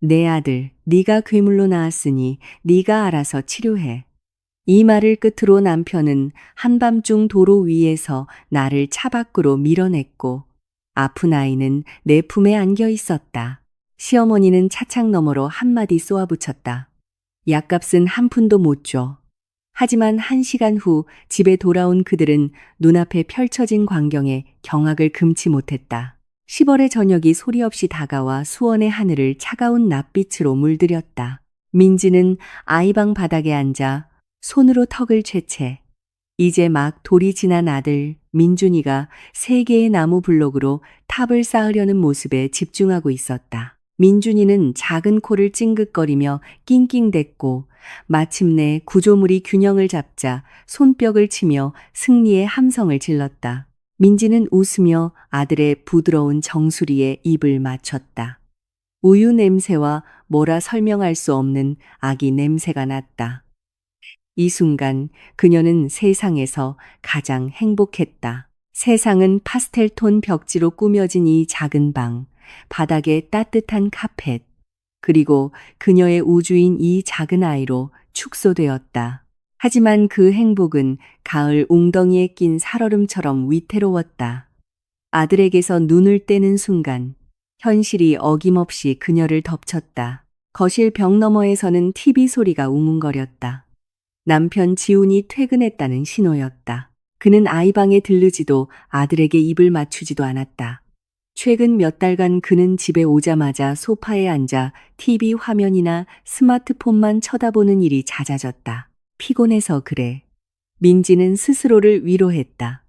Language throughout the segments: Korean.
내 아들, 네가 괴물로 나왔으니 네가 알아서 치료해. 이 말을 끝으로 남편은 한밤중 도로 위에서 나를 차 밖으로 밀어냈고 아픈 아이는 내 품에 안겨 있었다. 시어머니는 차창 너머로 한마디 쏘아붙였다. 약값은 한 푼도 못 줘. 하지만 1시간 후 집에 돌아온 그들은 눈앞에 펼쳐진 광경에 경악을 금치 못했다. 10월의 저녁이 소리 없이 다가와 수원의 하늘을 차가운 낯빛으로 물들였다. 민지는 아이방 바닥에 앉아 손으로 턱을 채채 이제 막 돌이 지난 아들 민준이가 3개의 나무 블록으로 탑을 쌓으려는 모습에 집중하고 있었다. 민준이는 작은 코를 찡긋거리며 낑낑댔고 마침내 구조물이 균형을 잡자 손뼉을 치며 승리의 함성을 질렀다. 민지는 웃으며 아들의 부드러운 정수리에 입을 맞췄다. 우유 냄새와 뭐라 설명할 수 없는 아기 냄새가 났다. 이 순간 그녀는 세상에서 가장 행복했다. 세상은 파스텔톤 벽지로 꾸며진 이 작은 방, 바닥에 따뜻한 카펫, 그리고 그녀의 우주인 이 작은 아이로 축소되었다. 하지만 그 행복은 가을 웅덩이에 낀 살얼음처럼 위태로웠다. 아들에게서 눈을 떼는 순간 현실이 어김없이 그녀를 덮쳤다. 거실 벽 너머에서는 TV 소리가 웅웅거렸다. 남편 지훈이 퇴근했다는 신호였다. 그는 아이방에 들르지도 아들에게 입을 맞추지도 않았다. 최근 몇 달간 그는 집에 오자마자 소파에 앉아 TV 화면이나 스마트폰만 쳐다보는 일이 잦아졌다. 피곤해서 그래. 민지는 스스로를 위로했다.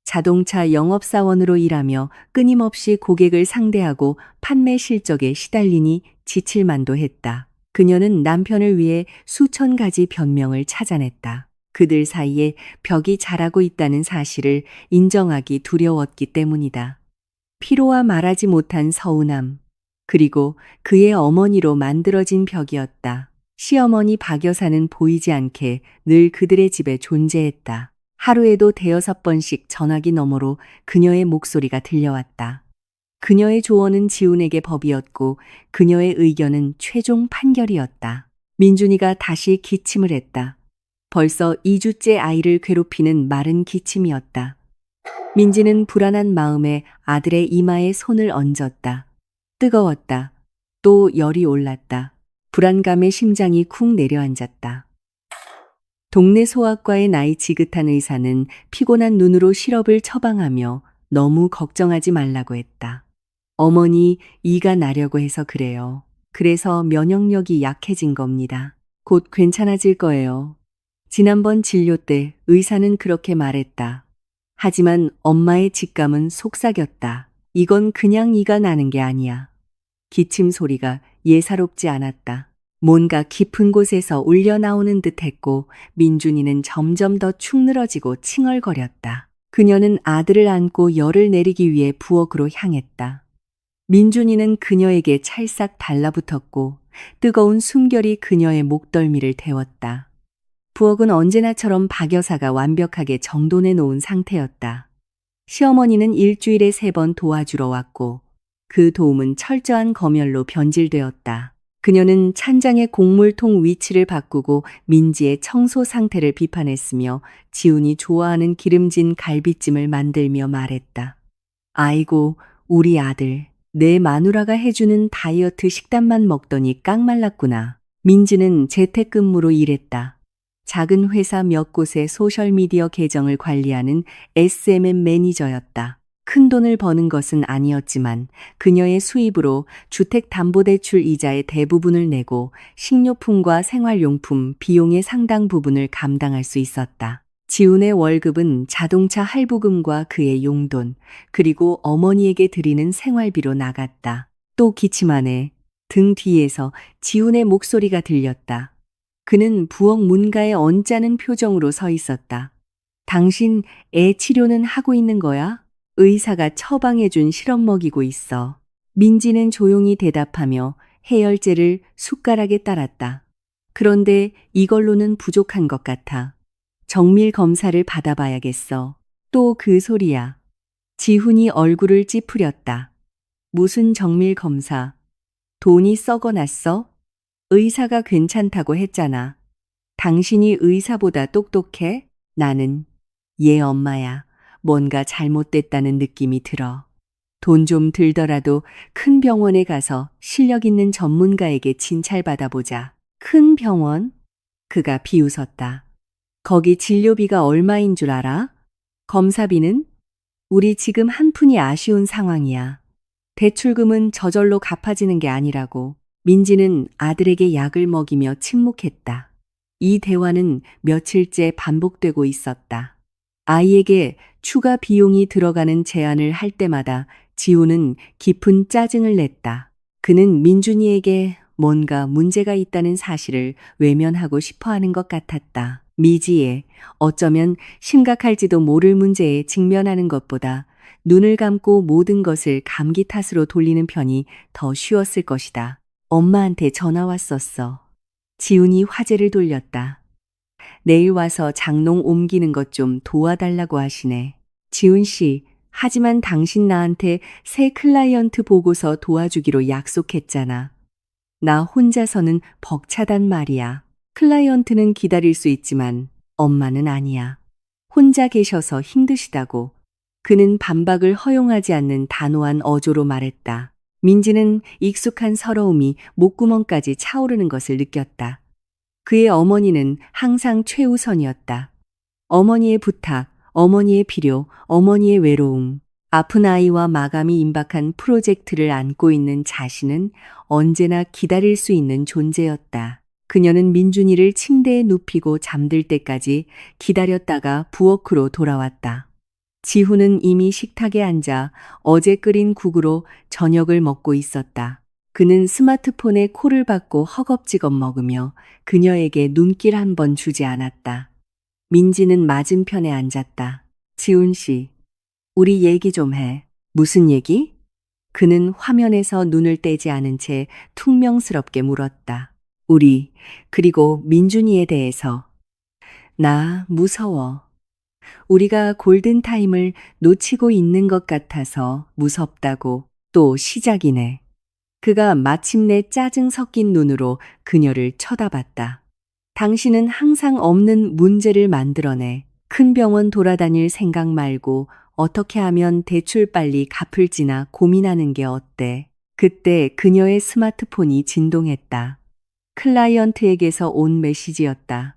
자동차 영업사원으로 일하며 끊임없이 고객을 상대하고 판매 실적에 시달리니 지칠만도 했다. 그녀는 남편을 위해 수천 가지 변명을 찾아냈다. 그들 사이에 벽이 자라고 있다는 사실을 인정하기 두려웠기 때문이다. 피로와 말하지 못한 서운함, 그리고 그의 어머니로 만들어진 벽이었다. 시어머니 박 여사는 보이지 않게 늘 그들의 집에 존재했다. 하루에도 5-6번씩 전화기 너머로 그녀의 목소리가 들려왔다. 그녀의 조언은 지훈에게 법이었고 그녀의 의견은 최종 판결이었다. 민준이가 다시 기침을 했다. 벌써 2주째 아이를 괴롭히는 마른 기침이었다. 민지는 불안한 마음에 아들의 이마에 손을 얹었다. 뜨거웠다. 또 열이 올랐다. 불안감에 심장이 쿵 내려앉았다. 동네 소아과의 나이 지긋한 의사는 피곤한 눈으로 시럽을 처방하며 너무 걱정하지 말라고 했다. 어머니, 이가 나려고 해서 그래요. 그래서 면역력이 약해진 겁니다. 곧 괜찮아질 거예요. 지난번 진료 때 의사는 그렇게 말했다. 하지만 엄마의 직감은 속삭였다. 이건 그냥 이가 나는 게 아니야. 기침 소리가 예사롭지 않았다. 뭔가 깊은 곳에서 울려 나오는 듯 했고 민준이는 점점 더 축 늘어지고 칭얼거렸다. 그녀는 아들을 안고 열을 내리기 위해 부엌으로 향했다. 민준이는 그녀에게 찰싹 달라붙었고 뜨거운 숨결이 그녀의 목덜미를 데웠다. 부엌은 언제나처럼 박 여사가 완벽하게 정돈해 놓은 상태였다. 시어머니는 일주일에 3번 도와주러 왔고 그 도움은 철저한 검열로 변질되었다. 그녀는 찬장의 곡물통 위치를 바꾸고 민지의 청소 상태를 비판했으며 지훈이 좋아하는 기름진 갈비찜을 만들며 말했다. 아이고, 우리 아들. 내 마누라가 해주는 다이어트 식단만 먹더니 깡말랐구나. 민지는 재택근무로 일했다. 작은 회사 몇 곳의 소셜미디어 계정을 관리하는 SMM 매니저였다. 큰 돈을 버는 것은 아니었지만 그녀의 수입으로 주택담보대출 이자의 대부분을 내고 식료품과 생활용품 비용의 상당 부분을 감당할 수 있었다. 지훈의 월급은 자동차 할부금과 그의 용돈, 그리고 어머니에게 드리는 생활비로 나갔다. 또 기침하네. 등 뒤에서 지훈의 목소리가 들렸다. 그는 부엌 문가에 언짢은 표정으로 서 있었다. 당신 애 치료는 하고 있는 거야? 의사가 처방해준 시럽 먹이고 있어. 민지는 조용히 대답하며 해열제를 숟가락에 따랐다. 그런데 이걸로는 부족한 것 같아. 정밀 검사를 받아봐야겠어. 또 그 소리야. 지훈이 얼굴을 찌푸렸다. 무슨 정밀 검사? 돈이 썩어났어? 의사가 괜찮다고 했잖아. 당신이 의사보다 똑똑해? 나는 얘 엄마야. 뭔가 잘못됐다는 느낌이 들어. 돈 좀 들더라도 큰 병원에 가서 실력 있는 전문가에게 진찰받아보자. 큰 병원? 그가 비웃었다. 거기 진료비가 얼마인 줄 알아? 검사비는? 우리 지금 한 푼이 아쉬운 상황이야. 대출금은 저절로 갚아지는 게 아니라고. 민지는 아들에게 약을 먹이며 침묵했다. 이 대화는 며칠째 반복되고 있었다. 아이에게 추가 비용이 들어가는 제안을 할 때마다 지우는 깊은 짜증을 냈다. 그는 민준이에게 뭔가 문제가 있다는 사실을 외면하고 싶어 하는 것 같았다. 미지에 어쩌면 심각할지도 모를 문제에 직면하는 것보다 눈을 감고 모든 것을 감기 탓으로 돌리는 편이 더 쉬웠을 것이다. 엄마한테 전화 왔었어. 지훈이 화제를 돌렸다. 내일 와서 장롱 옮기는 것 좀 도와달라고 하시네. 지훈 씨, 하지만 당신 나한테 새 클라이언트 보고서 도와주기로 약속했잖아. 나 혼자서는 벅차단 말이야. 클라이언트는 기다릴 수 있지만 엄마는 아니야. 혼자 계셔서 힘드시다고. 그는 반박을 허용하지 않는 단호한 어조로 말했다. 민지는 익숙한 서러움이 목구멍까지 차오르는 것을 느꼈다. 그의 어머니는 항상 최우선이었다. 어머니의 부탁, 어머니의 필요, 어머니의 외로움. 아픈 아이와 마감이 임박한 프로젝트를 안고 있는 자신은 언제나 기다릴 수 있는 존재였다. 그녀는 민준이를 침대에 눕히고 잠들 때까지 기다렸다가 부엌으로 돌아왔다. 지훈은 이미 식탁에 앉아 어제 끓인 국으로 저녁을 먹고 있었다. 그는 스마트폰에 콜을 받고 허겁지겁 먹으며 그녀에게 눈길 한 번 주지 않았다. 민지는 맞은편에 앉았다. 지훈 씨, 우리 얘기 좀 해. 무슨 얘기? 그는 화면에서 눈을 떼지 않은 채 퉁명스럽게 물었다. 우리, 그리고 민준이에 대해서. 나 무서워. 우리가 골든타임을 놓치고 있는 것 같아서 무섭다고. 또 시작이네. 그가 마침내 짜증 섞인 눈으로 그녀를 쳐다봤다. 당신은 항상 없는 문제를 만들어내. 큰 병원 돌아다닐 생각 말고 어떻게 하면 대출 빨리 갚을지나 고민하는 게 어때? 그때 그녀의 스마트폰이 진동했다. 클라이언트에게서 온 메시지였다.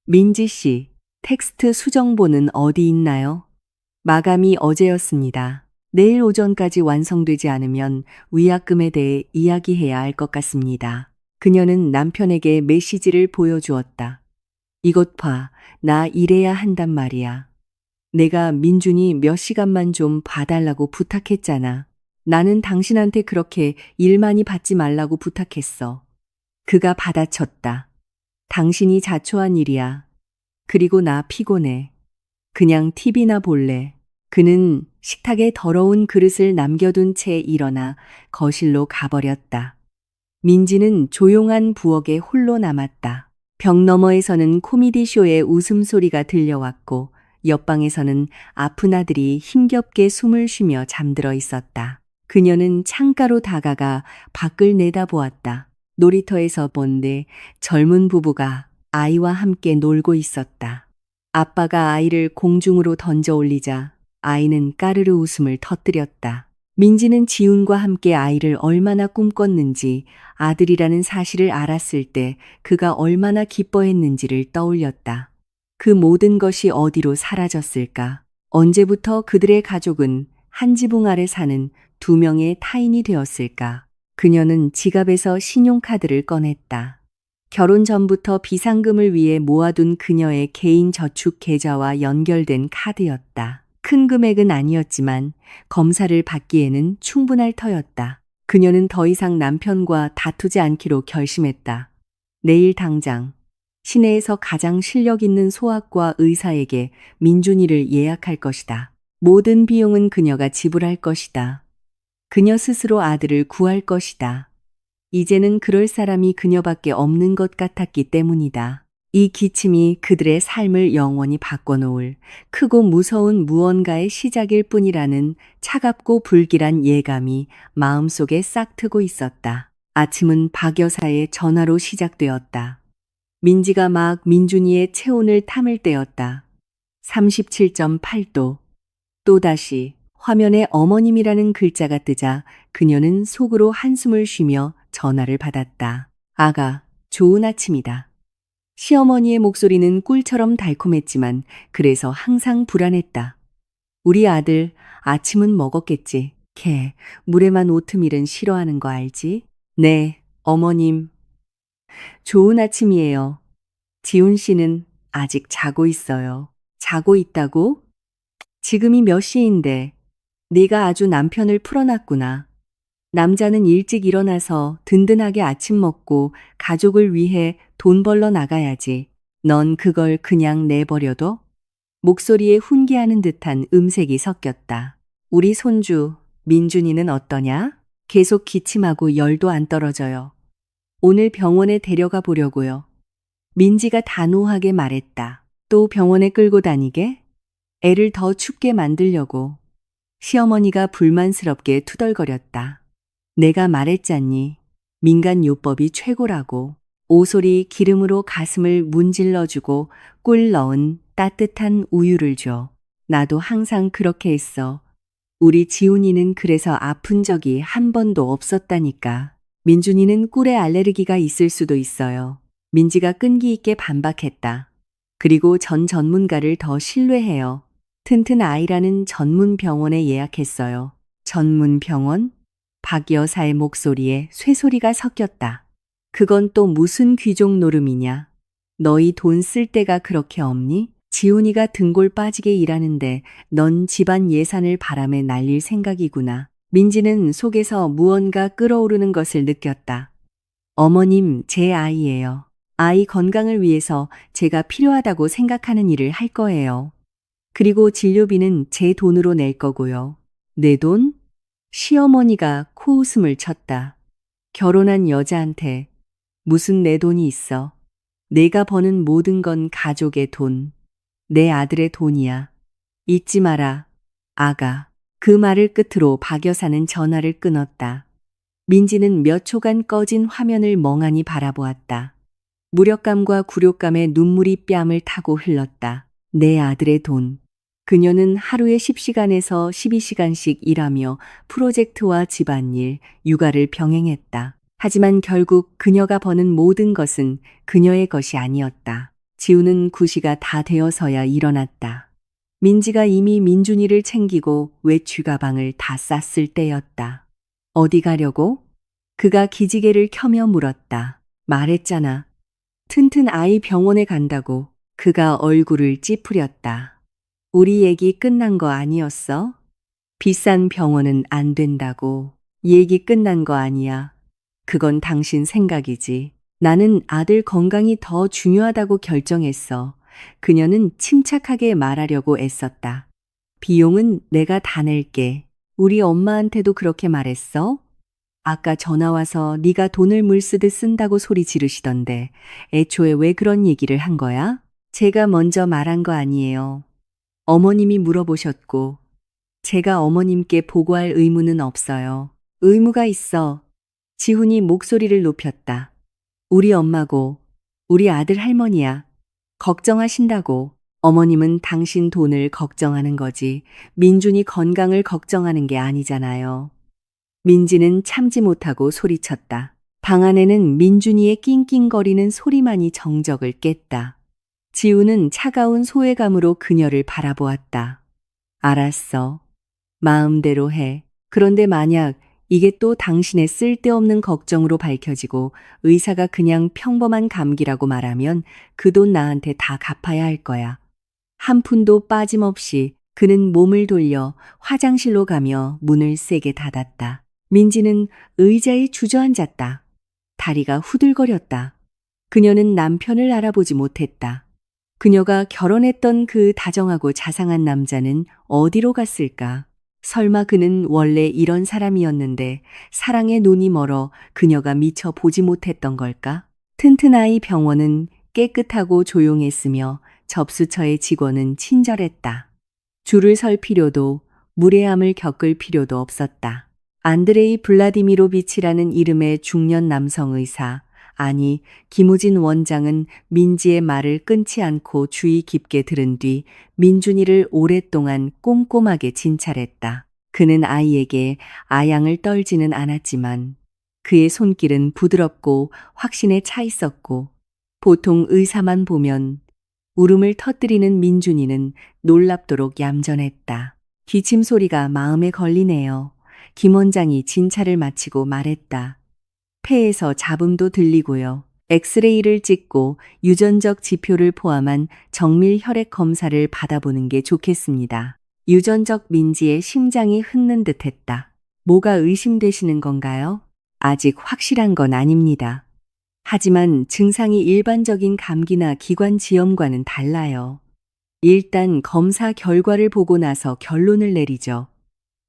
민지 씨, 텍스트 수정본은 어디 있나요? 마감이 어제였습니다. 내일 오전까지 완성되지 않으면 위약금에 대해 이야기해야 할 것 같습니다. 그녀는 남편에게 메시지를 보여주었다. 이것 봐, 나 일해야 한단 말이야. 내가 민준이 몇 시간만 좀 봐달라고 부탁했잖아. 나는 당신한테 그렇게 일 많이 받지 말라고 부탁했어. 그가 받아쳤다. 당신이 자초한 일이야. 그리고 나 피곤해. 그냥 TV나 볼래. 그는 식탁에 더러운 그릇을 남겨둔 채 일어나 거실로 가버렸다. 민지는 조용한 부엌에 홀로 남았다. 벽 너머에서는 코미디쇼의 웃음소리가 들려왔고 옆방에서는 아픈 아들이 힘겹게 숨을 쉬며 잠들어 있었다. 그녀는 창가로 다가가 밖을 내다보았다. 놀이터에서 본데 젊은 부부가 아이와 함께 놀고 있었다. 아빠가 아이를 공중으로 던져 올리자 아이는 까르르 웃음을 터뜨렸다. 민지는 지훈과 함께 아이를 얼마나 꿈꿨는지 아들이라는 사실을 알았을 때 그가 얼마나 기뻐했는지를 떠올렸다. 그 모든 것이 어디로 사라졌을까? 언제부터 그들의 가족은 한 지붕 아래 사는 두 명의 타인이 되었을까? 그녀는 지갑에서 신용카드를 꺼냈다. 결혼 전부터 비상금을 위해 모아둔 그녀의 개인 저축 계좌와 연결된 카드였다. 큰 금액은 아니었지만 검사를 받기에는 충분할 터였다. 그녀는 더 이상 남편과 다투지 않기로 결심했다. 내일 당장 시내에서 가장 실력 있는 소아과 의사에게 민준이를 예약할 것이다. 모든 비용은 그녀가 지불할 것이다. 그녀 스스로 아들을 구할 것이다. 이제는 그럴 사람이 그녀밖에 없는 것 같았기 때문이다. 이 기침이 그들의 삶을 영원히 바꿔놓을 크고 무서운 무언가의 시작일 뿐이라는 차갑고 불길한 예감이 마음속에 싹트고 있었다. 아침은 박 여사의 전화로 시작되었다. 민지가 막 민준이의 체온을 탐을 때였다. 37.8도. 또다시 화면에 어머님이라는 글자가 뜨자 그녀는 속으로 한숨을 쉬며 전화를 받았다. 아가, 좋은 아침이다. 시어머니의 목소리는 꿀처럼 달콤했지만 그래서 항상 불안했다. 우리 아들 아침은 먹었겠지. 걔 물에만 오트밀은 싫어하는 거 알지? 네, 어머님. 좋은 아침이에요. 지훈 씨는 아직 자고 있어요. 자고 있다고? 지금이 몇 시인데 네가 아주 남편을 풀어놨구나. 남자는 일찍 일어나서 든든하게 아침 먹고 가족을 위해 돈 벌러 나가야지. 넌 그걸 그냥 내버려둬? 목소리에 훈계하는 듯한 음색이 섞였다. 우리 손주 민준이는 어떠냐? 계속 기침하고 열도 안 떨어져요. 오늘 병원에 데려가 보려고요. 민지가 단호하게 말했다. 또 병원에 끌고 다니게? 애를 더 춥게 만들려고. 시어머니가 불만스럽게 투덜거렸다. 내가 말했잖니. 민간요법이 최고라고. 오솔이 기름으로 가슴을 문질러주고 꿀 넣은 따뜻한 우유를 줘. 나도 항상 그렇게 했어. 우리 지훈이는 그래서 아픈 적이 한 번도 없었다니까. 민준이는 꿀에 알레르기가 있을 수도 있어요. 민지가 끈기 있게 반박했다. 그리고 전 전문가를 더 신뢰해요. 튼튼 아이라는 전문 병원에 예약했어요. 전문 병원? 박 여사의 목소리에 쇠소리가 섞였다. 그건 또 무슨 귀족 노름이냐? 너희 돈 쓸 데가 그렇게 없니? 지훈이가 등골 빠지게 일하는데 넌 집안 예산을 바람에 날릴 생각이구나. 민지는 속에서 무언가 끓어오르는 것을 느꼈다. 어머님, 제 아이예요. 아이 건강을 위해서 제가 필요하다고 생각하는 일을 할 거예요. 그리고 진료비는 제 돈으로 낼 거고요. 내 돈? 시어머니가 코웃음을 쳤다. 결혼한 여자한테 무슨 내 돈이 있어. 내가 버는 모든 건 가족의 돈. 내 아들의 돈이야. 잊지 마라. 아가. 그 말을 끝으로 박 여사는 전화를 끊었다. 민지는 몇 초간 꺼진 화면을 멍하니 바라보았다. 무력감과 굴욕감에 눈물이 뺨을 타고 흘렀다. 내 아들의 돈. 그녀는 하루에 10시간에서 12시간씩 일하며 프로젝트와 집안일, 육아를 병행했다. 하지만 결국 그녀가 버는 모든 것은 그녀의 것이 아니었다. 지우는 9시가 다 되어서야 일어났다. 민지가 이미 민준이를 챙기고 외취 가방을 다 쌌을 때였다. 어디 가려고? 그가 기지개를 켜며 물었다. 말했잖아. 튼튼 아이 병원에 간다고. 그가 얼굴을 찌푸렸다. 우리 얘기 끝난 거 아니었어? 비싼 병원은 안 된다고. 얘기 끝난 거 아니야. 그건 당신 생각이지. 나는 아들 건강이 더 중요하다고 결정했어. 그녀는 침착하게 말하려고 애썼다. 비용은 내가 다 낼게. 우리 엄마한테도 그렇게 말했어? 아까 전화 와서 네가 돈을 물쓰듯 쓴다고 소리 지르시던데 애초에 왜 그런 얘기를 한 거야? 제가 먼저 말한 거 아니에요. 어머님이 물어보셨고 제가 어머님께 보고할 의무는 없어요. 의무가 있어. 지훈이 목소리를 높였다. 우리 엄마고 우리 아들 할머니야. 걱정하신다고. 어머님은 당신 돈을 걱정하는 거지 민준이 건강을 걱정하는 게 아니잖아요. 민지는 참지 못하고 소리쳤다. 방 안에는 민준이의 낑낑거리는 소리만이 정적을 깼다. 지우는 차가운 소외감으로 그녀를 바라보았다. 알았어. 마음대로 해. 그런데 만약 이게 또 당신의 쓸데없는 걱정으로 밝혀지고 의사가 그냥 평범한 감기라고 말하면 그 돈 나한테 다 갚아야 할 거야. 한 푼도 빠짐없이 그는 몸을 돌려 화장실로 가며 문을 세게 닫았다. 민지는 의자에 주저앉았다. 다리가 후들거렸다. 그녀는 남편을 알아보지 못했다. 그녀가 결혼했던 그 다정하고 자상한 남자는 어디로 갔을까? 설마 그는 원래 이런 사람이었는데 사랑에 눈이 멀어 그녀가 미처 보지 못했던 걸까? 튼튼아이 병원은 깨끗하고 조용했으며 접수처의 직원은 친절했다. 줄을 설 필요도 무례함을 겪을 필요도 없었다. 안드레이 블라디미로비치라는 이름의 중년 남성 의사, 아니 김우진 원장은 민지의 말을 끊지 않고 주의 깊게 들은 뒤 민준이를 오랫동안 꼼꼼하게 진찰했다. 그는 아이에게 아양을 떨지는 않았지만 그의 손길은 부드럽고 확신에 차 있었고, 보통 의사만 보면 울음을 터뜨리는 민준이는 놀랍도록 얌전했다. 기침 소리가 마음에 걸리네요. 김 원장이 진찰을 마치고 말했다. 폐에서 잡음도 들리고요. 엑스레이를 찍고 유전적 지표를 포함한 정밀 혈액 검사를 받아보는 게 좋겠습니다. 유전적 민지의 심장이 흔는 듯했다. 뭐가 의심되시는 건가요? 아직 확실한 건 아닙니다. 하지만 증상이 일반적인 감기나 기관지염과는 달라요. 일단 검사 결과를 보고 나서 결론을 내리죠.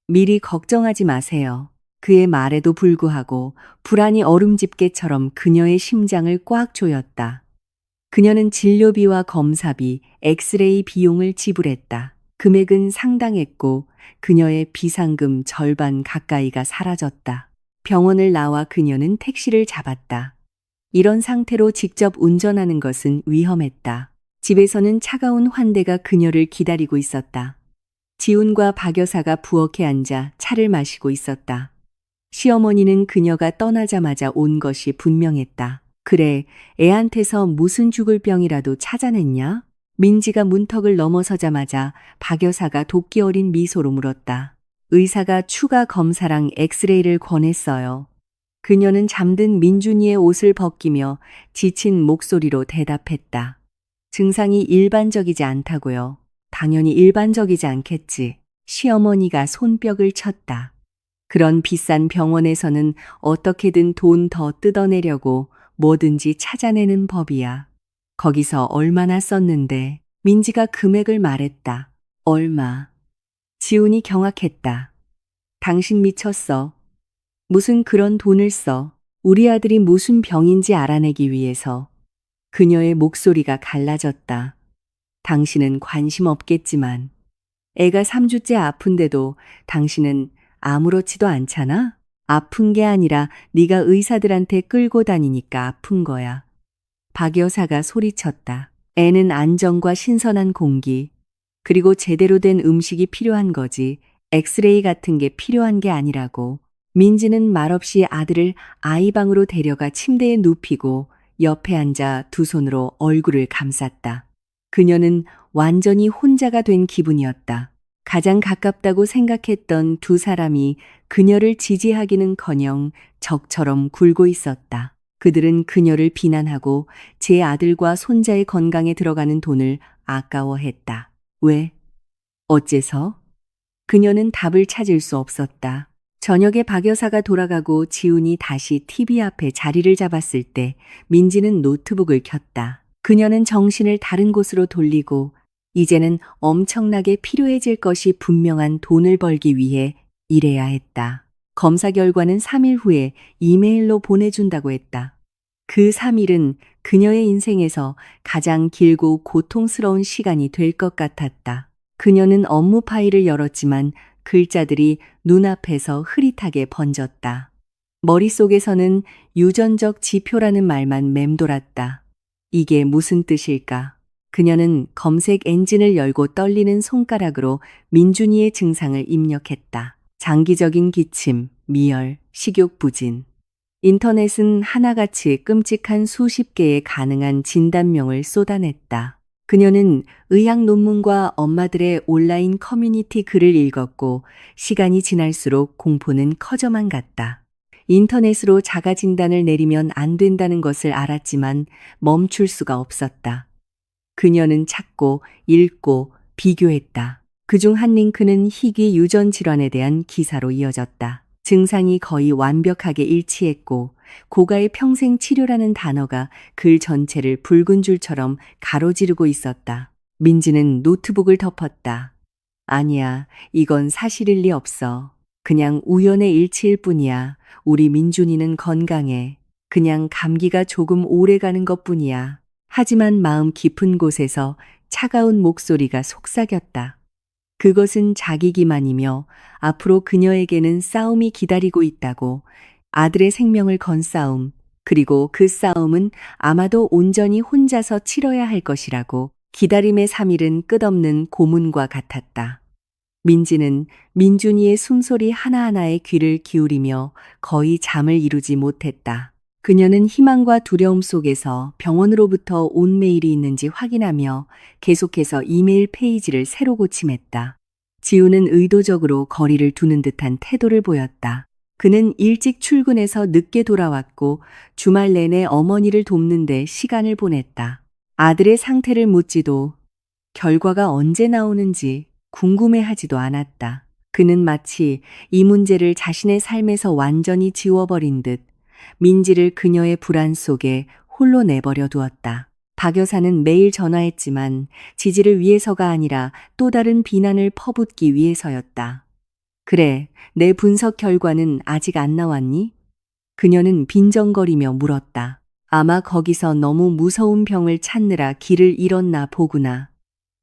미리 걱정하지 마세요. 그의 말에도 불구하고 불안이 얼음집게처럼 그녀의 심장을 꽉 조였다. 그녀는 진료비와 검사비, 엑스레이 비용을 지불했다. 금액은 상당했고 그녀의 비상금 절반 가까이가 사라졌다. 병원을 나와 그녀는 택시를 잡았다. 이런 상태로 직접 운전하는 것은 위험했다. 집에서는 차가운 환대가 그녀를 기다리고 있었다. 지훈과 박 여사가 부엌에 앉아 차를 마시고 있었다. 시어머니는 그녀가 떠나자마자 온 것이 분명했다. 그래, 애한테서 무슨 죽을 병이라도 찾아냈냐? 민지가 문턱을 넘어서자마자 박 여사가 도끼 어린 미소로 물었다. 의사가 추가 검사랑 엑스레이를 권했어요. 그녀는 잠든 민준이의 옷을 벗기며 지친 목소리로 대답했다. 증상이 일반적이지 않다고요. 당연히 일반적이지 않겠지. 시어머니가 손뼉을 쳤다. 그런 비싼 병원에서는 어떻게든 돈 더 뜯어내려고 뭐든지 찾아내는 법이야. 거기서 얼마나 썼는데. 민지가 금액을 말했다. 얼마? 지훈이 경악했다. 당신 미쳤어. 무슨 그런 돈을 써. 우리 아들이 무슨 병인지 알아내기 위해서. 그녀의 목소리가 갈라졌다. 당신은 관심 없겠지만 애가 3주째 아픈데도 당신은 아무렇지도 않잖아? 아픈 게 아니라 네가 의사들한테 끌고 다니니까 아픈 거야. 박 여사가 소리쳤다. 애는 안정과 신선한 공기, 그리고 제대로 된 음식이 필요한 거지 엑스레이 같은 게 필요한 게 아니라고. 민지는 말없이 아들을 아이방으로 데려가 침대에 눕히고 옆에 앉아 두 손으로 얼굴을 감쌌다. 그녀는 완전히 혼자가 된 기분이었다. 가장 가깝다고 생각했던 두 사람이 그녀를 지지하기는커녕 적처럼 굴고 있었다. 그들은 그녀를 비난하고 제 아들과 손자의 건강에 들어가는 돈을 아까워했다. 왜? 어째서? 그녀는 답을 찾을 수 없었다. 저녁에 박 여사가 돌아가고 지훈이 다시 TV 앞에 자리를 잡았을 때 민지는 노트북을 켰다. 그녀는 정신을 다른 곳으로 돌리고 이제는 엄청나게 필요해질 것이 분명한 돈을 벌기 위해 일해야 했다. 검사 결과는 3일 후에 이메일로 보내준다고 했다. 그 3일은 그녀의 인생에서 가장 길고 고통스러운 시간이 될 것 같았다. 그녀는 업무 파일을 열었지만 글자들이 눈앞에서 흐릿하게 번졌다. 머릿속에서는 유전적 지표라는 말만 맴돌았다. 이게 무슨 뜻일까? 그녀는 검색 엔진을 열고 떨리는 손가락으로 민준이의 증상을 입력했다. 장기적인 기침, 미열, 식욕 부진. 인터넷은 하나같이 끔찍한 수십 개의 가능한 진단명을 쏟아냈다. 그녀는 의학 논문과 엄마들의 온라인 커뮤니티 글을 읽었고 시간이 지날수록 공포는 커져만 갔다. 인터넷으로 자가 진단을 내리면 안 된다는 것을 알았지만 멈출 수가 없었다. 그녀는 찾고 읽고 비교했다. 그중 한 링크는 희귀 유전 질환에 대한 기사로 이어졌다. 증상이 거의 완벽하게 일치했고 고가의 평생 치료라는 단어가 글 전체를 붉은 줄처럼 가로지르고 있었다. 민지는 노트북을 덮었다. 아니야, 이건 사실일 리 없어. 그냥 우연의 일치일 뿐이야. 우리 민준이는 건강해. 그냥 감기가 조금 오래 가는 것뿐이야. 하지만 마음 깊은 곳에서 차가운 목소리가 속삭였다. 그것은 자기 기만이며 앞으로 그녀에게는 싸움이 기다리고 있다고, 아들의 생명을 건 싸움, 그리고 그 싸움은 아마도 온전히 혼자서 치러야 할 것이라고. 기다림의 3일은 끝없는 고문과 같았다. 민지는 민준이의 숨소리 하나하나에 귀를 기울이며 거의 잠을 이루지 못했다. 그녀는 희망과 두려움 속에서 병원으로부터 온 메일이 있는지 확인하며 계속해서 이메일 페이지를 새로 고침했다. 지우는 의도적으로 거리를 두는 듯한 태도를 보였다. 그는 일찍 출근해서 늦게 돌아왔고 주말 내내 어머니를 돕는데 시간을 보냈다. 아들의 상태를 묻지도 결과가 언제 나오는지 궁금해하지도 않았다. 그는 마치 이 문제를 자신의 삶에서 완전히 지워버린 듯 민지를 그녀의 불안 속에 홀로 내버려 두었다. 박 여사는 매일 전화했지만 지지를 위해서가 아니라 또 다른 비난을 퍼붓기 위해서였다. 그래, 내 분석 결과는 아직 안 나왔니? 그녀는 빈정거리며 물었다. 아마 거기서 너무 무서운 병을 찾느라 길을 잃었나 보구나.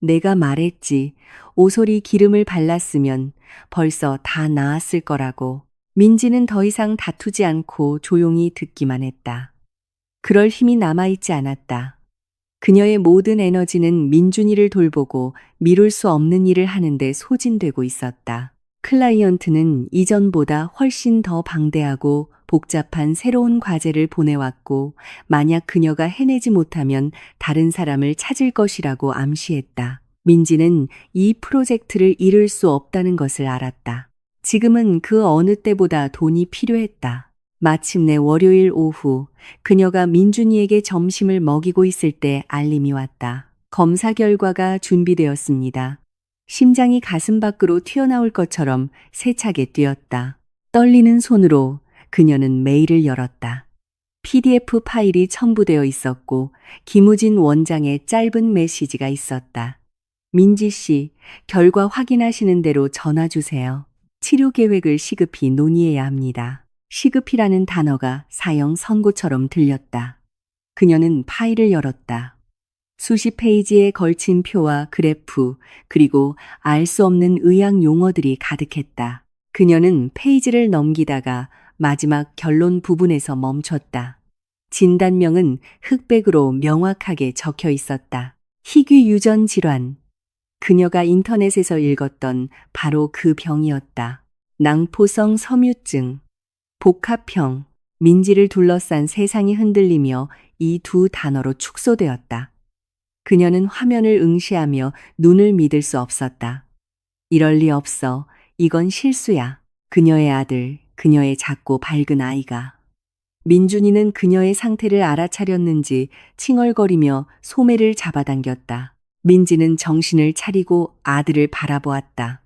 내가 말했지. 오솔이 기름을 발랐으면 벌써 다 나았을 거라고. 민지는 더 이상 다투지 않고 조용히 듣기만 했다. 그럴 힘이 남아있지 않았다. 그녀의 모든 에너지는 민준이를 돌보고 미룰 수 없는 일을 하는데 소진되고 있었다. 클라이언트는 이전보다 훨씬 더 방대하고 복잡한 새로운 과제를 보내왔고, 만약 그녀가 해내지 못하면 다른 사람을 찾을 것이라고 암시했다. 민지는 이 프로젝트를 이룰 수 없다는 것을 알았다. 지금은 그 어느 때보다 돈이 필요했다. 마침내 월요일 오후 그녀가 민준이에게 점심을 먹이고 있을 때 알림이 왔다. 검사 결과가 준비되었습니다. 심장이 가슴 밖으로 튀어나올 것처럼 세차게 뛰었다. 떨리는 손으로 그녀는 메일을 열었다. PDF 파일이 첨부되어 있었고 김우진 원장의 짧은 메시지가 있었다. 민지 씨, 결과 확인하시는 대로 전화 주세요. 치료 계획을 시급히 논의해야 합니다. 시급이라는 단어가 사형 선고처럼 들렸다. 그녀는 파일을 열었다. 수십 페이지에 걸친 표와 그래프, 그리고 알 수 없는 의학 용어들이 가득했다. 그녀는 페이지를 넘기다가 마지막 결론 부분에서 멈췄다. 진단명은 흑백으로 명확하게 적혀 있었다. 희귀 유전 질환. 그녀가 인터넷에서 읽었던 바로 그 병이었다. 낭포성 섬유증. 복합형. 민지를 둘러싼 세상이 흔들리며 이 두 단어로 축소되었다. 그녀는 화면을 응시하며 눈을 믿을 수 없었다. 이럴 리 없어. 이건 실수야. 그녀의 아들, 그녀의 작고 밝은 아이가. 민준이는 그녀의 상태를 알아차렸는지 칭얼거리며 소매를 잡아당겼다. 민지는 정신을 차리고 아들을 바라보았다.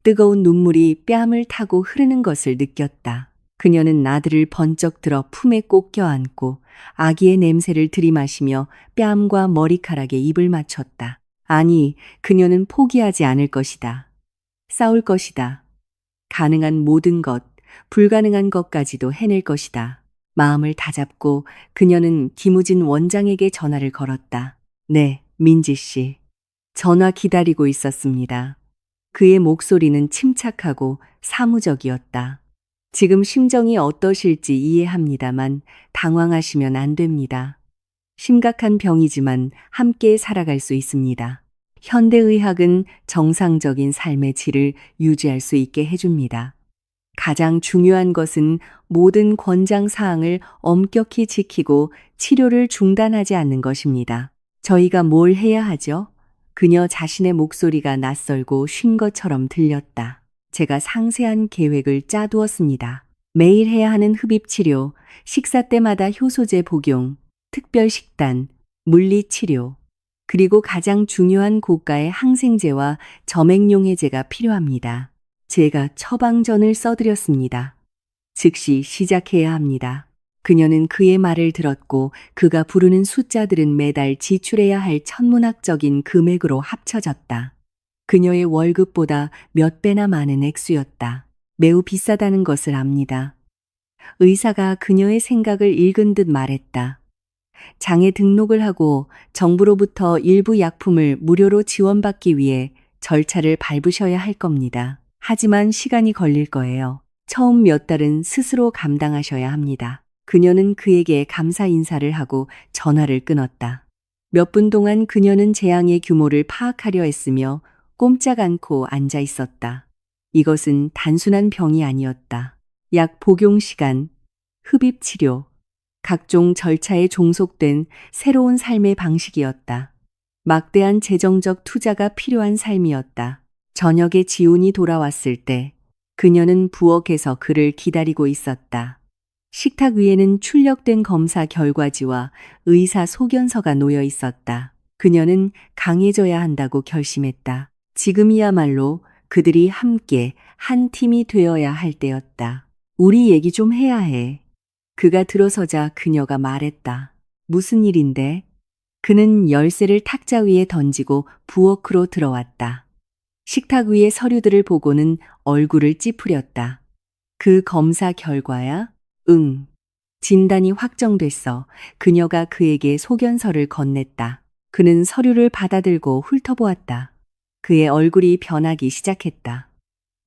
뜨거운 눈물이 뺨을 타고 흐르는 것을 느꼈다. 그녀는 아들을 번쩍 들어 품에 꼭 껴안고 아기의 냄새를 들이마시며 뺨과 머리카락에 입을 맞췄다. 아니, 그녀는 포기하지 않을 것이다. 싸울 것이다. 가능한 모든 것, 불가능한 것까지도 해낼 것이다. 마음을 다잡고 그녀는 김우진 원장에게 전화를 걸었다. 네, 민지 씨. 전화 기다리고 있었습니다. 그의 목소리는 침착하고 사무적이었다. 지금 심정이 어떠실지 이해합니다만 당황하시면 안 됩니다. 심각한 병이지만 함께 살아갈 수 있습니다. 현대의학은 정상적인 삶의 질을 유지할 수 있게 해줍니다. 가장 중요한 것은 모든 권장 사항을 엄격히 지키고 치료를 중단하지 않는 것입니다. 저희가 뭘 해야 하죠? 그녀 자신의 목소리가 낯설고 쉰 것처럼 들렸다. 제가 상세한 계획을 짜두었습니다. 매일 해야 하는 흡입치료, 식사 때마다 효소제 복용, 특별 식단, 물리치료, 그리고 가장 중요한 고가의 항생제와 점액용 해제가 필요합니다. 제가 처방전을 써드렸습니다. 즉시 시작해야 합니다. 그녀는 그의 말을 들었고 그가 부르는 숫자들은 매달 지출해야 할 천문학적인 금액으로 합쳐졌다. 그녀의 월급보다 몇 배나 많은 액수였다. 매우 비싸다는 것을 압니다. 의사가 그녀의 생각을 읽은 듯 말했다. 장에 등록을 하고 정부로부터 일부 약품을 무료로 지원받기 위해 절차를 밟으셔야 할 겁니다. 하지만 시간이 걸릴 거예요. 처음 몇 달은 스스로 감당하셔야 합니다. 그녀는 그에게 감사 인사를 하고 전화를 끊었다. 몇 분 동안 그녀는 재앙의 규모를 파악하려 했으며 꼼짝 않고 앉아 있었다. 이것은 단순한 병이 아니었다. 약 복용 시간, 흡입 치료, 각종 절차에 종속된 새로운 삶의 방식이었다. 막대한 재정적 투자가 필요한 삶이었다. 저녁에 지훈이 돌아왔을 때 그녀는 부엌에서 그를 기다리고 있었다. 식탁 위에는 출력된 검사 결과지와 의사 소견서가 놓여 있었다. 그녀는 강해져야 한다고 결심했다. 지금이야말로 그들이 함께 한 팀이 되어야 할 때였다. 우리 얘기 좀 해야 해. 그가 들어서자 그녀가 말했다. 무슨 일인데? 그는 열쇠를 탁자 위에 던지고 부엌으로 들어왔다. 식탁 위의 서류들을 보고는 얼굴을 찌푸렸다. 그 검사 결과야? 응. 진단이 확정됐어. 그녀가 그에게 소견서를 건넸다. 그는 서류를 받아들고 훑어보았다. 그의 얼굴이 변하기 시작했다.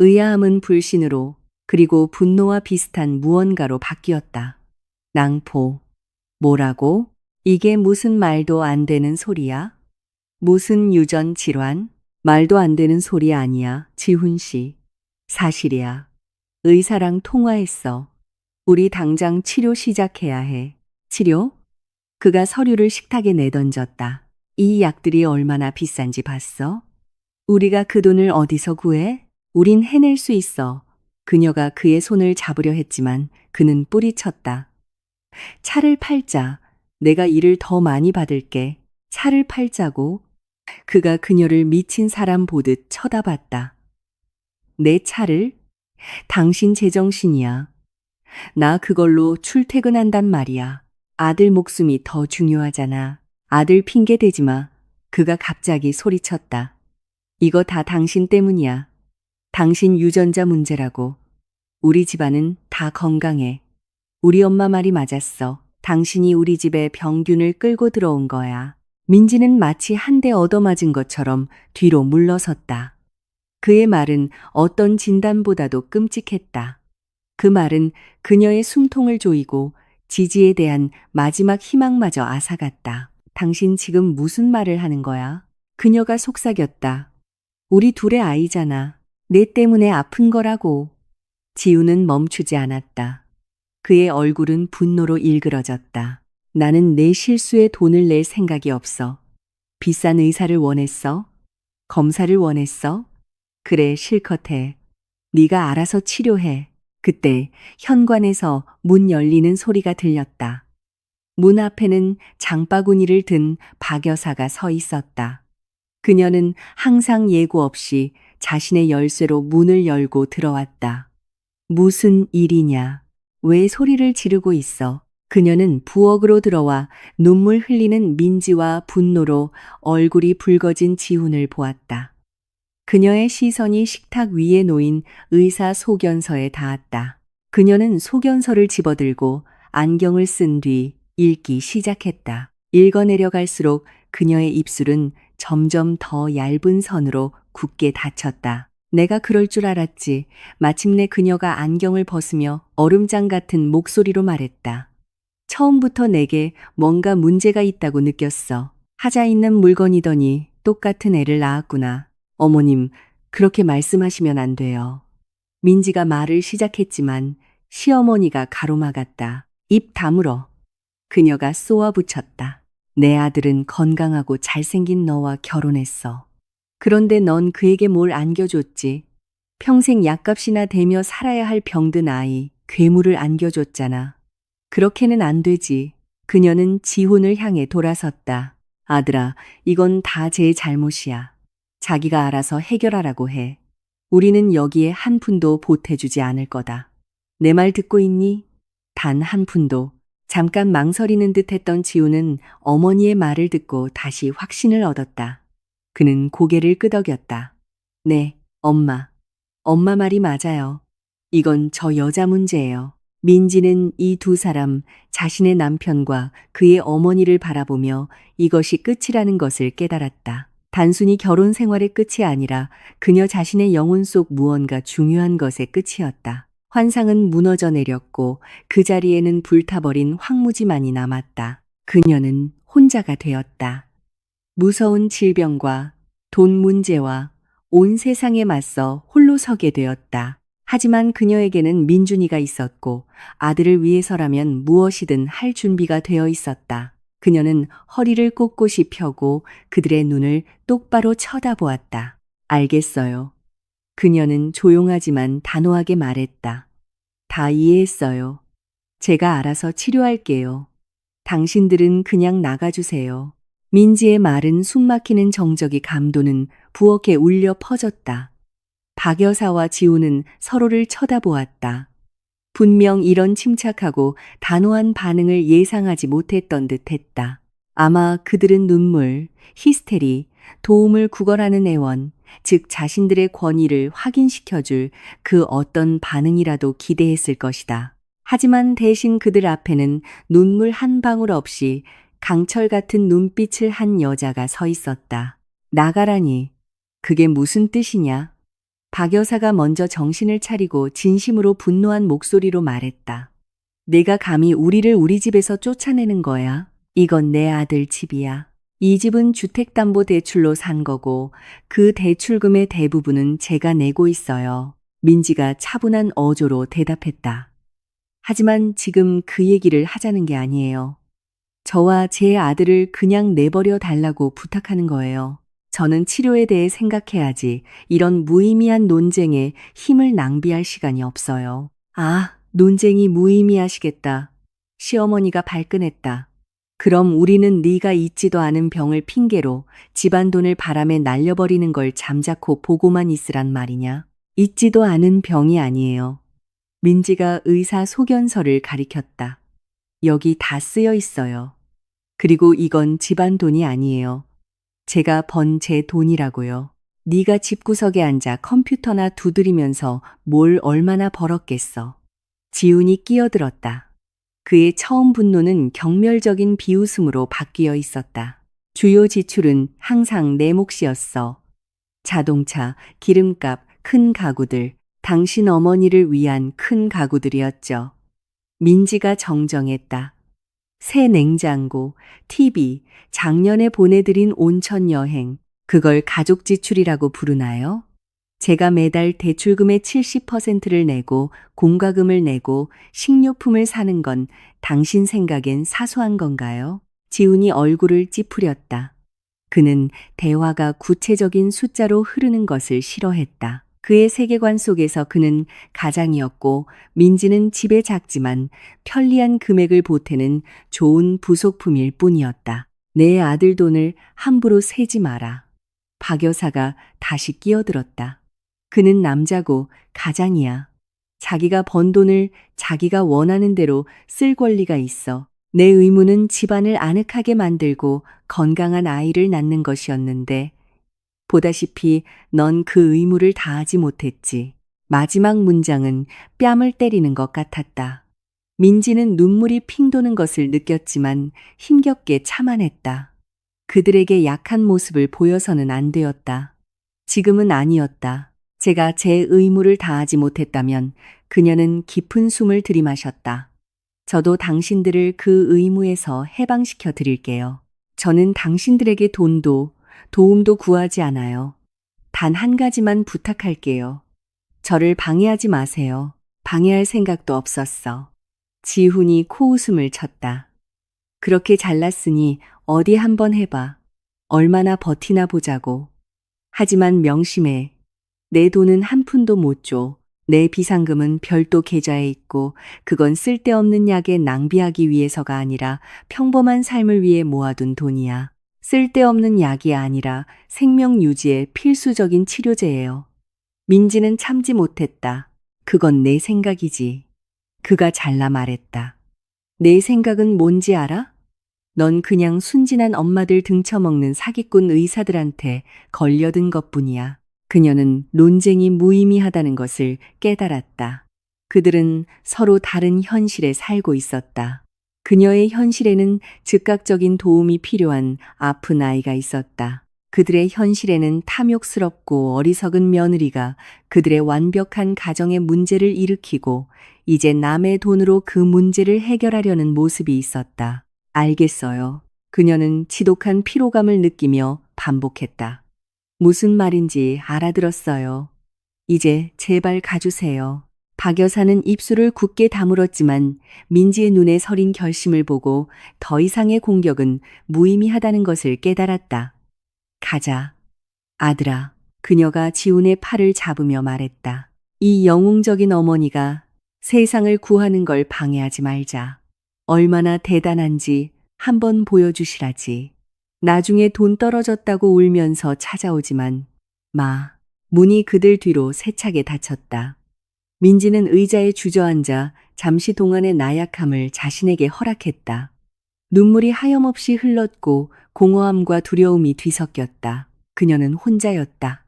의아함은 불신으로 그리고 분노와 비슷한 무언가로 바뀌었다. 낭포. 뭐라고? 이게 무슨 말도 안 되는 소리야? 무슨 유전 질환? 말도 안 되는 소리 아니야, 지훈 씨. 사실이야. 의사랑 통화했어. 우리 당장 치료 시작해야 해. 치료? 그가 서류를 식탁에 내던졌다. 이 약들이 얼마나 비싼지 봤어? 우리가 그 돈을 어디서 구해? 우린 해낼 수 있어. 그녀가 그의 손을 잡으려 했지만 그는 뿌리쳤다. 차를 팔자. 내가 일을 더 많이 받을게. 차를 팔자고. 그가 그녀를 미친 사람 보듯 쳐다봤다. 내 차를? 당신 제정신이야. 나 그걸로 출퇴근한단 말이야. 아들 목숨이 더 중요하잖아. 아들 핑계 대지 마. 그가 갑자기 소리쳤다. 이거 다 당신 때문이야. 당신 유전자 문제라고. 우리 집안은 다 건강해. 우리 엄마 말이 맞았어. 당신이 우리 집에 병균을 끌고 들어온 거야. 민지는 마치 한 대 얻어맞은 것처럼 뒤로 물러섰다. 그의 말은 어떤 진단보다도 끔찍했다. 그 말은 그녀의 숨통을 조이고 지지에 대한 마지막 희망마저 앗아갔다. 당신 지금 무슨 말을 하는 거야? 그녀가 속삭였다. 우리 둘의 아이잖아. 내 때문에 아픈 거라고. 지우는 멈추지 않았다. 그의 얼굴은 분노로 일그러졌다. 나는 내 실수에 돈을 낼 생각이 없어. 비싼 의사를 원했어? 검사를 원했어? 그래, 실컷 해. 네가 알아서 치료해. 그때 현관에서 문 열리는 소리가 들렸다. 문 앞에는 장바구니를 든 박 여사가 서 있었다. 그녀는 항상 예고 없이 자신의 열쇠로 문을 열고 들어왔다. 무슨 일이냐? 왜 소리를 지르고 있어? 그녀는 부엌으로 들어와 눈물 흘리는 민지와 분노로 얼굴이 붉어진 지훈을 보았다. 그녀의 시선이 식탁 위에 놓인 의사 소견서에 닿았다. 그녀는 소견서를 집어들고 안경을 쓴 뒤 읽기 시작했다. 읽어내려갈수록 그녀의 입술은 점점 더 얇은 선으로 굳게 닫혔다. 내가 그럴 줄 알았지. 마침내 그녀가 안경을 벗으며 얼음장 같은 목소리로 말했다. 처음부터 내게 뭔가 문제가 있다고 느꼈어. 하자 있는 물건이더니 똑같은 애를 낳았구나. 어머님, 그렇게 말씀하시면 안 돼요. 민지가 말을 시작했지만 시어머니가 가로막았다. 입 다물어. 그녀가 쏘아붙였다. 내 아들은 건강하고 잘생긴 너와 결혼했어. 그런데 넌 그에게 뭘 안겨줬지? 평생 약값이나 대며 살아야 할 병든 아이, 괴물을 안겨줬잖아. 그렇게는 안 되지. 그녀는 지훈을 향해 돌아섰다. 아들아, 이건 다 제 잘못이야. 자기가 알아서 해결하라고 해. 우리는 여기에 한 푼도 보태주지 않을 거다. 내 말 듣고 있니? 단 한 푼도. 잠깐 망설이는 듯 했던 지훈은 어머니의 말을 듣고 다시 확신을 얻었다. 그는 고개를 끄덕였다. 네, 엄마. 엄마 말이 맞아요. 이건 저 여자 문제예요. 민지는 이 두 사람, 자신의 남편과 그의 어머니를 바라보며 이것이 끝이라는 것을 깨달았다. 단순히 결혼 생활의 끝이 아니라 그녀 자신의 영혼 속 무언가 중요한 것의 끝이었다. 환상은 무너져 내렸고 그 자리에는 불타버린 황무지만이 남았다. 그녀는 혼자가 되었다. 무서운 질병과 돈 문제와 온 세상에 맞서 홀로 서게 되었다. 하지만 그녀에게는 민준이가 있었고 아들을 위해서라면 무엇이든 할 준비가 되어 있었다. 그녀는 허리를 꼿꼿이 펴고 그들의 눈을 똑바로 쳐다보았다. 알겠어요. 그녀는 조용하지만 단호하게 말했다. 다 이해했어요. 제가 알아서 치료할게요. 당신들은 그냥 나가주세요. 민지의 말은 숨막히는 정적이 감도는 부엌에 울려 퍼졌다. 박 여사와 지우는 서로를 쳐다보았다. 분명 이런 침착하고 단호한 반응을 예상하지 못했던 듯 했다. 아마 그들은 눈물, 히스테리, 도움을 구걸하는 애원, 즉 자신들의 권위를 확인시켜줄 그 어떤 반응이라도 기대했을 것이다. 하지만 대신 그들 앞에는 눈물 한 방울 없이 강철 같은 눈빛을 한 여자가 서 있었다. 나가라니. 그게 무슨 뜻이냐? 박 여사가 먼저 정신을 차리고 진심으로 분노한 목소리로 말했다. 내가 감히 우리를 우리 집에서 쫓아내는 거야? 이건 내 아들 집이야. 이 집은 주택담보대출로 산 거고 그 대출금의 대부분은 제가 내고 있어요. 민지가 차분한 어조로 대답했다. 하지만 지금 그 얘기를 하자는 게 아니에요. 저와 제 아들을 그냥 내버려 달라고 부탁하는 거예요. 저는 치료에 대해 생각해야지 이런 무의미한 논쟁에 힘을 낭비할 시간이 없어요. 아, 논쟁이 무의미하시겠다. 시어머니가 발끈했다. 그럼 우리는 네가 있지도 않은 병을 핑계로 집안 돈을 바람에 날려버리는 걸 잠자코 보고만 있으란 말이냐? 있지도 않은 병이 아니에요. 민지가 의사 소견서를 가리켰다. 여기 다 쓰여 있어요. 그리고 이건 집안 돈이 아니에요. 제가 번 제 돈이라고요. 네가 집구석에 앉아 컴퓨터나 두드리면서 뭘 얼마나 벌었겠어. 지훈이 끼어들었다. 그의 처음 분노는 경멸적인 비웃음으로 바뀌어 있었다. 주요 지출은 항상 내 몫이었어. 자동차, 기름값, 큰 가구들, 당신 어머니를 위한 큰 가구들이었죠. 민지가 정정했다. 새 냉장고, TV, 작년에 보내드린 온천 여행, 그걸 가족 지출이라고 부르나요? 제가 매달 대출금의 70%를 내고 공과금을 내고 식료품을 사는 건 당신 생각엔 사소한 건가요? 지훈이 얼굴을 찌푸렸다. 그는 대화가 구체적인 숫자로 흐르는 것을 싫어했다. 그의 세계관 속에서 그는 가장이었고 민지는 집에 작지만 편리한 금액을 보태는 좋은 부속품일 뿐이었다. 내 아들 돈을 함부로 세지 마라. 박 여사가 다시 끼어들었다. 그는 남자고 가장이야. 자기가 번 돈을 자기가 원하는 대로 쓸 권리가 있어. 내 의무는 집안을 아늑하게 만들고 건강한 아이를 낳는 것이었는데 보다시피 넌 그 의무를 다하지 못했지. 마지막 문장은 뺨을 때리는 것 같았다. 민지는 눈물이 핑 도는 것을 느꼈지만 힘겹게 참아냈다. 그들에게 약한 모습을 보여서는 안 되었다. 지금은 아니었다. 제가 제 의무를 다하지 못했다면 그녀는 깊은 숨을 들이마셨다. 저도 당신들을 그 의무에서 해방시켜 드릴게요. 저는 당신들에게 돈도 도움도 구하지 않아요. 단 한 가지만 부탁할게요. 저를 방해하지 마세요. 방해할 생각도 없었어. 지훈이 코웃음을 쳤다. 그렇게 잘났으니 어디 한번 해봐. 얼마나 버티나 보자고. 하지만 명심해. 내 돈은 한 푼도 못 줘. 내 비상금은 별도 계좌에 있고 그건 쓸데없는 약에 낭비하기 위해서가 아니라 평범한 삶을 위해 모아둔 돈이야. 쓸데없는 약이 아니라 생명 유지의 필수적인 치료제예요. 민지는 참지 못했다. 그건 내 생각이지. 그가 잘라 말했다. 내 생각은 뭔지 알아? 넌 그냥 순진한 엄마들 등쳐먹는 사기꾼 의사들한테 걸려든 것뿐이야. 그녀는 논쟁이 무의미하다는 것을 깨달았다. 그들은 서로 다른 현실에 살고 있었다. 그녀의 현실에는 즉각적인 도움이 필요한 아픈 아이가 있었다. 그들의 현실에는 탐욕스럽고 어리석은 며느리가 그들의 완벽한 가정의 문제를 일으키고 이제 남의 돈으로 그 문제를 해결하려는 모습이 있었다. 알겠어요. 그녀는 지독한 피로감을 느끼며 반복했다. 무슨 말인지 알아들었어요. 이제 제발 가주세요. 박 여사는 입술을 굳게 다물었지만 민지의 눈에 서린 결심을 보고 더 이상의 공격은 무의미하다는 것을 깨달았다. 가자. 아들아. 그녀가 지훈의 팔을 잡으며 말했다. 이 영웅적인 어머니가 세상을 구하는 걸 방해하지 말자. 얼마나 대단한지 한번 보여주시라지. 나중에 돈 떨어졌다고 울면서 찾아오지만 문이 그들 뒤로 세차게 닫혔다. 민지는 의자에 주저앉아 잠시 동안의 나약함을 자신에게 허락했다. 눈물이 하염없이 흘렀고 공허함과 두려움이 뒤섞였다. 그녀는 혼자였다.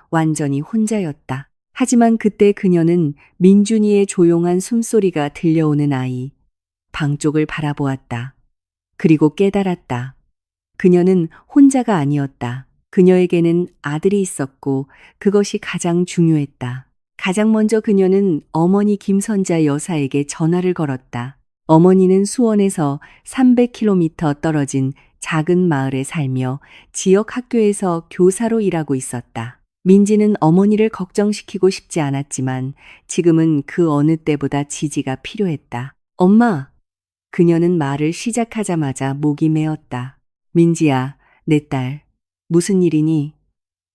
완전히 혼자였다. 하지만 그때 그녀는 민준이의 조용한 숨소리가 들려오는 방 쪽을 바라보았다. 그리고 깨달았다. 그녀는 혼자가 아니었다. 그녀에게는 아들이 있었고 그것이 가장 중요했다. 가장 먼저 그녀는 어머니 김선자 여사에게 전화를 걸었다. 어머니는 수원에서 300km 떨어진 작은 마을에 살며 지역 학교에서 교사로 일하고 있었다. 민지는 어머니를 걱정시키고 싶지 않았지만 지금은 그 어느 때보다 지지가 필요했다. 엄마! 그녀는 말을 시작하자마자 목이 메었다. 민지야, 내 딸. 무슨 일이니?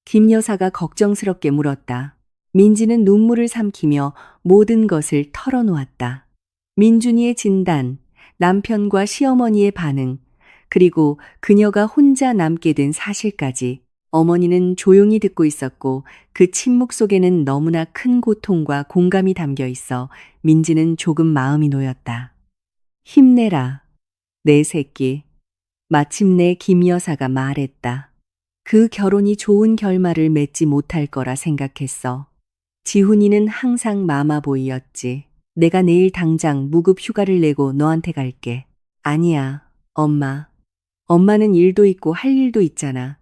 김 여사가 걱정스럽게 물었다. 민지는 눈물을 삼키며 모든 것을 털어놓았다. 민준이의 진단, 남편과 시어머니의 반응, 그리고 그녀가 혼자 남게 된 사실까지 어머니는 조용히 듣고 있었고 그 침묵 속에는 너무나 큰 고통과 공감이 담겨 있어 민지는 조금 마음이 놓였다. 힘내라, 내 새끼. 마침내 김 여사가 말했다. 그 결혼이 좋은 결말을 맺지 못할 거라 생각했어. 지훈이는 항상 마마보이였지. 내가 내일 당장 무급 휴가를 내고 너한테 갈게. 아니야, 엄마. 엄마는 일도 있고 할 일도 있잖아.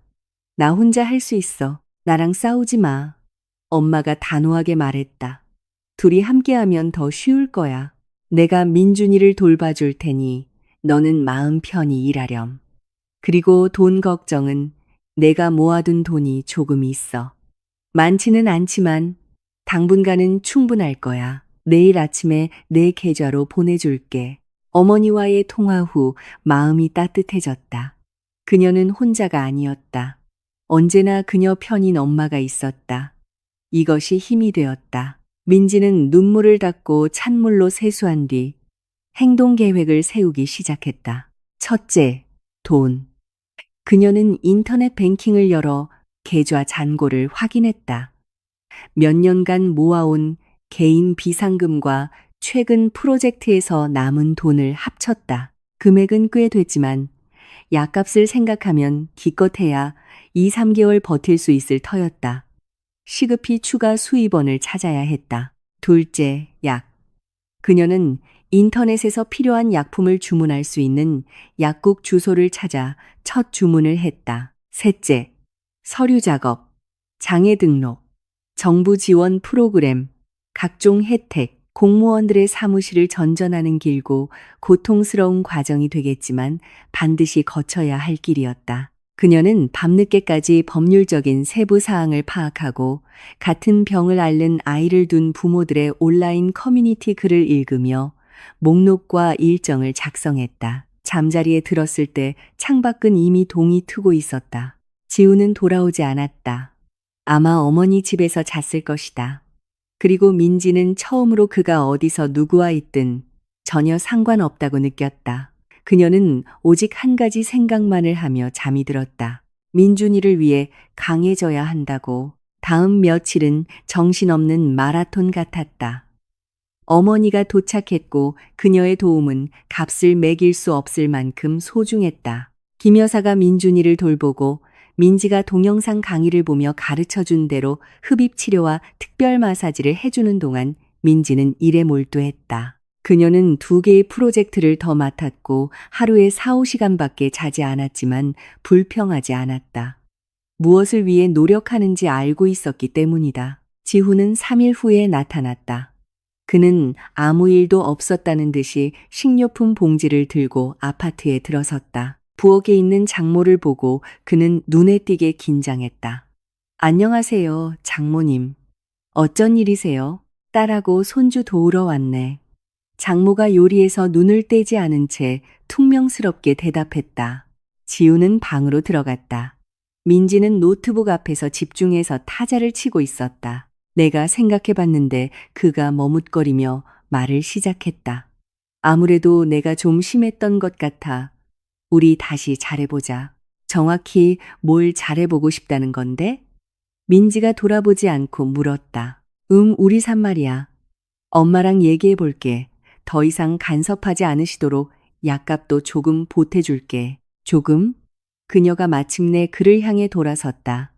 나 혼자 할 수 있어. 나랑 싸우지 마. 엄마가 단호하게 말했다. 둘이 함께하면 더 쉬울 거야. 내가 민준이를 돌봐줄 테니 너는 마음 편히 일하렴. 그리고 돈 걱정은 내가 모아둔 돈이 조금 있어. 많지는 않지만 당분간은 충분할 거야. 내일 아침에 내 계좌로 보내줄게. 어머니와의 통화 후 마음이 따뜻해졌다. 그녀는 혼자가 아니었다. 언제나 그녀 편인 엄마가 있었다. 이것이 힘이 되었다. 민지는 눈물을 닦고 찬물로 세수한 뒤 행동 계획을 세우기 시작했다. 첫째, 돈. 그녀는 인터넷 뱅킹을 열어 계좌 잔고를 확인했다. 몇 년간 모아온 개인 비상금과 최근 프로젝트에서 남은 돈을 합쳤다. 금액은 꽤 됐지만 약값을 생각하면 기껏해야 2, 3개월 버틸 수 있을 터였다. 시급히 추가 수입원을 찾아야 했다. 둘째, 약. 그녀는 인터넷에서 필요한 약품을 주문할 수 있는 약국 주소를 찾아 첫 주문을 했다. 셋째, 서류 작업, 장애 등록, 정부 지원 프로그램, 각종 혜택, 공무원들의 사무실을 전전하는 길고 고통스러운 과정이 되겠지만 반드시 거쳐야 할 길이었다. 그녀는 밤늦게까지 법률적인 세부 사항을 파악하고 같은 병을 앓는 아이를 둔 부모들의 온라인 커뮤니티 글을 읽으며 목록과 일정을 작성했다. 잠자리에 들었을 때 창밖은 이미 동이 트고 있었다. 지우는 돌아오지 않았다. 아마 어머니 집에서 잤을 것이다. 그리고 민지는 처음으로 그가 어디서 누구와 있든 전혀 상관없다고 느꼈다. 그녀는 오직 한 가지 생각만을 하며 잠이 들었다. 민준이를 위해 강해져야 한다고. 다음 며칠은 정신없는 마라톤 같았다. 어머니가 도착했고 그녀의 도움은 값을 매길 수 없을 만큼 소중했다. 김 여사가 민준이를 돌보고 민지가 동영상 강의를 보며 가르쳐준 대로 흡입 치료와 특별 마사지를 해주는 동안 민지는 일에 몰두했다. 그녀는 2개의 프로젝트를 더 맡았고 하루에 4, 5시간밖에 자지 않았지만 불평하지 않았다. 무엇을 위해 노력하는지 알고 있었기 때문이다. 지훈은 3일 후에 나타났다. 그는 아무 일도 없었다는 듯이 식료품 봉지를 들고 아파트에 들어섰다. 부엌에 있는 장모를 보고 그는 눈에 띄게 긴장했다. 안녕하세요, 장모님. 어쩐 일이세요? 딸하고 손주 도우러 왔네. 장모가 요리에서 눈을 떼지 않은 채 퉁명스럽게 대답했다. 지우는 방으로 들어갔다. 민지는 노트북 앞에서 집중해서 타자를 치고 있었다. 내가 생각해 봤는데 그가 머뭇거리며 말을 시작했다. 아무래도 내가 좀 심했던 것 같아. 우리 다시 잘해보자. 정확히 뭘 잘해보고 싶다는 건데? 민지가 돌아보지 않고 물었다. 우리 산말이야. 엄마랑 얘기해 볼게. 더 이상 간섭하지 않으시도록 약값도 조금 보태줄게. 조금? 그녀가 마침내 그를 향해 돌아섰다.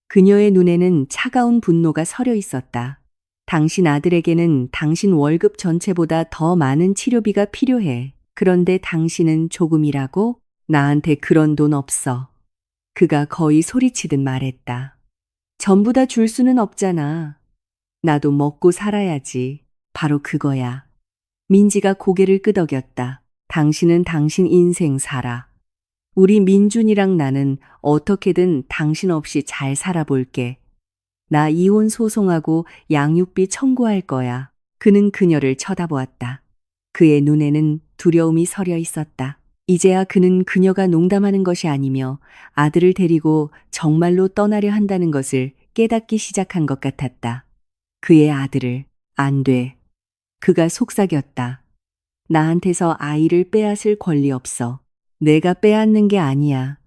그녀의 눈에는 차가운 분노가 서려 있었다. 당신 아들에게는 당신 월급 전체보다 더 많은 치료비가 필요해. 그런데 당신은 조금이라고? 나한테 그런 돈 없어. 그가 거의 소리치듯 말했다. 전부 다 줄 수는 없잖아. 나도 먹고 살아야지. 바로 그거야. 민지가 고개를 끄덕였다. 당신은 당신 인생 살아. 우리 민준이랑 나는 어떻게든 당신 없이 잘 살아볼게. 나 이혼 소송하고 양육비 청구할 거야. 그는 그녀를 쳐다보았다. 그의 눈에는 두려움이 서려 있었다. 이제야 그는 그녀가 농담하는 것이 아니며 아들을 데리고 정말로 떠나려 한다는 것을 깨닫기 시작한 것 같았다. 그의 아들을. 안 돼. 그가 속삭였다. 나한테서 아이를 빼앗을 권리 없어. 내가 빼앗는 게 아니야.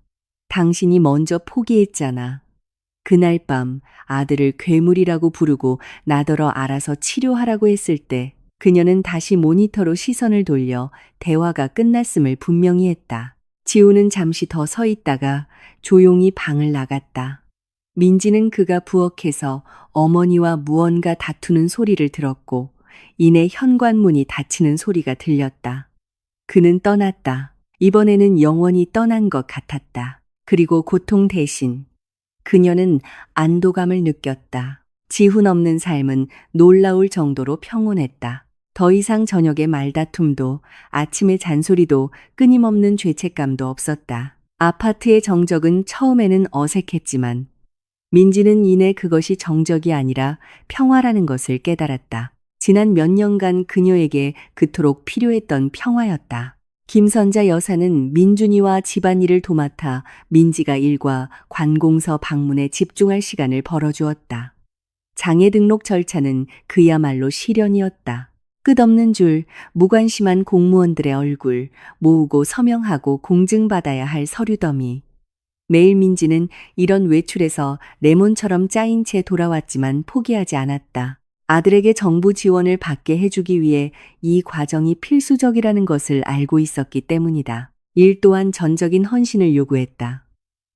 당신이 먼저 포기했잖아. 그날 밤 아들을 괴물이라고 부르고 나더러 알아서 치료하라고 했을 때 그녀는 다시 모니터로 시선을 돌려 대화가 끝났음을 분명히 했다. 지우는 잠시 더 서 있다가 조용히 방을 나갔다. 민지는 그가 부엌에서 어머니와 무언가 다투는 소리를 들었고 이내 현관문이 닫히는 소리가 들렸다. 그는 떠났다. 이번에는 영원히 떠난 것 같았다. 그리고 고통 대신 그녀는 안도감을 느꼈다. 지훈 없는 삶은 놀라울 정도로 평온했다. 더 이상 저녁의 말다툼도 아침의 잔소리도 끊임없는 죄책감도 없었다. 아파트의 정적은 처음에는 어색했지만 민지는 이내 그것이 정적이 아니라 평화라는 것을 깨달았다. 지난 몇 년간 그녀에게 그토록 필요했던 평화였다. 김선자 여사는 민준이와 집안일을 도맡아 민지가 일과 관공서 방문에 집중할 시간을 벌어주었다. 장애 등록 절차는 그야말로 시련이었다. 끝없는 줄, 무관심한 공무원들의 얼굴, 모으고 서명하고 공증받아야 할 서류 더미. 매일 민지는 이런 외출에서 레몬처럼 짜인 채 돌아왔지만 포기하지 않았다. 아들에게 정부 지원을 받게 해주기 위해 이 과정이 필수적이라는 것을 알고 있었기 때문이다. 일 또한 전적인 헌신을 요구했다.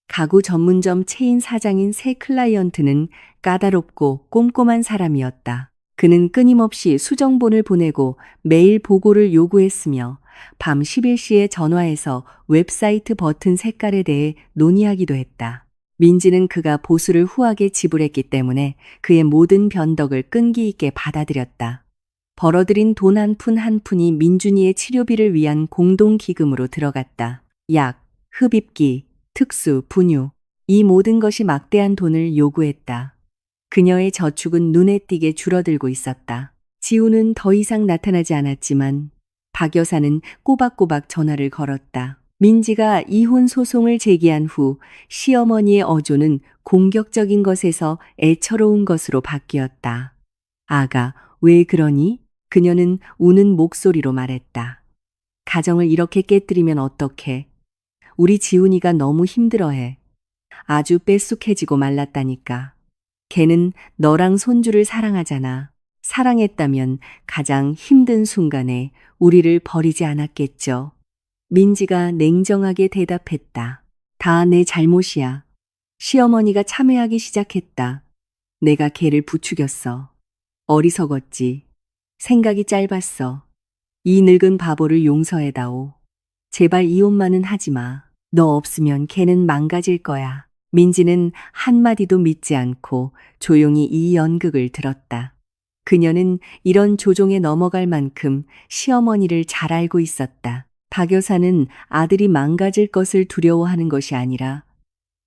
가구 전문점 체인 사장인 새 클라이언트는 까다롭고 꼼꼼한 사람이었다. 그는 끊임없이 수정본을 보내고 매일 보고를 요구했으며 밤 11시에 전화해서 웹사이트 버튼 색깔에 대해 논의하기도 했다. 민지는 그가 보수를 후하게 지불했기 때문에 그의 모든 변덕을 끈기 있게 받아들였다. 벌어들인 돈 한 푼 한 푼이 민준이의 치료비를 위한 공동기금으로 들어갔다. 약, 흡입기, 특수, 분유, 이 모든 것이 막대한 돈을 요구했다. 그녀의 저축은 눈에 띄게 줄어들고 있었다. 지우는 더 이상 나타나지 않았지만 박 여사는 꼬박꼬박 전화를 걸었다. 민지가 이혼 소송을 제기한 후 시어머니의 어조는 공격적인 것에서 애처로운 것으로 바뀌었다. 아가, 왜 그러니? 그녀는 우는 목소리로 말했다. 가정을 이렇게 깨뜨리면 어떡해? 우리 지훈이가 너무 힘들어해. 아주 뼛속해지고 말랐다니까. 걔는 너랑 손주를 사랑하잖아. 사랑했다면 가장 힘든 순간에 우리를 버리지 않았겠죠. 민지가 냉정하게 대답했다. 다 내 잘못이야. 시어머니가 참회하기 시작했다. 내가 걔를 부추겼어. 어리석었지. 생각이 짧았어. 이 늙은 바보를 용서해다오. 제발 이혼만은 하지 마. 너 없으면 걔는 망가질 거야. 민지는 한마디도 믿지 않고 조용히 이 연극을 들었다. 그녀는 이런 조종에 넘어갈 만큼 시어머니를 잘 알고 있었다. 박 여사는 아들이 망가질 것을 두려워하는 것이 아니라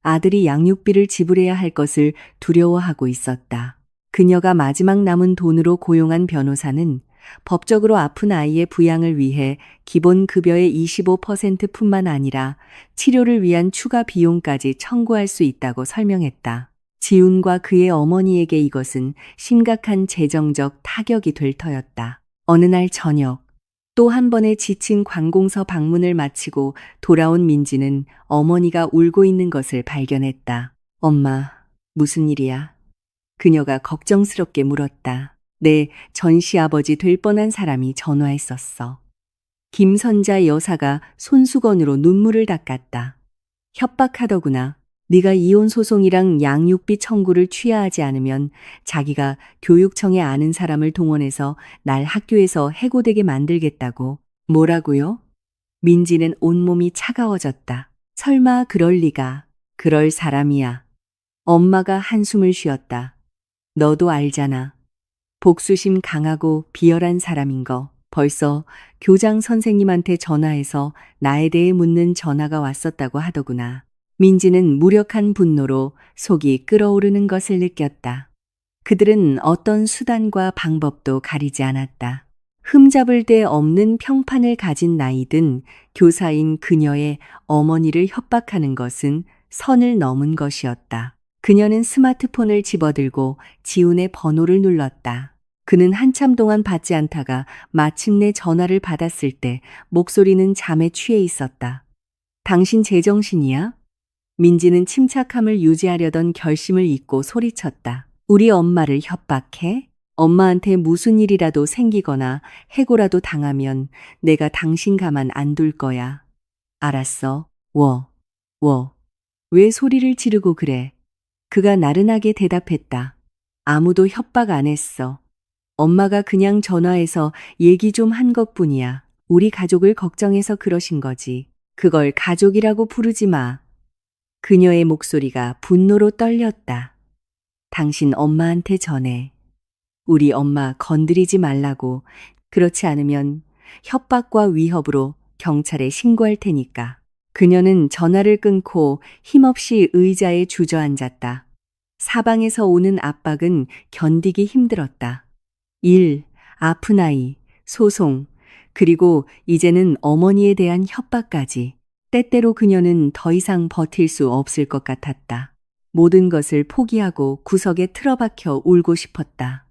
아들이 양육비를 지불해야 할 것을 두려워하고 있었다. 그녀가 마지막 남은 돈으로 고용한 변호사는 법적으로 아픈 아이의 부양을 위해 기본 급여의 25%뿐만 아니라 치료를 위한 추가 비용까지 청구할 수 있다고 설명했다. 지훈과 그의 어머니에게 이것은 심각한 재정적 타격이 될 터였다. 어느 날 저녁, 또 한 번의 지친 관공서 방문을 마치고 돌아온 민지는 어머니가 울고 있는 것을 발견했다. 엄마, 무슨 일이야? 그녀가 걱정스럽게 물었다. 내 전시아버지 될 뻔한 사람이 전화했었어. 김선자 여사가 손수건으로 눈물을 닦았다. 협박하더구나. 네가 이혼 소송이랑 양육비 청구를 취하하지 않으면 자기가 교육청에 아는 사람을 동원해서 날 학교에서 해고되게 만들겠다고. 뭐라고요? 민지는 온몸이 차가워졌다. 설마 그럴 리가. 그럴 사람이야. 엄마가 한숨을 쉬었다. 너도 알잖아. 복수심 강하고 비열한 사람인 거. 벌써 교장 선생님한테 전화해서 나에 대해 묻는 전화가 왔었다고 하더구나. 민지는 무력한 분노로 속이 끓어오르는 것을 느꼈다. 그들은 어떤 수단과 방법도 가리지 않았다. 흠잡을 데 없는 평판을 가진 나이든 교사인 그녀의 어머니를 협박하는 것은 선을 넘은 것이었다. 그녀는 스마트폰을 집어들고 지훈의 번호를 눌렀다. 그는 한참 동안 받지 않다가 마침내 전화를 받았을 때 목소리는 잠에 취해 있었다. 당신 제정신이야? 민지는 침착함을 유지하려던 결심을 잊고 소리쳤다. 우리 엄마를 협박해? 엄마한테 무슨 일이라도 생기거나 해고라도 당하면 내가 당신 가만 안 둘 거야. 알았어. 왜 소리를 지르고 그래? 그가 나른하게 대답했다. 아무도 협박 안 했어. 엄마가 그냥 전화해서 얘기 좀 한 것뿐이야. 우리 가족을 걱정해서 그러신 거지. 그걸 가족이라고 부르지 마. 그녀의 목소리가 분노로 떨렸다. 당신 엄마한테 전해. 우리 엄마 건드리지 말라고. 그렇지 않으면 협박과 위협으로 경찰에 신고할 테니까. 그녀는 전화를 끊고 힘없이 의자에 주저앉았다. 사방에서 오는 압박은 견디기 힘들었다. 일, 아픈 아이, 소송, 그리고 이제는 어머니에 대한 협박까지. 때때로 그녀는 더 이상 버틸 수 없을 것 같았다. 모든 것을 포기하고 구석에 틀어박혀 울고 싶었다.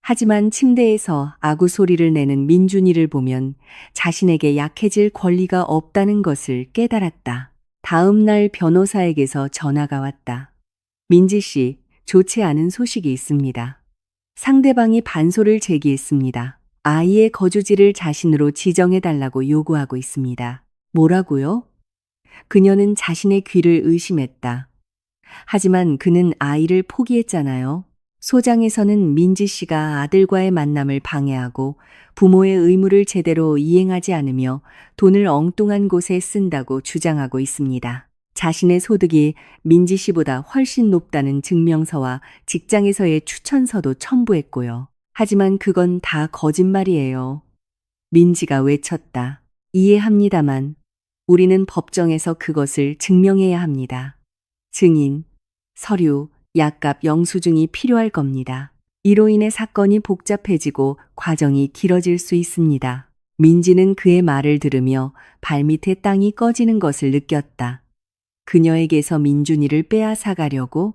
하지만 침대에서 아구 소리를 내는 민준이를 보면 자신에게 약해질 권리가 없다는 것을 깨달았다. 다음 날 변호사에게서 전화가 왔다. 민지 씨, 좋지 않은 소식이 있습니다. 상대방이 반소를 제기했습니다. 아이의 거주지를 자신으로 지정해달라고 요구하고 있습니다. 뭐라고요? 그녀는 자신의 귀를 의심했다. 하지만 그는 아이를 포기했잖아요. 소장에서는 민지 씨가 아들과의 만남을 방해하고 부모의 의무를 제대로 이행하지 않으며 돈을 엉뚱한 곳에 쓴다고 주장하고 있습니다. 자신의 소득이 민지 씨보다 훨씬 높다는 증명서와 직장에서의 추천서도 첨부했고요. 하지만 그건 다 거짓말이에요. 민지가 외쳤다. 이해합니다만 우리는 법정에서 그것을 증명해야 합니다. 증인, 서류, 약값 영수증이 필요할 겁니다. 이로 인해 사건이 복잡해지고 과정이 길어질 수 있습니다. 민지는 그의 말을 들으며 발밑에 땅이 꺼지는 것을 느꼈다. 그녀에게서 민준이를 빼앗아가려고?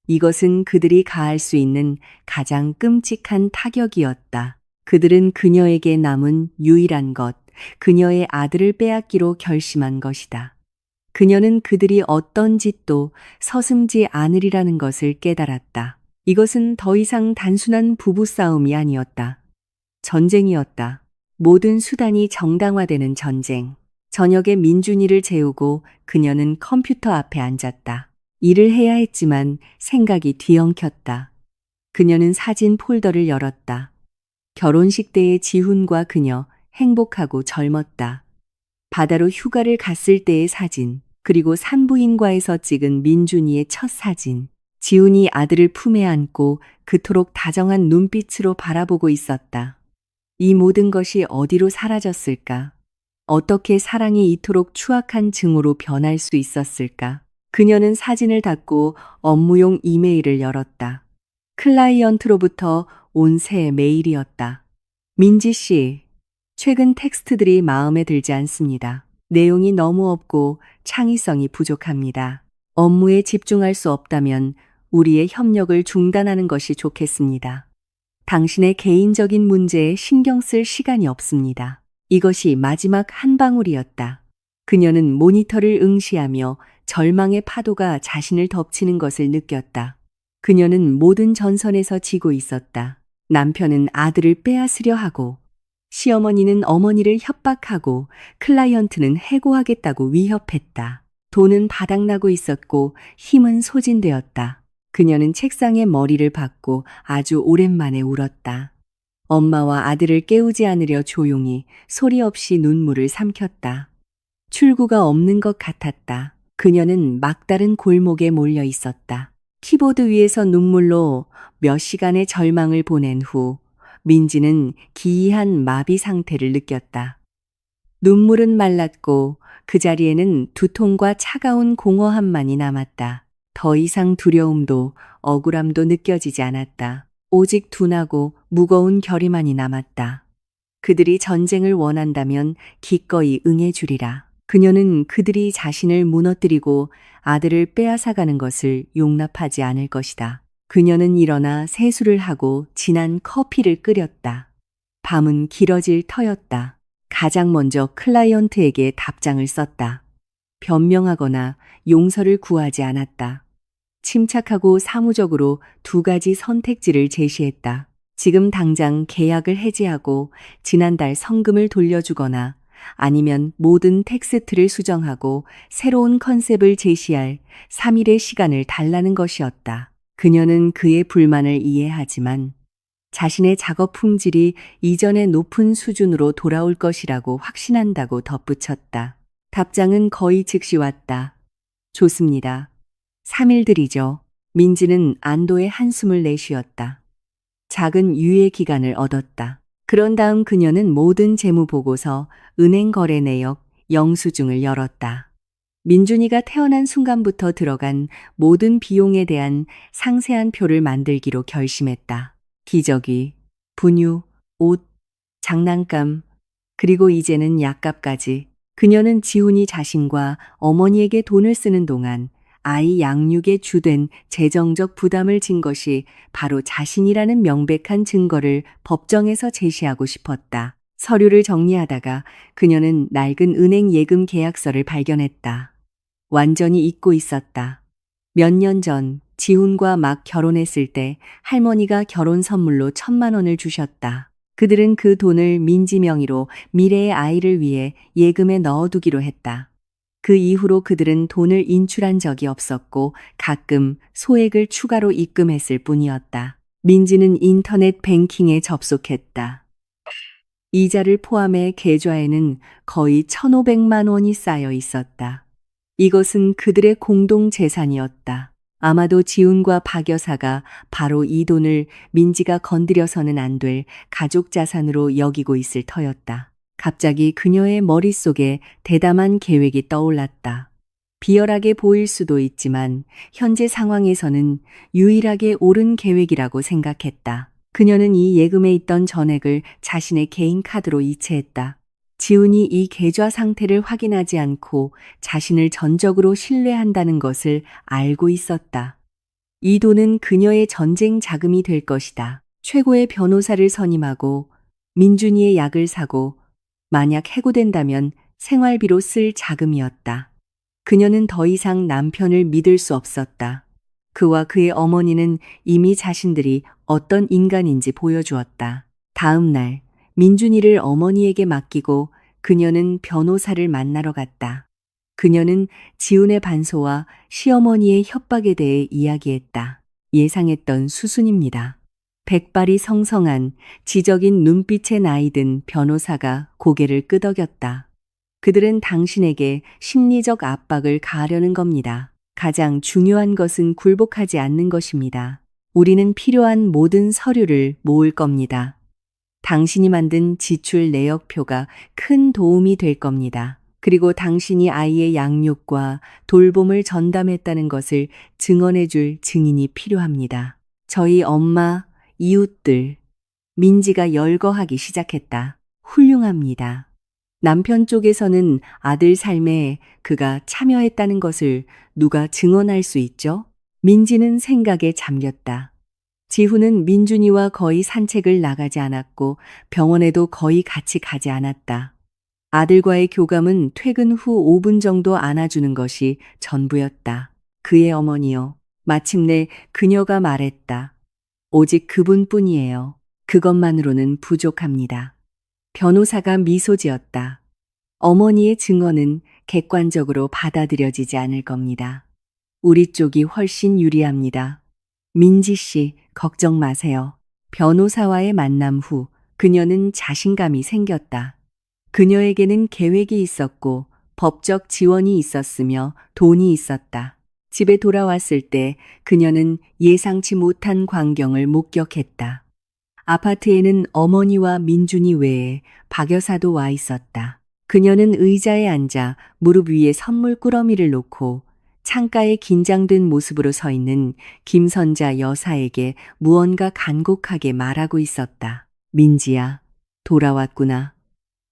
이것은 그들이 가할 수 있는 가장 끔찍한 타격이었다. 그들은 그녀에게 남은 유일한 것, 그녀의 아들을 빼앗기로 결심한 것이다. 그녀는 그들이 어떤 짓도 서슴지 않으리라는 것을 깨달았다. 이것은 더 이상 단순한 부부싸움이 아니었다. 전쟁이었다. 모든 수단이 정당화되는 전쟁. 저녁에 민준이를 재우고 그녀는 컴퓨터 앞에 앉았다. 일을 해야 했지만 생각이 뒤엉켰다. 그녀는 사진 폴더를 열었다. 결혼식 때의 지훈과 그녀 행복하고 젊었다. 바다로 휴가를 갔을 때의 사진. 그리고 산부인과에서 찍은 민준이의 첫 사진. 지훈이 아들을 품에 안고 그토록 다정한 눈빛으로 바라보고 있었다. 이 모든 것이 어디로 사라졌을까? 어떻게 사랑이 이토록 추악한 증오로 변할 수 있었을까? 그녀는 사진을 닫고 업무용 이메일을 열었다. 클라이언트로부터 온 새 메일이었다. 민지 씨, 최근 텍스트들이 마음에 들지 않습니다. 내용이 너무 없고 창의성이 부족합니다. 업무에 집중할 수 없다면 우리의 협력을 중단하는 것이 좋겠습니다. 당신의 개인적인 문제에 신경 쓸 시간이 없습니다. 이것이 마지막 한 방울이었다. 그녀는 모니터를 응시하며 절망의 파도가 자신을 덮치는 것을 느꼈다. 그녀는 모든 전선에서 지고 있었다. 남편은 아들을 빼앗으려 하고, 시어머니는 어머니를 협박하고, 클라이언트는 해고하겠다고 위협했다. 돈은 바닥나고 있었고 힘은 소진되었다. 그녀는 책상에 머리를 박고 아주 오랜만에 울었다. 엄마와 아들을 깨우지 않으려 조용히 소리 없이 눈물을 삼켰다. 출구가 없는 것 같았다. 그녀는 막다른 골목에 몰려 있었다. 키보드 위에서 눈물로 몇 시간의 절망을 보낸 후 민지는 기이한 마비 상태를 느꼈다. 눈물은 말랐고 그 자리에는 두통과 차가운 공허함만이 남았다. 더 이상 두려움도 억울함도 느껴지지 않았다. 오직 둔하고 무거운 결의만이 남았다. 그들이 전쟁을 원한다면 기꺼이 응해주리라. 그녀는 그들이 자신을 무너뜨리고 아들을 빼앗아가는 것을 용납하지 않을 것이다. 그녀는 일어나 세수를 하고 진한 커피를 끓였다. 밤은 길어질 터였다. 가장 먼저 클라이언트에게 답장을 썼다. 변명하거나 용서를 구하지 않았다. 침착하고 사무적으로 두 가지 선택지를 제시했다. 지금 당장 계약을 해지하고 지난달 성금을 돌려주거나 아니면 모든 텍스트를 수정하고 새로운 컨셉을 제시할 3일의 시간을 달라는 것이었다. 그녀는 그의 불만을 이해하지만 자신의 작업 품질이 이전의 높은 수준으로 돌아올 것이라고 확신한다고 덧붙였다. 답장은 거의 즉시 왔다. 좋습니다. 3일들이죠. 민지는 안도의 한숨을 내쉬었다. 작은 유예 기간을 얻었다. 그런 다음 그녀는 모든 재무보고서, 은행 거래 내역, 영수증을 열었다. 민준이가 태어난 순간부터 들어간 모든 비용에 대한 상세한 표를 만들기로 결심했다. 기저귀, 분유, 옷, 장난감, 그리고 이제는 약값까지. 그녀는 지훈이 자신과 어머니에게 돈을 쓰는 동안 아이 양육에 주된 재정적 부담을 진 것이 바로 자신이라는 명백한 증거를 법정에서 제시하고 싶었다. 서류를 정리하다가 그녀는 낡은 은행 예금 계약서를 발견했다. 완전히 잊고 있었다. 몇 년 전 지훈과 막 결혼했을 때 할머니가 결혼 선물로 1,000만 원을 주셨다. 그들은 그 돈을 민지 명의로 미래의 아이를 위해 예금에 넣어두기로 했다. 그 이후로 그들은 돈을 인출한 적이 없었고 가끔 소액을 추가로 입금했을 뿐이었다. 민지는 인터넷 뱅킹에 접속했다. 이자를 포함해 계좌에는 거의 1,500만 원이 쌓여 있었다. 이것은 그들의 공동 재산이었다. 아마도 지훈과 박 여사가 바로 이 돈을 민지가 건드려서는 안 될 가족 자산으로 여기고 있을 터였다. 갑자기 그녀의 머릿속에 대담한 계획이 떠올랐다. 비열하게 보일 수도 있지만 현재 상황에서는 유일하게 옳은 계획이라고 생각했다. 그녀는 이 예금에 있던 전액을 자신의 개인 카드로 이체했다. 지훈이 이 계좌 상태를 확인하지 않고 자신을 전적으로 신뢰한다는 것을 알고 있었다. 이 돈은 그녀의 전쟁 자금이 될 것이다. 최고의 변호사를 선임하고 민준이의 약을 사고 만약 해고된다면 생활비로 쓸 자금이었다. 그녀는 더 이상 남편을 믿을 수 없었다. 그와 그의 어머니는 이미 자신들이 어떤 인간인지 보여주었다. 다음 날 민준이를 어머니에게 맡기고 그녀는 변호사를 만나러 갔다. 그녀는 지훈의 반소와 시어머니의 협박에 대해 이야기했다. 예상했던 수순입니다. 백발이 성성한 지적인 눈빛의 나이든 변호사가 고개를 끄덕였다. 그들은 당신에게 심리적 압박을 가하려는 겁니다. 가장 중요한 것은 굴복하지 않는 것입니다. 우리는 필요한 모든 서류를 모을 겁니다. 당신이 만든 지출 내역표가 큰 도움이 될 겁니다. 그리고 당신이 아이의 양육과 돌봄을 전담했다는 것을 증언해 줄 증인이 필요합니다. 저희 엄마, 이웃들, 민지가 열거하기 시작했다. 훌륭합니다. 남편 쪽에서는 아들 삶에 그가 참여했다는 것을 누가 증언할 수 있죠? 민지는 생각에 잠겼다. 지훈은 민준이와 거의 산책을 나가지 않았고 병원에도 거의 같이 가지 않았다. 아들과의 교감은 퇴근 후 5분 정도 안아주는 것이 전부였다. 그의 어머니요. 마침내 그녀가 말했다. 오직 그분뿐이에요. 그것만으로는 부족합니다. 변호사가 미소 지었다. 어머니의 증언은 객관적으로 받아들여지지 않을 겁니다. 우리 쪽이 훨씬 유리합니다. 민지 씨, 걱정 마세요. 변호사와의 만남 후 그녀는 자신감이 생겼다. 그녀에게는 계획이 있었고 법적 지원이 있었으며 돈이 있었다. 집에 돌아왔을 때 그녀는 예상치 못한 광경을 목격했다. 아파트에는 어머니와 민준이 외에 박 여사도 와 있었다. 그녀는 의자에 앉아 무릎 위에 선물 꾸러미를 놓고 창가에 긴장된 모습으로 서 있는 김선자 여사에게 무언가 간곡하게 말하고 있었다. 민지야, 돌아왔구나.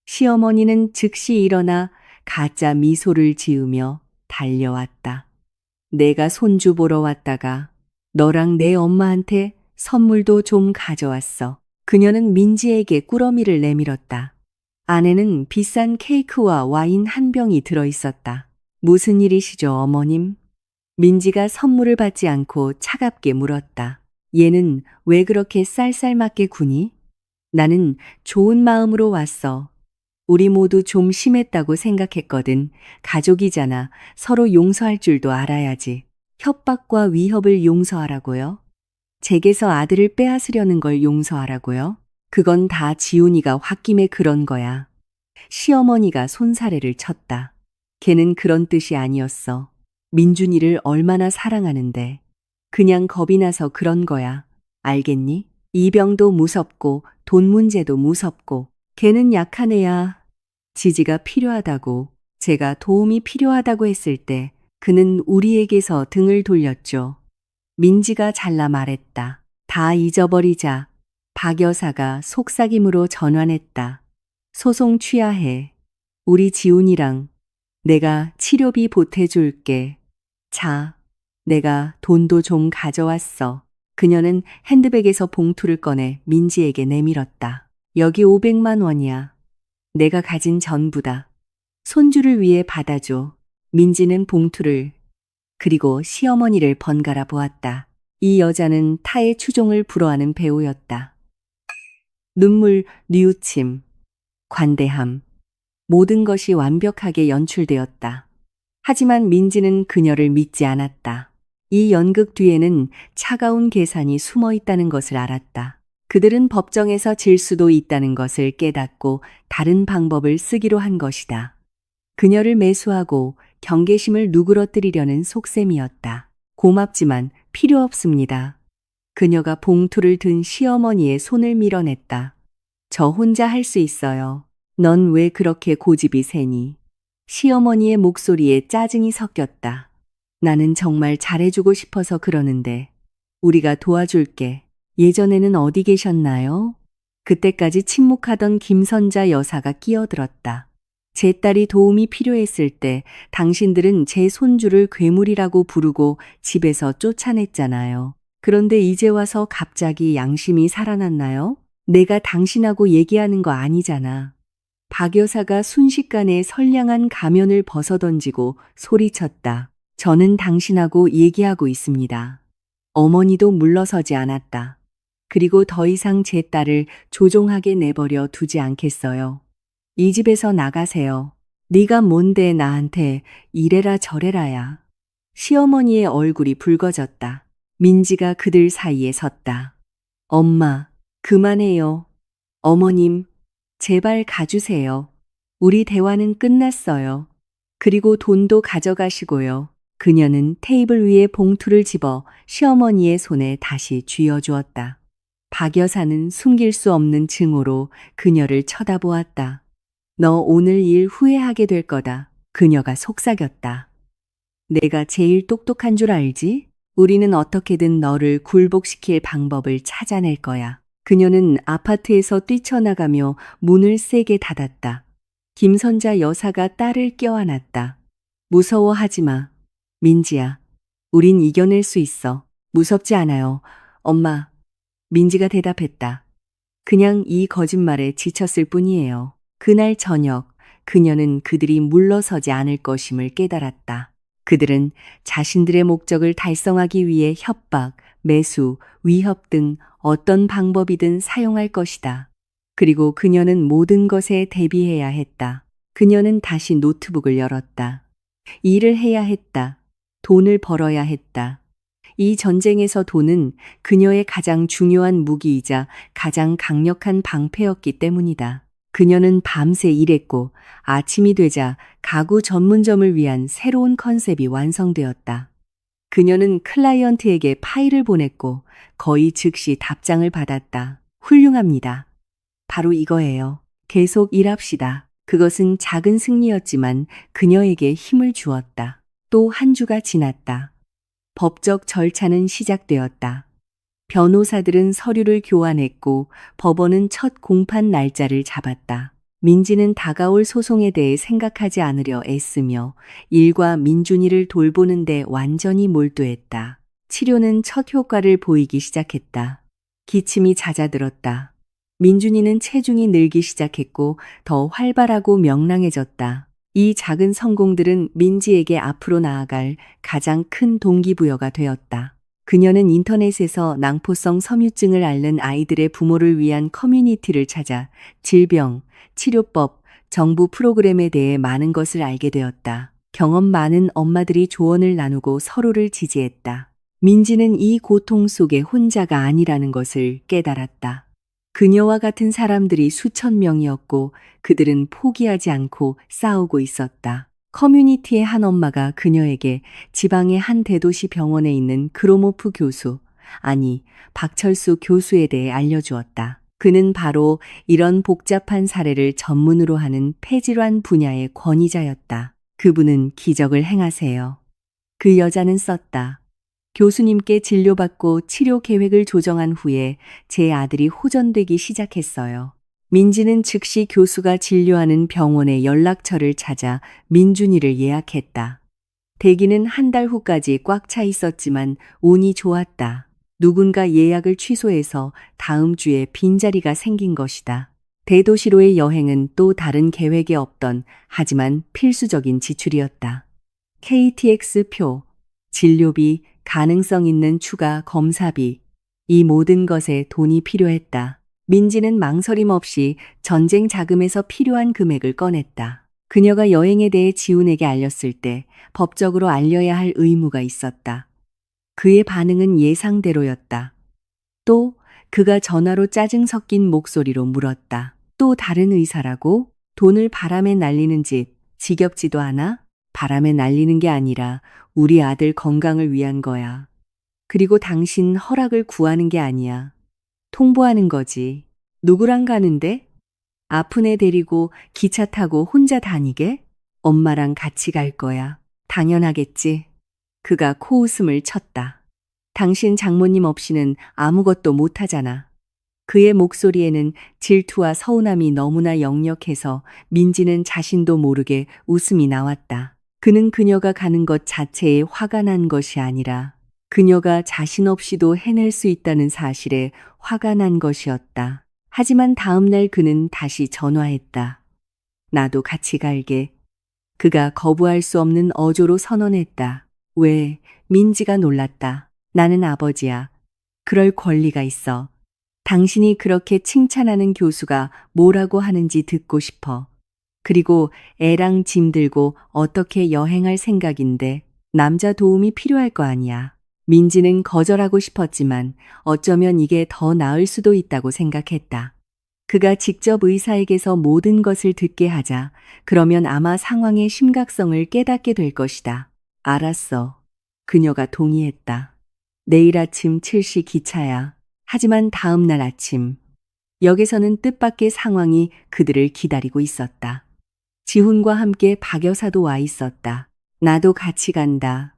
시어머니는 즉시 일어나 가짜 미소를 지으며 달려왔다. 내가 손주 보러 왔다가 너랑 내 엄마한테 선물도 좀 가져왔어. 그녀는 민지에게 꾸러미를 내밀었다. 안에는 비싼 케이크와 와인 한 병이 들어있었다. 무슨 일이시죠, 어머님? 민지가 선물을 받지 않고 차갑게 물었다. 얘는 왜 그렇게 쌀쌀맞게 구니? 나는 좋은 마음으로 왔어. 우리 모두 좀 심했다고 생각했거든. 가족이잖아. 서로 용서할 줄도 알아야지. 협박과 위협을 용서하라고요? 제게서 아들을 빼앗으려는 걸 용서하라고요? 그건 다 지훈이가 홧김에 그런 거야. 시어머니가 손사래를 쳤다. 걔는 그런 뜻이 아니었어. 민준이를 얼마나 사랑하는데. 그냥 겁이 나서 그런 거야. 알겠니? 이병도 무섭고 돈 문제도 무섭고 걔는 약한 애야. 지지가 필요하다고 제가 도움이 필요하다고 했을 때 그는 우리에게서 등을 돌렸죠. 민지가 잘라 말했다. 다 잊어버리자. 박 여사가 속삭임으로 전환했다. 소송 취하해. 우리 지훈이랑 내가 치료비 보태줄게. 자, 내가 돈도 좀 가져왔어. 그녀는 핸드백에서 봉투를 꺼내 민지에게 내밀었다. 여기 500만 원이야. 내가 가진 전부다. 손주를 위해 받아줘. 민지는 봉투를 그리고 시어머니를 번갈아 보았다. 이 여자는 타의 추종을 불허하는 배우였다. 눈물, 뉘우침, 관대함, 모든 것이 완벽하게 연출되었다. 하지만 민지는 그녀를 믿지 않았다. 이 연극 뒤에는 차가운 계산이 숨어 있다는 것을 알았다. 그들은 법정에서 질 수도 있다는 것을 깨닫고 다른 방법을 쓰기로 한 것이다. 그녀를 매수하고 경계심을 누그러뜨리려는 속셈이었다. 고맙지만 필요 없습니다. 그녀가 봉투를 든 시어머니의 손을 밀어냈다. 저 혼자 할 수 있어요. 넌 왜 그렇게 고집이 세니? 시어머니의 목소리에 짜증이 섞였다. 나는 정말 잘해주고 싶어서 그러는데 우리가 도와줄게. 예전에는 어디 계셨나요? 그때까지 침묵하던 김선자 여사가 끼어들었다. 제 딸이 도움이 필요했을 때 당신들은 제 손주를 괴물이라고 부르고 집에서 쫓아냈잖아요. 그런데 이제 와서 갑자기 양심이 살아났나요? 내가 당신하고 얘기하는 거 아니잖아. 박 여사가 순식간에 선량한 가면을 벗어던지고 소리쳤다. 저는 당신하고 얘기하고 있습니다. 어머니도 물러서지 않았다. 그리고 더 이상 제 딸을 조종하게 내버려 두지 않겠어요. 이 집에서 나가세요. 네가 뭔데 나한테 이래라 저래라야. 시어머니의 얼굴이 붉어졌다. 민지가 그들 사이에 섰다. 엄마, 그만해요. 어머님, 제발 가주세요. 우리 대화는 끝났어요. 그리고 돈도 가져가시고요. 그녀는 테이블 위에 봉투를 집어 시어머니의 손에 다시 쥐어주었다. 박 여사는 숨길 수 없는 증오로 그녀를 쳐다보았다. 너 오늘 일 후회하게 될 거다. 그녀가 속삭였다. 내가 제일 똑똑한 줄 알지? 우리는 어떻게든 너를 굴복시킬 방법을 찾아낼 거야. 그녀는 아파트에서 뛰쳐나가며 문을 세게 닫았다. 김선자 여사가 딸을 껴안았다. 무서워하지 마. 민지야, 우린 이겨낼 수 있어. 무섭지 않아요. 엄마. 민지가 대답했다. 그냥 이 거짓말에 지쳤을 뿐이에요. 그날 저녁, 그녀는 그들이 물러서지 않을 것임을 깨달았다. 그들은 자신들의 목적을 달성하기 위해 협박, 매수, 위협 등 어떤 방법이든 사용할 것이다. 그리고 그녀는 모든 것에 대비해야 했다. 그녀는 다시 노트북을 열었다. 일을 해야 했다. 돈을 벌어야 했다. 이 전쟁에서 돈은 그녀의 가장 중요한 무기이자 가장 강력한 방패였기 때문이다. 그녀는 밤새 일했고 아침이 되자 가구 전문점을 위한 새로운 컨셉이 완성되었다. 그녀는 클라이언트에게 파일을 보냈고 거의 즉시 답장을 받았다. 훌륭합니다. 바로 이거예요. 계속 일합시다. 그것은 작은 승리였지만 그녀에게 힘을 주었다. 또 한 주가 지났다. 법적 절차는 시작되었다. 변호사들은 서류를 교환했고 법원은 첫 공판 날짜를 잡았다. 민지는 다가올 소송에 대해 생각하지 않으려 애쓰며 일과 민준이를 돌보는 데 완전히 몰두했다. 치료는 첫 효과를 보이기 시작했다. 기침이 잦아들었다. 민준이는 체중이 늘기 시작했고 더 활발하고 명랑해졌다. 이 작은 성공들은 민지에게 앞으로 나아갈 가장 큰 동기부여가 되었다. 그녀는 인터넷에서 낭포성 섬유증을 앓는 아이들의 부모를 위한 커뮤니티를 찾아 질병, 치료법, 정부 프로그램에 대해 많은 것을 알게 되었다. 경험 많은 엄마들이 조언을 나누고 서로를 지지했다. 민지는 이 고통 속에 혼자가 아니라는 것을 깨달았다. 그녀와 같은 사람들이 수천 명이었고 그들은 포기하지 않고 싸우고 있었다. 커뮤니티의 한 엄마가 그녀에게 지방의 한 대도시 병원에 있는 크로모프 교수, 아니 박철수 교수에 대해 알려주었다. 그는 바로 이런 복잡한 사례를 전문으로 하는 폐질환 분야의 권위자였다. 그분은 기적을 행하세요. 그 여자는 썼다. 교수님께 진료받고 치료 계획을 조정한 후에 제 아들이 호전되기 시작했어요. 민지는 즉시 교수가 진료하는 병원의 연락처를 찾아 민준이를 예약했다. 대기는 한 달 후까지 꽉 차 있었지만 운이 좋았다. 누군가 예약을 취소해서 다음 주에 빈자리가 생긴 것이다. 대도시로의 여행은 또 다른 계획에 없던 하지만 필수적인 지출이었다. KTX 표, 진료비, 가능성 있는 추가 검사비, 이 모든 것에 돈이 필요했다. 민지는 망설임 없이 전쟁 자금에서 필요한 금액을 꺼냈다. 그녀가 여행에 대해 지훈에게 알렸을 때 법적으로 알려야 할 의무가 있었다. 그의 반응은 예상대로였다. 또 그가 전화로 짜증 섞인 목소리로 물었다. 또 다른 의사라고? 돈을 바람에 날리는 짓 지겹지도 않아? 바람에 날리는 게 아니라 우리 아들 건강을 위한 거야. 그리고 당신 허락을 구하는 게 아니야. 통보하는 거지. 누구랑 가는데? 아픈 애 데리고 기차 타고 혼자 다니게? 엄마랑 같이 갈 거야. 당연하겠지. 그가 코웃음을 쳤다. 당신 장모님 없이는 아무것도 못하잖아. 그의 목소리에는 질투와 서운함이 너무나 역력해서 민지는 자신도 모르게 웃음이 나왔다. 그는 그녀가 가는 것 자체에 화가 난 것이 아니라 그녀가 자신 없이도 해낼 수 있다는 사실에 화가 난 것이었다. 하지만 다음 날 그는 다시 전화했다. 나도 같이 갈게. 그가 거부할 수 없는 어조로 선언했다. 왜? 민지가 놀랐다. 나는 아버지야. 그럴 권리가 있어. 당신이 그렇게 칭찬하는 교수가 뭐라고 하는지 듣고 싶어. 그리고 애랑 짐 들고 어떻게 여행할 생각인데 남자 도움이 필요할 거 아니야. 민지는 거절하고 싶었지만 어쩌면 이게 더 나을 수도 있다고 생각했다. 그가 직접 의사에게서 모든 것을 듣게 하자. 그러면 아마 상황의 심각성을 깨닫게 될 것이다. 알았어. 그녀가 동의했다. 내일 아침 7시 기차야. 하지만 다음 날 아침, 역에서는 뜻밖의 상황이 그들을 기다리고 있었다. 지훈과 함께 박 여사도 와 있었다. 나도 같이 간다.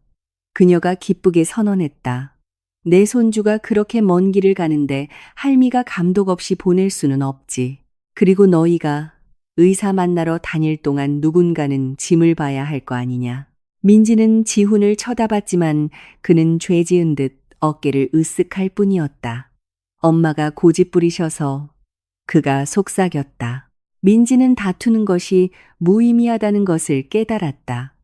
그녀가 기쁘게 선언했다. 내 손주가 그렇게 먼 길을 가는데 할미가 감독 없이 보낼 수는 없지. 그리고 너희가 의사 만나러 다닐 동안 누군가는 짐을 봐야 할 거 아니냐. 민지는 지훈을 쳐다봤지만 그는 죄 지은 듯 어깨를 으쓱할 뿐이었다. 엄마가 고집부리셔서 그가 속삭였다. 민지는 다투는 것이 무의미하다는 것을 깨달았다.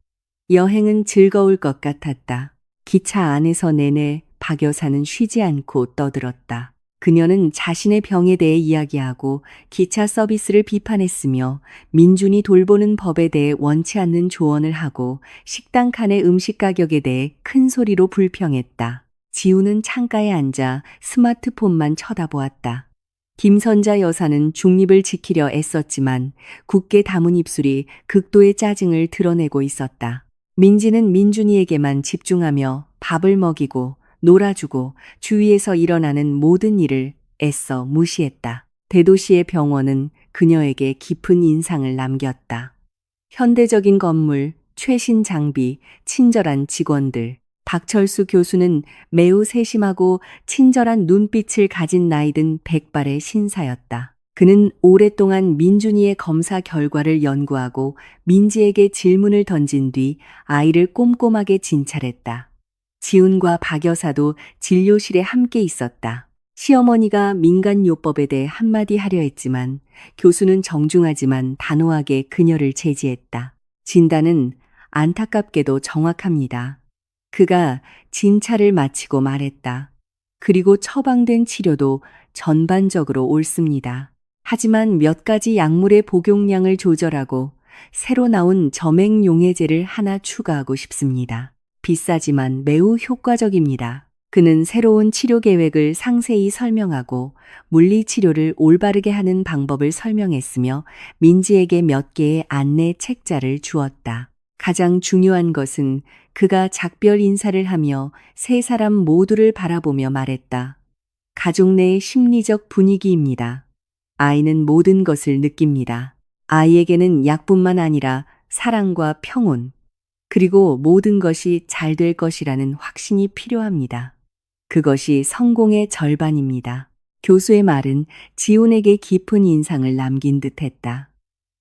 여행은 즐거울 것 같았다. 기차 안에서 내내 박 여사는 쉬지 않고 떠들었다. 그녀는 자신의 병에 대해 이야기하고 기차 서비스를 비판했으며 민준이 돌보는 법에 대해 원치 않는 조언을 하고 식당 칸의 음식 가격에 대해 큰 소리로 불평했다. 지우는 창가에 앉아 스마트폰만 쳐다보았다. 김선자 여사는 중립을 지키려 애썼지만 굳게 담은 입술이 극도의 짜증을 드러내고 있었다. 민지는 민준이에게만 집중하며 밥을 먹이고 놀아주고 주위에서 일어나는 모든 일을 애써 무시했다. 대도시의 병원은 그녀에게 깊은 인상을 남겼다. 현대적인 건물, 최신 장비, 친절한 직원들. 박철수 교수는 매우 세심하고 친절한 눈빛을 가진 나이든 백발의 신사였다. 그는 오랫동안 민준이의 검사 결과를 연구하고 민지에게 질문을 던진 뒤 아이를 꼼꼼하게 진찰했다. 지훈과 박 여사도 진료실에 함께 있었다. 시어머니가 민간요법에 대해 한마디 하려 했지만 교수는 정중하지만 단호하게 그녀를 제지했다. 진단은 안타깝게도 정확합니다. 그가 진찰을 마치고 말했다. 그리고 처방된 치료도 전반적으로 옳습니다. 하지만 몇 가지 약물의 복용량을 조절하고 새로 나온 점액용해제를 하나 추가하고 싶습니다. 비싸지만 매우 효과적입니다. 그는 새로운 치료 계획을 상세히 설명하고 물리치료를 올바르게 하는 방법을 설명했으며 민지에게 몇 개의 안내 책자를 주었다. 가장 중요한 것은 그가 작별 인사를 하며 세 사람 모두를 바라보며 말했다. 가족 내의 심리적 분위기입니다. 아이는 모든 것을 느낍니다. 아이에게는 약뿐만 아니라 사랑과 평온, 그리고 모든 것이 잘 될 것이라는 확신이 필요합니다. 그것이 성공의 절반입니다. 교수의 말은 지훈에게 깊은 인상을 남긴 듯했다.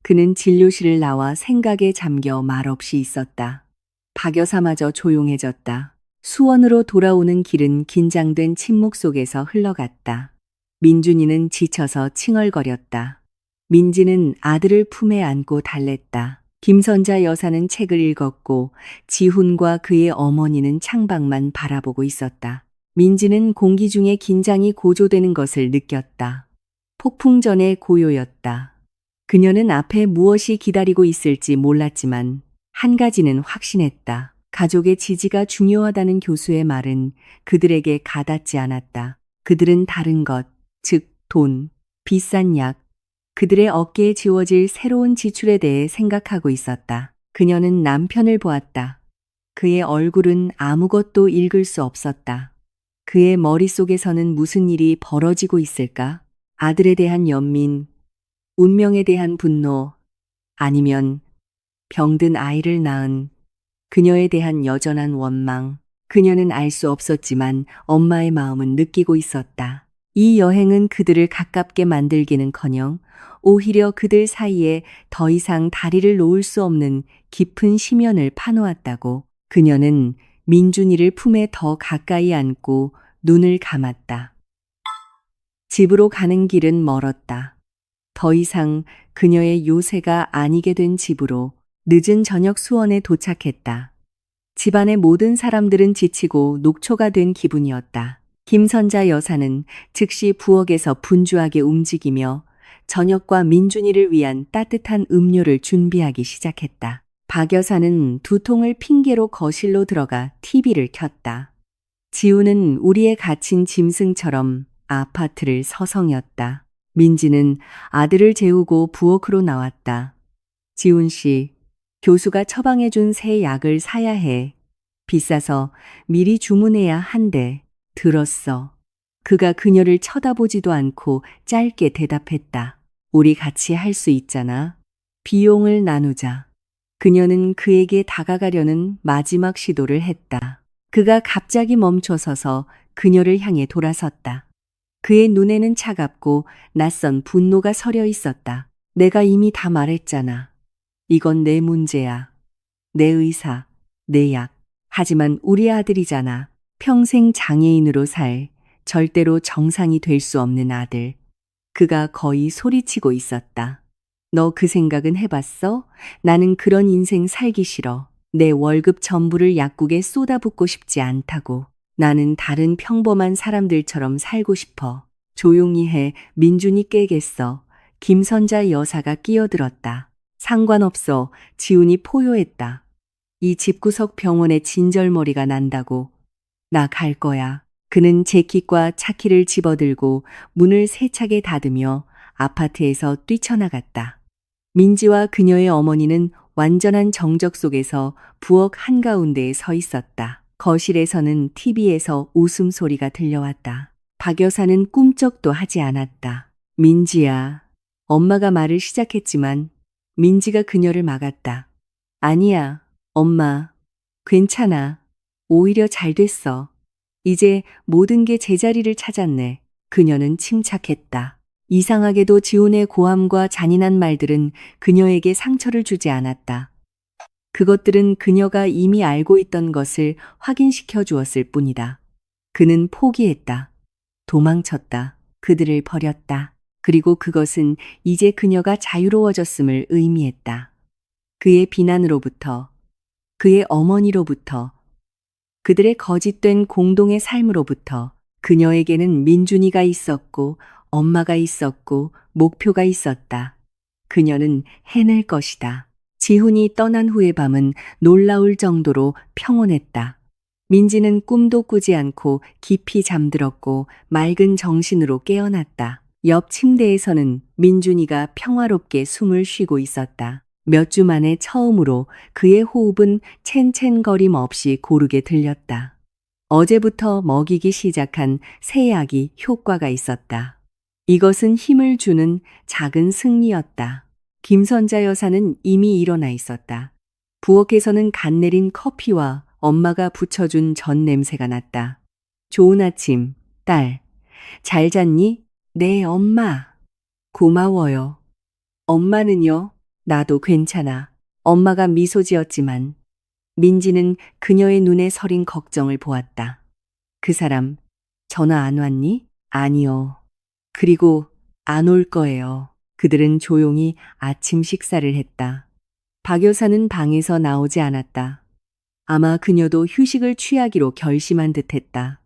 그는 진료실을 나와 생각에 잠겨 말없이 있었다. 박 여사마저 조용해졌다. 수원으로 돌아오는 길은 긴장된 침묵 속에서 흘러갔다. 민준이는 지쳐서 칭얼거렸다. 민지는 아들을 품에 안고 달랬다. 김선자 여사는 책을 읽었고 지훈과 그의 어머니는 창밖만 바라보고 있었다. 민지는 공기 중에 긴장이 고조되는 것을 느꼈다. 폭풍 전의 고요였다. 그녀는 앞에 무엇이 기다리고 있을지 몰랐지만 한 가지는 확신했다. 가족의 지지가 중요하다는 교수의 말은 그들에게 가닿지 않았다. 그들은 다른 것, 즉 돈, 비싼 약, 그들의 어깨에 지워질 새로운 지출에 대해 생각하고 있었다. 그녀는 남편을 보았다. 그의 얼굴은 아무것도 읽을 수 없었다. 그의 머릿속에서는 무슨 일이 벌어지고 있을까? 아들에 대한 연민, 운명에 대한 분노, 아니면 병든 아이를 낳은 그녀에 대한 여전한 원망. 그녀는 알 수 없었지만 엄마의 마음은 느끼고 있었다. 이 여행은 그들을 가깝게 만들기는커녕 오히려 그들 사이에 더 이상 다리를 놓을 수 없는 깊은 심연을 파놓았다고. 그녀는 민준이를 품에 더 가까이 안고 눈을 감았다. 집으로 가는 길은 멀었다. 더 이상 그녀의 요새가 아니게 된 집으로 늦은 저녁 수원에 도착했다. 집안의 모든 사람들은 지치고 녹초가 된 기분이었다. 김선자 여사는 즉시 부엌에서 분주하게 움직이며 저녁과 민준이를 위한 따뜻한 음료를 준비하기 시작했다. 박 여사는 두 통을 핑계로 거실로 들어가 TV를 켰다. 지우는 우리의 갇힌 짐승처럼 아파트를 서성였다. 민지는 아들을 재우고 부엌으로 나왔다. 지훈 씨, 교수가 처방해준 새 약을 사야 해. 비싸서 미리 주문해야 한대. 들었어. 그가 그녀를 쳐다보지도 않고 짧게 대답했다. 우리 같이 할 수 있잖아. 비용을 나누자. 그녀는 그에게 다가가려는 마지막 시도를 했다. 그가 갑자기 멈춰서서 그녀를 향해 돌아섰다. 그의 눈에는 차갑고 낯선 분노가 서려 있었다. 내가 이미 다 말했잖아. 이건 내 문제야. 내 의사, 내 약. 하지만 우리 아들이잖아. 평생 장애인으로 살, 절대로 정상이 될 수 없는 아들. 그가 거의 소리치고 있었다. 너 그 생각은 해봤어? 나는 그런 인생 살기 싫어. 내 월급 전부를 약국에 쏟아붓고 싶지 않다고. 나는 다른 평범한 사람들처럼 살고 싶어. 조용히 해. 민준이 깨겠어. 김선자 여사가 끼어들었다. 상관없어. 지훈이 포효했다. 이 집구석 병원에 진절머리가 난다고. 나 갈 거야. 그는 재킷과 차키를 집어들고 문을 세차게 닫으며 아파트에서 뛰쳐나갔다. 민지와 그녀의 어머니는 완전한 정적 속에서 부엌 한가운데에 서 있었다. 거실에서는 TV에서 웃음소리가 들려왔다. 박 여사는 꿈쩍도 하지 않았다. 민지야. 엄마가 말을 시작했지만 민지가 그녀를 막았다. 아니야, 엄마. 괜찮아. 오히려 잘 됐어. 이제 모든 게 제자리를 찾았네. 그녀는 침착했다. 이상하게도 지훈의 고함과 잔인한 말들은 그녀에게 상처를 주지 않았다. 그것들은 그녀가 이미 알고 있던 것을 확인시켜 주었을 뿐이다. 그는 포기했다. 도망쳤다. 그들을 버렸다. 그리고 그것은 이제 그녀가 자유로워졌음을 의미했다. 그의 비난으로부터, 그의 어머니로부터, 그들의 거짓된 공동의 삶으로부터 그녀에게는 민준이가 있었고 엄마가 있었고 목표가 있었다. 그녀는 해낼 것이다. 지훈이 떠난 후의 밤은 놀라울 정도로 평온했다. 민지는 꿈도 꾸지 않고 깊이 잠들었고 맑은 정신으로 깨어났다. 옆 침대에서는 민준이가 평화롭게 숨을 쉬고 있었다. 몇 주 만에 처음으로 그의 호흡은 챈챈거림 없이 고르게 들렸다. 어제부터 먹이기 시작한 새 약이 효과가 있었다. 이것은 힘을 주는 작은 승리였다. 김선자 여사는 이미 일어나 있었다. 부엌에서는 갓 내린 커피와 엄마가 부쳐준 전 냄새가 났다. 좋은 아침, 딸. 잘 잤니? 네, 엄마. 고마워요. 엄마는요? 나도 괜찮아. 엄마가 미소 지었지만 민지는 그녀의 눈에 서린 걱정을 보았다. 그 사람, 전화 안 왔니? 아니요. 그리고 안 올 거예요. 그들은 조용히 아침 식사를 했다. 박 여사는 방에서 나오지 않았다. 아마 그녀도 휴식을 취하기로 결심한 듯했다.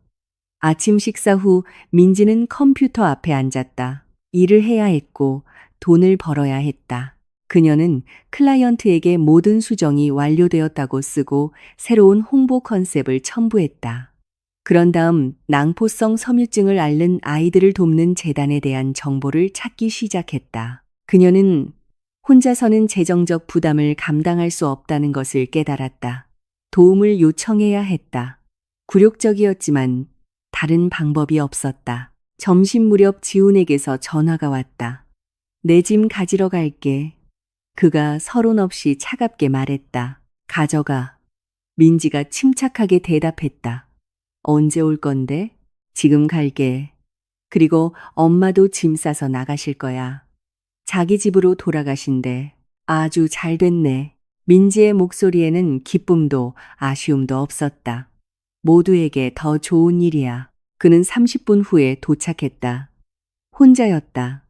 아침 식사 후 민지는 컴퓨터 앞에 앉았다. 일을 해야 했고 돈을 벌어야 했다. 그녀는 클라이언트에게 모든 수정이 완료되었다고 쓰고 새로운 홍보 컨셉을 첨부했다. 그런 다음 낭포성 섬유증을 앓는 아이들을 돕는 재단에 대한 정보를 찾기 시작했다. 그녀는 혼자서는 재정적 부담을 감당할 수 없다는 것을 깨달았다. 도움을 요청해야 했다. 굴욕적이었지만 다른 방법이 없었다. 점심 무렵 지훈에게서 전화가 왔다. 내 짐 가지러 갈게. 그가 서론 없이 차갑게 말했다. 가져가. 민지가 침착하게 대답했다. 언제 올 건데? 지금 갈게. 그리고 엄마도 짐 싸서 나가실 거야. 자기 집으로 돌아가신대. 아주 잘 됐네. 민지의 목소리에는 기쁨도 아쉬움도 없었다. 모두에게 더 좋은 일이야. 그는 30분 후에 도착했다. 혼자였다.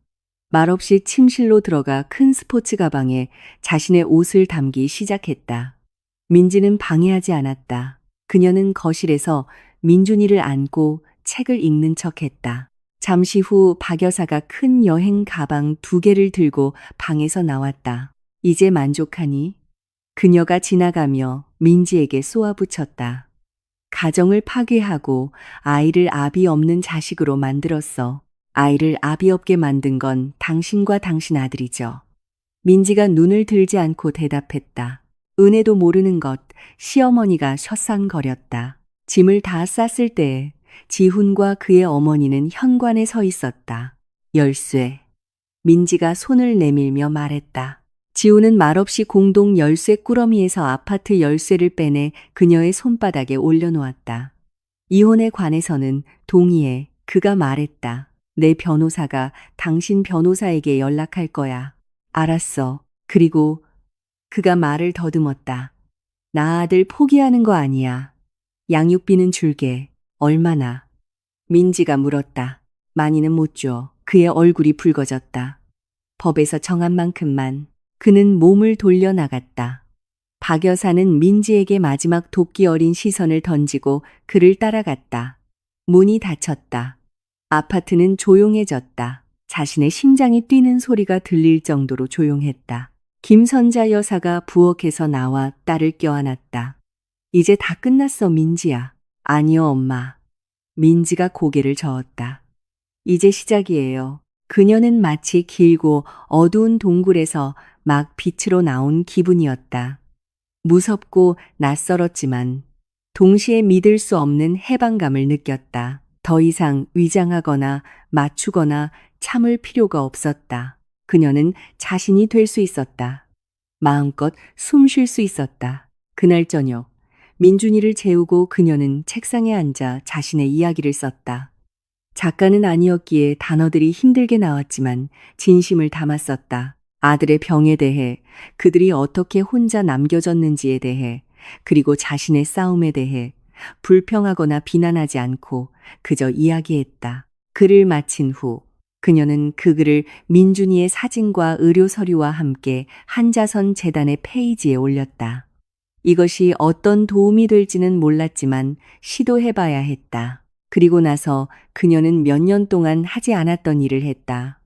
말없이 침실로 들어가 큰 스포츠 가방에 자신의 옷을 담기 시작했다. 민지는 방해하지 않았다. 그녀는 거실에서 민준이를 안고 책을 읽는 척했다. 잠시 후 박 여사가 큰 여행 가방 2개를 들고 방에서 나왔다. 이제 만족하니? 그녀가 지나가며 민지에게 쏘아붙였다. 가정을 파괴하고 아이를 아비 없는 자식으로 만들었어. 아이를 아비 없게 만든 건 당신과 당신 아들이죠. 민지가 눈을 들지 않고 대답했다. 은혜도 모르는 것, 시어머니가 셔쌍거렸다. 짐을 다 쌌을 때 지훈과 그의 어머니는 현관에 서 있었다. 열쇠. 민지가 손을 내밀며 말했다. 지훈은 말없이 공동 열쇠 꾸러미에서 아파트 열쇠를 빼내 그녀의 손바닥에 올려놓았다. 이혼에 관해서는 동의해. 그가 말했다. 내 변호사가 당신 변호사에게 연락할 거야. 알았어. 그리고 그가 말을 더듬었다. 나 아들 포기하는 거 아니야. 양육비는 줄게. 얼마나? 민지가 물었다. 많이는 못 줘. 그의 얼굴이 붉어졌다. 법에서 정한 만큼만. 그는 몸을 돌려나갔다. 박 여사는 민지에게 마지막 돕기 어린 시선을 던지고 그를 따라갔다. 문이 닫혔다. 아파트는 조용해졌다. 자신의 심장이 뛰는 소리가 들릴 정도로 조용했다. 김선자 여사가 부엌에서 나와 딸을 껴안았다. 이제 다 끝났어, 민지야. 아니요, 엄마. 민지가 고개를 저었다. 이제 시작이에요. 그녀는 마치 길고 어두운 동굴에서 막 빛으로 나온 기분이었다. 무섭고 낯설었지만 동시에 믿을 수 없는 해방감을 느꼈다. 더 이상 위장하거나 맞추거나 참을 필요가 없었다. 그녀는 자신이 될 수 있었다. 마음껏 숨 쉴 수 있었다. 그날 저녁 민준이를 재우고 그녀는 책상에 앉아 자신의 이야기를 썼다. 작가는 아니었기에 단어들이 힘들게 나왔지만 진심을 담았었다. 아들의 병에 대해, 그들이 어떻게 혼자 남겨졌는지에 대해, 그리고 자신의 싸움에 대해 불평하거나 비난하지 않고 그저 이야기했다. 글을 마친 후 그녀는 그 글을 민준이의 사진과 의료 서류와 함께 한자선 재단의 페이지에 올렸다. 이것이 어떤 도움이 될지는 몰랐지만 시도해봐야 했다. 그리고 나서 그녀는 몇 년 동안 하지 않았던 일을 했다.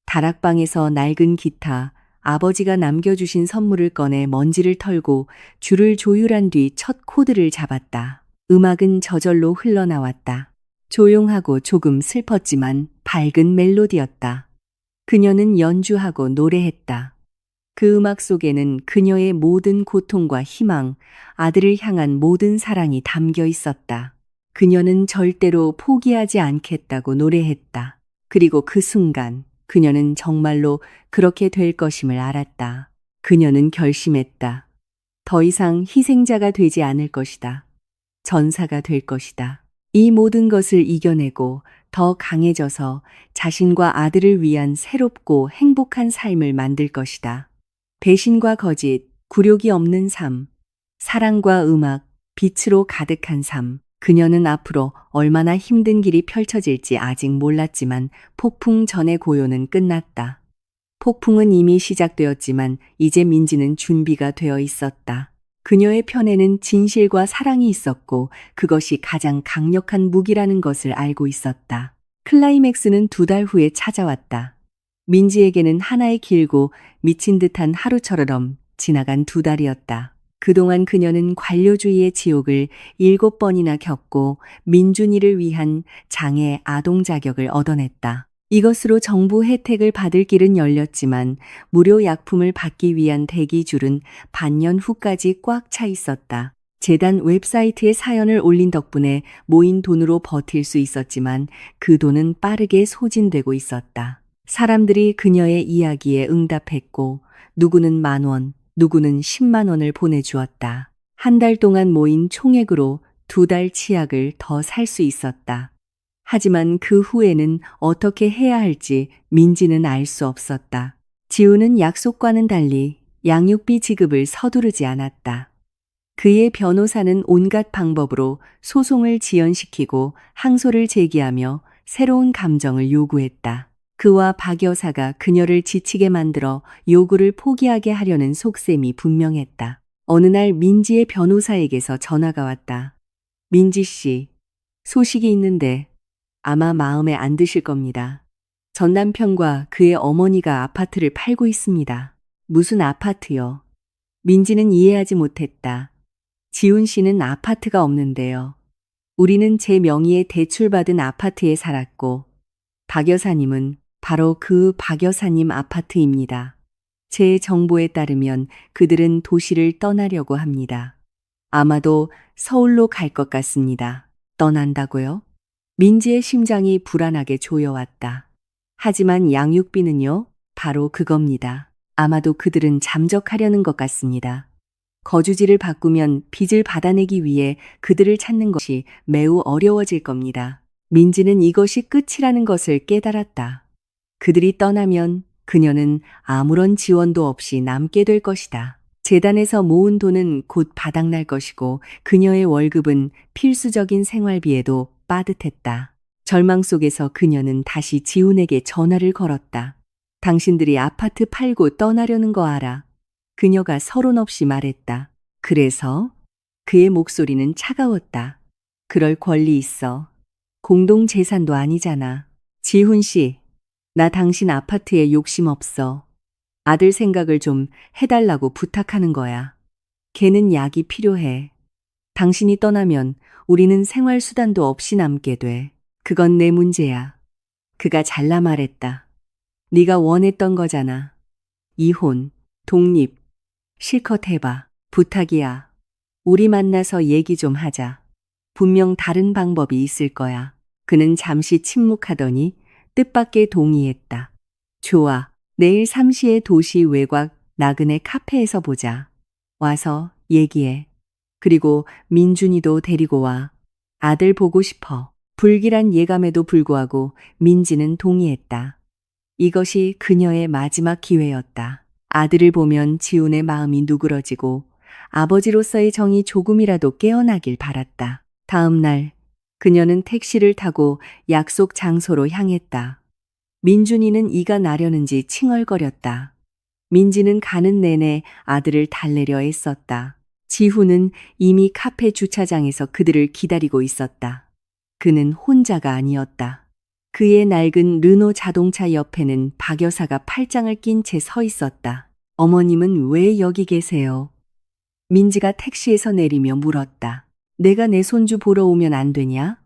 다락방에서 낡은 기타, 아버지가 남겨주신 선물을 꺼내 먼지를 털고 줄을 조율한 뒤 첫 코드를 잡았다. 음악은 저절로 흘러나왔다. 조용하고 조금 슬펐지만 밝은 멜로디였다. 그녀는 연주하고 노래했다. 그 음악 속에는 그녀의 모든 고통과 희망, 아들을 향한 모든 사랑이 담겨 있었다. 그녀는 절대로 포기하지 않겠다고 노래했다. 그리고 그 순간 그녀는 정말로 그렇게 될 것임을 알았다. 그녀는 결심했다. 더 이상 희생자가 되지 않을 것이다. 전사가 될 것이다. 이 모든 것을 이겨내고 더 강해져서 자신과 아들을 위한 새롭고 행복한 삶을 만들 것이다. 배신과 거짓, 굴욕이 없는 삶, 사랑과 음악, 빛으로 가득한 삶. 그녀는 앞으로 얼마나 힘든 길이 펼쳐질지 아직 몰랐지만 폭풍 전의 고요는 끝났다. 폭풍은 이미 시작되었지만 이제 민지는 준비가 되어 있었다. 그녀의 편에는 진실과 사랑이 있었고 그것이 가장 강력한 무기라는 것을 알고 있었다. 클라이맥스는 2달 후에 찾아왔다. 민지에게는 하나의 길고 미친 듯한 하루처럼 지나간 2달이었다. 그동안 그녀는 관료주의의 지옥을 7번이나 겪고 민준이를 위한 장애 아동 자격을 얻어냈다. 이것으로 정부 혜택을 받을 길은 열렸지만 무료 약품을 받기 위한 대기줄은 반년 후까지 꽉 차 있었다. 재단 웹사이트에 사연을 올린 덕분에 모인 돈으로 버틸 수 있었지만 그 돈은 빠르게 소진되고 있었다. 사람들이 그녀의 이야기에 응답했고 누구는 10,000원, 누구는 10만 원을 보내주었다. 한 달 동안 모인 총액으로 2달 치약을 더 살 수 있었다. 하지만 그 후에는 어떻게 해야 할지 민지는 알 수 없었다. 지우는 약속과는 달리 양육비 지급을 서두르지 않았다. 그의 변호사는 온갖 방법으로 소송을 지연시키고 항소를 제기하며 새로운 감정을 요구했다. 그와 박 여사가 그녀를 지치게 만들어 요구를 포기하게 하려는 속셈이 분명했다. 어느 날 민지의 변호사에게서 전화가 왔다. 민지 씨, 소식이 있는데 아마 마음에 안 드실 겁니다. 전 남편과 그의 어머니가 아파트를 팔고 있습니다. 무슨 아파트요? 민지는 이해하지 못했다. 지훈 씨는 아파트가 없는데요. 우리는 제 명의의 대출받은 아파트에 살았고 박 여사님은 바로 그 박 여사님 아파트입니다. 제 정보에 따르면 그들은 도시를 떠나려고 합니다. 아마도 서울로 갈 것 같습니다. 떠난다고요? 민지의 심장이 불안하게 조여왔다. 하지만 양육비는요? 바로 그겁니다. 아마도 그들은 잠적하려는 것 같습니다. 거주지를 바꾸면 빚을 받아내기 위해 그들을 찾는 것이 매우 어려워질 겁니다. 민지는 이것이 끝이라는 것을 깨달았다. 그들이 떠나면 그녀는 아무런 지원도 없이 남게 될 것이다. 재단에서 모은 돈은 곧 바닥날 것이고 그녀의 월급은 필수적인 생활비에도 빠듯했다. 절망 속에서 그녀는 다시 지훈에게 전화를 걸었다. 당신들이 아파트 팔고 떠나려는 거 알아. 그녀가 서론 없이 말했다. 그래서? 그의 목소리는 차가웠다. 그럴 권리 있어. 공동 재산도 아니잖아. 지훈 씨, 나 당신 아파트에 욕심 없어. 아들 생각을 좀 해달라고 부탁하는 거야. 걔는 약이 필요해. 당신이 떠나면 우리는 생활수단도 없이 남게 돼. 그건 내 문제야. 그가 잘라 말했다. 네가 원했던 거잖아. 이혼, 독립, 실컷 해봐. 부탁이야. 우리 만나서 얘기 좀 하자. 분명 다른 방법이 있을 거야. 그는 잠시 침묵하더니 뜻밖의 동의했다. 좋아. 내일 3시에 도시 외곽 나그네 카페에서 보자. 와서 얘기해. 그리고 민준이도 데리고 와. 아들 보고 싶어. 불길한 예감에도 불구하고 민지는 동의했다. 이것이 그녀의 마지막 기회였다. 아들을 보면 지훈의 마음이 누그러지고 아버지로서의 정이 조금이라도 깨어나길 바랐다. 다음 날 그녀는 택시를 타고 약속 장소로 향했다. 민준이는 이가 나려는지 칭얼거렸다. 민지는 가는 내내 아들을 달래려 애썼다. 지훈은 이미 카페 주차장에서 그들을 기다리고 있었다. 그는 혼자가 아니었다. 그의 낡은 르노 자동차 옆에는 박 여사가 팔짱을 낀 채 서 있었다. 어머님은 왜 여기 계세요? 민지가 택시에서 내리며 물었다. 내가 내 손주 보러 오면 안 되냐?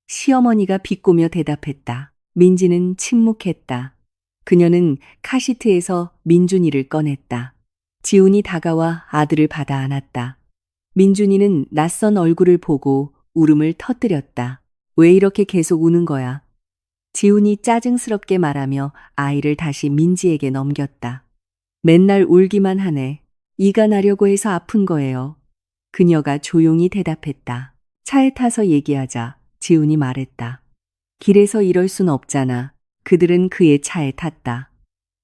시어머니가 비꼬며 대답했다. 민지는 침묵했다. 그녀는 카시트에서 민준이를 꺼냈다. 지훈이 다가와 아들을 받아 안았다. 민준이는 낯선 얼굴을 보고 울음을 터뜨렸다. 왜 이렇게 계속 우는 거야? 지훈이 짜증스럽게 말하며 아이를 다시 민지에게 넘겼다. 맨날 울기만 하네. 이가 나려고 해서 아픈 거예요. 그녀가 조용히 대답했다. 차에 타서 얘기하자. 지훈이 말했다. 길에서 이럴 순 없잖아. 그들은 그의 차에 탔다.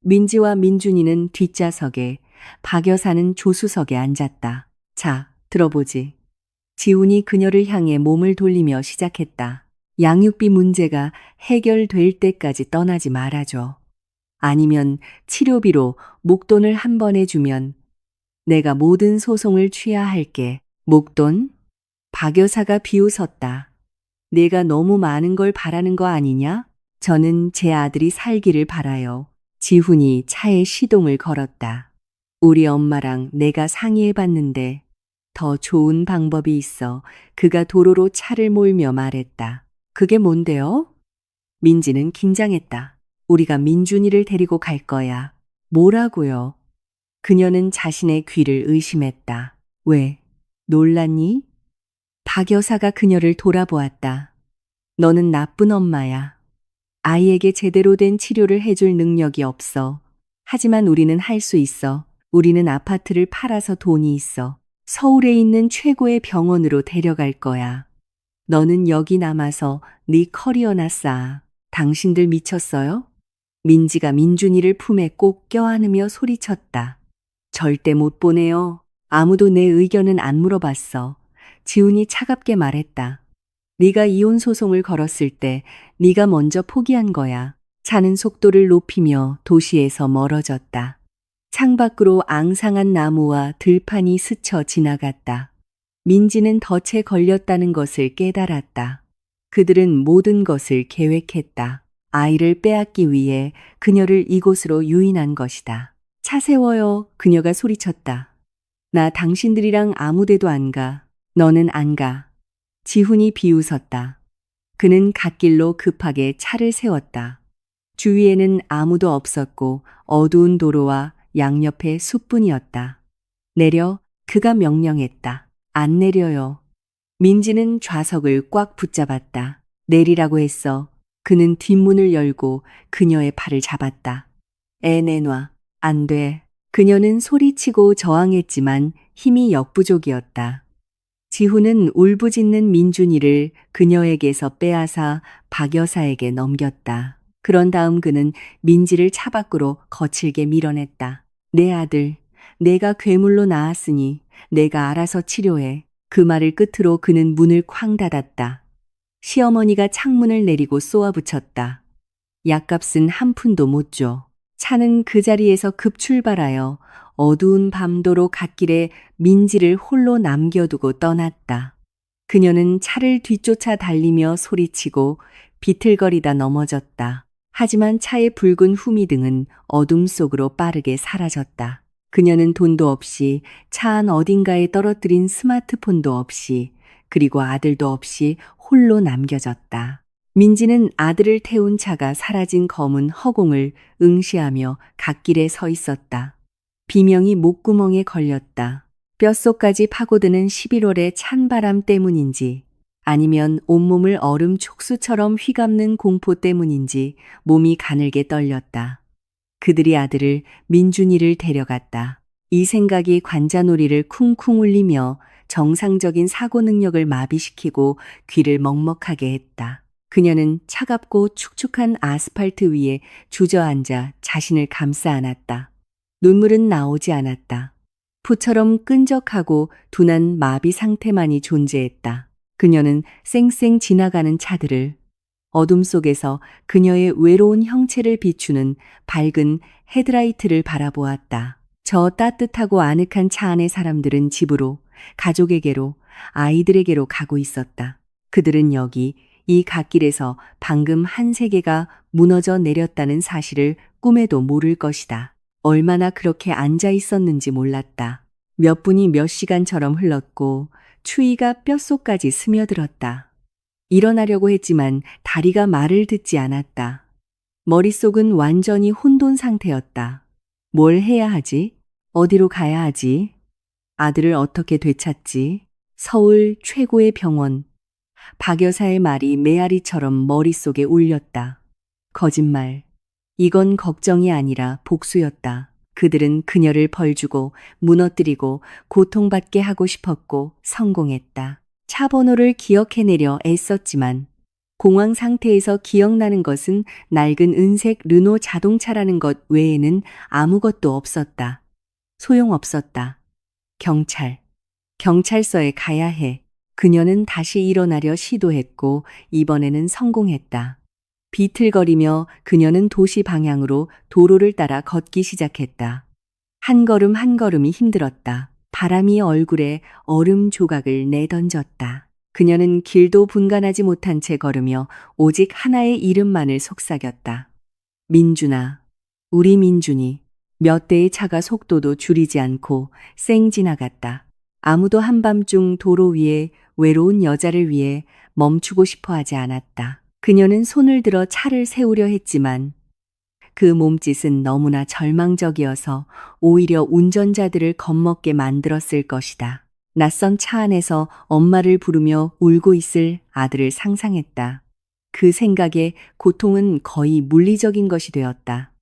민지와 민준이는 뒷좌석에, 박 여사는 조수석에 앉았다. 자, 들어보지. 지훈이 그녀를 향해 몸을 돌리며 시작했다. 양육비 문제가 해결될 때까지 떠나지 말아줘. 아니면 치료비로 목돈을 한 번에 주면 내가 모든 소송을 취하 할게. 목돈? 박 여사가 비웃었다. 내가 너무 많은 걸 바라는 거 아니냐? 저는 제 아들이 살기를 바라요. 지훈이 차에 시동을 걸었다. 우리 엄마랑 내가 상의해봤는데 더 좋은 방법이 있어. 그가 도로로 차를 몰며 말했다. 그게 뭔데요? 민지는 긴장했다. 우리가 민준이를 데리고 갈 거야. 뭐라고요? 그녀는 자신의 귀를 의심했다. 왜? 놀랐니? 박 여사가 그녀를 돌아보았다. 너는 나쁜 엄마야. 아이에게 제대로 된 치료를 해줄 능력이 없어. 하지만 우리는 할 수 있어. 우리는 아파트를 팔아서 돈이 있어. 서울에 있는 최고의 병원으로 데려갈 거야. 너는 여기 남아서 네 커리어나 쌓아. 당신들 미쳤어요? 민지가 민준이를 품에 꼭 껴안으며 소리쳤다. 절대 못 보내요. 아무도 내 의견은 안 물어봤어. 지훈이 차갑게 말했다. 네가 이혼 소송을 걸었을 때 네가 먼저 포기한 거야. 차는 속도를 높이며 도시에서 멀어졌다. 창밖으로 앙상한 나무와 들판이 스쳐 지나갔다. 민지는 덫에 걸렸다는 것을 깨달았다. 그들은 모든 것을 계획했다. 아이를 빼앗기 위해 그녀를 이곳으로 유인한 것이다. 차 세워요. 그녀가 소리쳤다. 나 당신들이랑 아무 데도 안 가. 너는 안 가. 지훈이 비웃었다. 그는 갓길로 급하게 차를 세웠다. 주위에는 아무도 없었고 어두운 도로와 양옆에 숲뿐이었다. 내려, 그가 명령했다. 안 내려요. 민지는 좌석을 꽉 붙잡았다. 내리라고 했어. 그는 뒷문을 열고 그녀의 팔을 잡았다. 애 내놔. 안 돼. 그녀는 소리치고 저항했지만 힘이 역부족이었다. 지훈은 울부짖는 민준이를 그녀에게서 빼앗아 박 여사에게 넘겼다. 그런 다음 그는 민지를 차 밖으로 거칠게 밀어냈다. 내 아들, 내가 괴물로 낳았으니 내가 알아서 치료해. 그 말을 끝으로 그는 문을 쾅 닫았다. 시어머니가 창문을 내리고 쏘아붙였다. 약값은 한 푼도 못 줘. 차는 그 자리에서 급출발하여 어두운 밤도로 갓길에 민지를 홀로 남겨두고 떠났다. 그녀는 차를 뒤쫓아 달리며 소리치고 비틀거리다 넘어졌다. 하지만 차의 붉은 후미등은 어둠 속으로 빠르게 사라졌다. 그녀는 돈도 없이 차 안 어딘가에 떨어뜨린 스마트폰도 없이 그리고 아들도 없이 홀로 남겨졌다. 민지는 아들을 태운 차가 사라진 검은 허공을 응시하며 갓길에 서 있었다. 비명이 목구멍에 걸렸다. 뼛속까지 파고드는 11월의 찬바람 때문인지 아니면 온몸을 얼음 촉수처럼 휘감는 공포 때문인지 몸이 가늘게 떨렸다. 그들이 아들을 민준이를 데려갔다. 이 생각이 관자놀이를 쿵쿵 울리며 정상적인 사고 능력을 마비시키고 귀를 먹먹하게 했다. 그녀는 차갑고 축축한 아스팔트 위에 주저앉아 자신을 감싸 안았다. 눈물은 나오지 않았다. 푸처럼 끈적하고 둔한 마비 상태만이 존재했다. 그녀는 쌩쌩 지나가는 차들을 어둠 속에서 그녀의 외로운 형체를 비추는 밝은 헤드라이트를 바라보았다. 저 따뜻하고 아늑한 차 안의 사람들은 집으로, 가족에게로, 아이들에게로 가고 있었다. 그들은 여기 이 갓길에서 방금 한 세계가 무너져 내렸다는 사실을 꿈에도 모를 것이다. 얼마나 그렇게 앉아 있었는지 몰랐다. 몇 분이 몇 시간처럼 흘렀고 추위가 뼛속까지 스며들었다. 일어나려고 했지만 다리가 말을 듣지 않았다. 머릿속은 완전히 혼돈 상태였다. 뭘 해야 하지? 어디로 가야 하지? 아들을 어떻게 되찾지? 서울 최고의 병원. 박 여사의 말이 메아리처럼 머릿속에 울렸다. 거짓말. 이건 걱정이 아니라 복수였다. 그들은 그녀를 벌주고 무너뜨리고 고통받게 하고 싶었고 성공했다. 차 번호를 기억해내려 애썼지만 공황 상태에서 기억나는 것은 낡은 은색 르노 자동차라는 것 외에는 아무것도 없었다. 소용없었다. 경찰서에 가야 해. 그녀는 다시 일어나려 시도했고 이번에는 성공했다. 비틀거리며 그녀는 도시 방향으로 도로를 따라 걷기 시작했다. 한 걸음 한 걸음이 힘들었다. 바람이 얼굴에 얼음 조각을 내던졌다. 그녀는 길도 분간하지 못한 채 걸으며 오직 하나의 이름만을 속삭였다. 민준아, 우리 민준이. 몇 대의 차가 속도도 줄이지 않고 쌩 지나갔다. 아무도 한밤중 도로 위에 외로운 여자를 위해 멈추고 싶어 하지 않았다. 그녀는 손을 들어 차를 세우려 했지만 그 몸짓은 너무나 절망적이어서 오히려 운전자들을 겁먹게 만들었을 것이다. 낯선 차 안에서 엄마를 부르며 울고 있을 아들을 상상했다. 그 생각에 고통은 거의 물리적인 것이 되었다.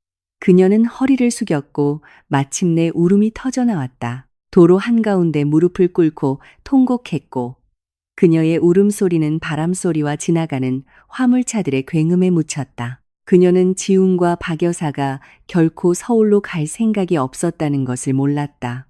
그녀는 허리를 숙였고 마침내 울음이 터져나왔다. 도로 한가운데 무릎을 꿇고 통곡했고 그녀의 울음소리는 바람소리와 지나가는 화물차들의 굉음에 묻혔다. 그녀는 지훈과 박 여사가 결코 서울로 갈 생각이 없었다는 것을 몰랐다.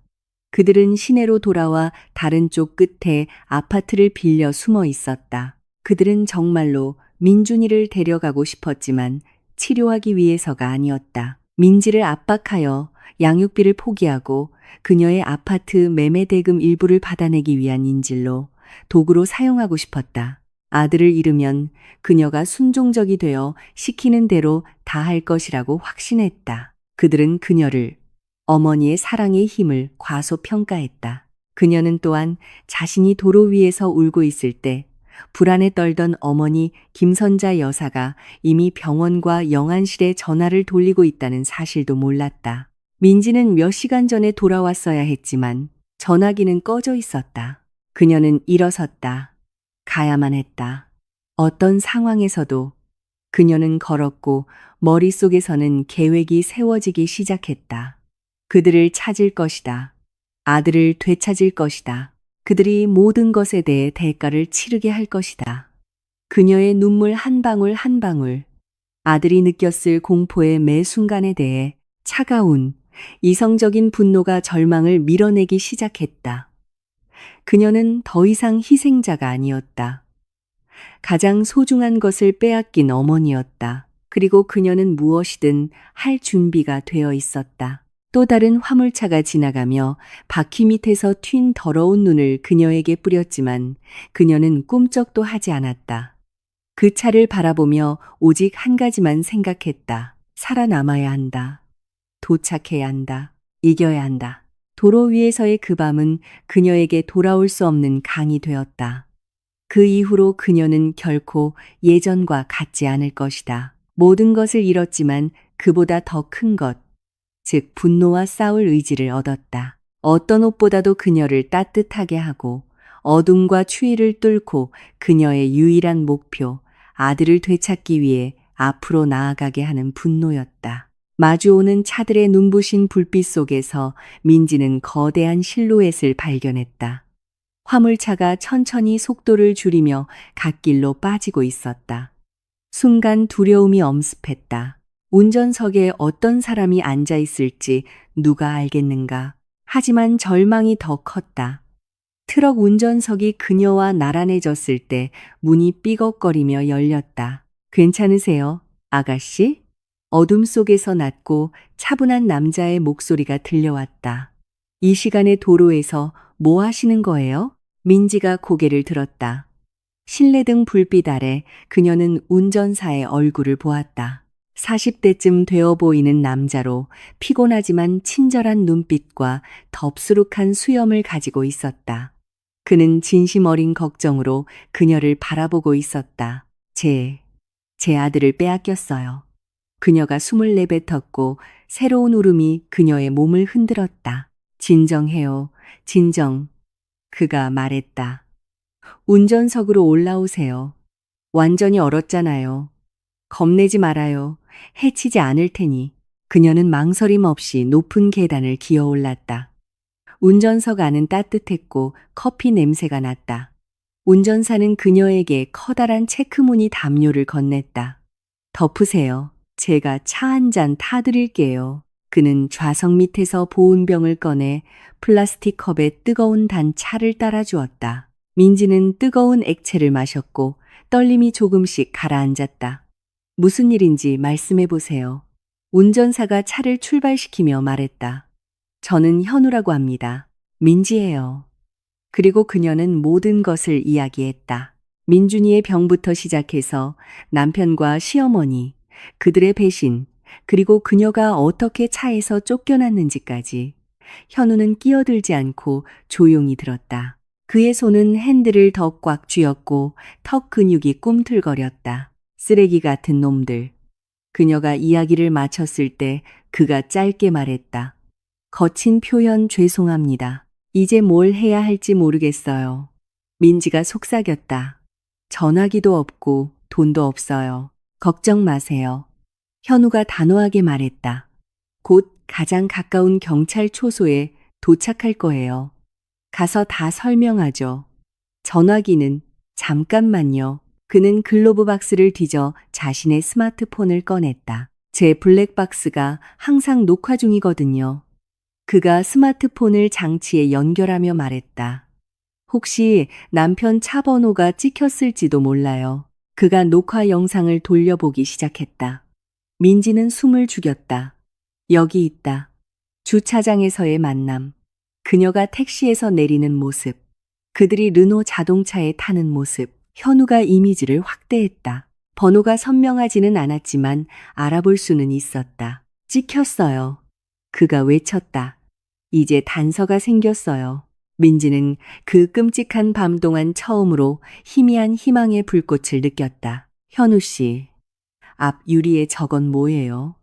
그들은 시내로 돌아와 다른 쪽 끝에 아파트를 빌려 숨어 있었다. 그들은 정말로 민준이를 데려가고 싶었지만 치료하기 위해서가 아니었다. 민지를 압박하여 양육비를 포기하고 그녀의 아파트 매매 대금 일부를 받아내기 위한 인질로 도구로 사용하고 싶었다. 아들을 잃으면 그녀가 순종적이 되어 시키는 대로 다 할 것이라고 확신했다. 그들은 그녀를 어머니의 사랑의 힘을 과소평가했다. 그녀는 또한 자신이 도로 위에서 울고 있을 때 불안에 떨던 어머니 김선자 여사가 이미 병원과 영안실에 전화를 돌리고 있다는 사실도 몰랐다. 민지는 몇 시간 전에 돌아왔어야 했지만 전화기는 꺼져 있었다. 그녀는 일어섰다. 가야만 했다. 어떤 상황에서도 그녀는 걸었고 머릿속에서는 계획이 세워지기 시작했다. 그들을 찾을 것이다. 아들을 되찾을 것이다. 그들이 모든 것에 대해 대가를 치르게 할 것이다. 그녀의 눈물 한 방울 한 방울, 아들이 느꼈을 공포의 매 순간에 대해 차가운, 이성적인 분노가 절망을 밀어내기 시작했다. 그녀는 더 이상 희생자가 아니었다. 가장 소중한 것을 빼앗긴 어머니였다. 그리고 그녀는 무엇이든 할 준비가 되어 있었다. 또 다른 화물차가 지나가며 바퀴 밑에서 튄 더러운 눈을 그녀에게 뿌렸지만 그녀는 꿈쩍도 하지 않았다. 그 차를 바라보며 오직 한 가지만 생각했다. 살아남아야 한다. 도착해야 한다. 이겨야 한다. 도로 위에서의 그 밤은 그녀에게 돌아올 수 없는 강이 되었다. 그 이후로 그녀는 결코 예전과 같지 않을 것이다. 모든 것을 잃었지만 그보다 더 큰 것, 즉 분노와 싸울 의지를 얻었다. 어떤 옷보다도 그녀를 따뜻하게 하고 어둠과 추위를 뚫고 그녀의 유일한 목표, 아들을 되찾기 위해 앞으로 나아가게 하는 분노였다. 마주오는 차들의 눈부신 불빛 속에서 민지는 거대한 실루엣을 발견했다. 화물차가 천천히 속도를 줄이며 갓길로 빠지고 있었다. 순간 두려움이 엄습했다. 운전석에 어떤 사람이 앉아 있을지 누가 알겠는가. 하지만 절망이 더 컸다. 트럭 운전석이 그녀와 나란해졌을 때 문이 삐걱거리며 열렸다. 괜찮으세요, 아가씨? 어둠 속에서 낮고 차분한 남자의 목소리가 들려왔다. 이 시간에 도로에서 뭐 하시는 거예요? 민지가 고개를 들었다. 실내등 불빛 아래 그녀는 운전사의 얼굴을 보았다. 40대쯤 되어 보이는 남자로 피곤하지만 친절한 눈빛과 덥수룩한 수염을 가지고 있었다. 그는 진심 어린 걱정으로 그녀를 바라보고 있었다. 제 아들을 빼앗겼어요. 그녀가 숨을 내뱉었고 새로운 울음이 그녀의 몸을 흔들었다. 진정해요. 진정. 그가 말했다. 운전석으로 올라오세요. 완전히 얼었잖아요. 겁내지 말아요. 해치지 않을 테니. 그녀는 망설임 없이 높은 계단을 기어 올랐다. 운전석 안은 따뜻했고 커피 냄새가 났다. 운전사는 그녀에게 커다란 체크무늬 담요를 건넸다. 덮으세요. 제가 차 한 잔 타드릴게요. 그는 좌석 밑에서 보온병을 꺼내 플라스틱 컵에 뜨거운 단 차를 따라주었다. 민지는 뜨거운 액체를 마셨고 떨림이 조금씩 가라앉았다. 무슨 일인지 말씀해 보세요. 운전사가 차를 출발시키며 말했다. 저는 현우라고 합니다. 민지예요. 그리고 그녀는 모든 것을 이야기했다. 민준이의 병부터 시작해서 남편과 시어머니, 그들의 배신, 그리고 그녀가 어떻게 차에서 쫓겨났는지까지. 현우는 끼어들지 않고 조용히 들었다. 그의 손은 핸들을 더 꽉 쥐었고 턱 근육이 꿈틀거렸다. 쓰레기 같은 놈들. 그녀가 이야기를 마쳤을 때 그가 짧게 말했다. 거친 표현 죄송합니다. 이제 뭘 해야 할지 모르겠어요. 민지가 속삭였다. 전화기도 없고 돈도 없어요. 걱정 마세요. 현우가 단호하게 말했다. 곧 가장 가까운 경찰 초소에 도착할 거예요. 가서 다 설명하죠. 전화기는 잠깐만요. 그는 글로브 박스를 뒤져 자신의 스마트폰을 꺼냈다. 제 블랙박스가 항상 녹화 중이거든요. 그가 스마트폰을 장치에 연결하며 말했다. 혹시 남편 차 번호가 찍혔을지도 몰라요. 그가 녹화 영상을 돌려보기 시작했다. 민지는 숨을 죽였다. 여기 있다. 주차장에서의 만남. 그녀가 택시에서 내리는 모습. 그들이 르노 자동차에 타는 모습. 현우가 이미지를 확대했다. 번호가 선명하지는 않았지만 알아볼 수는 있었다. 찍혔어요. 그가 외쳤다. 이제 단서가 생겼어요. 민지는 그 끔찍한 밤 동안 처음으로 희미한 희망의 불꽃을 느꼈다. 현우 씨, 앞 유리에 저건 뭐예요?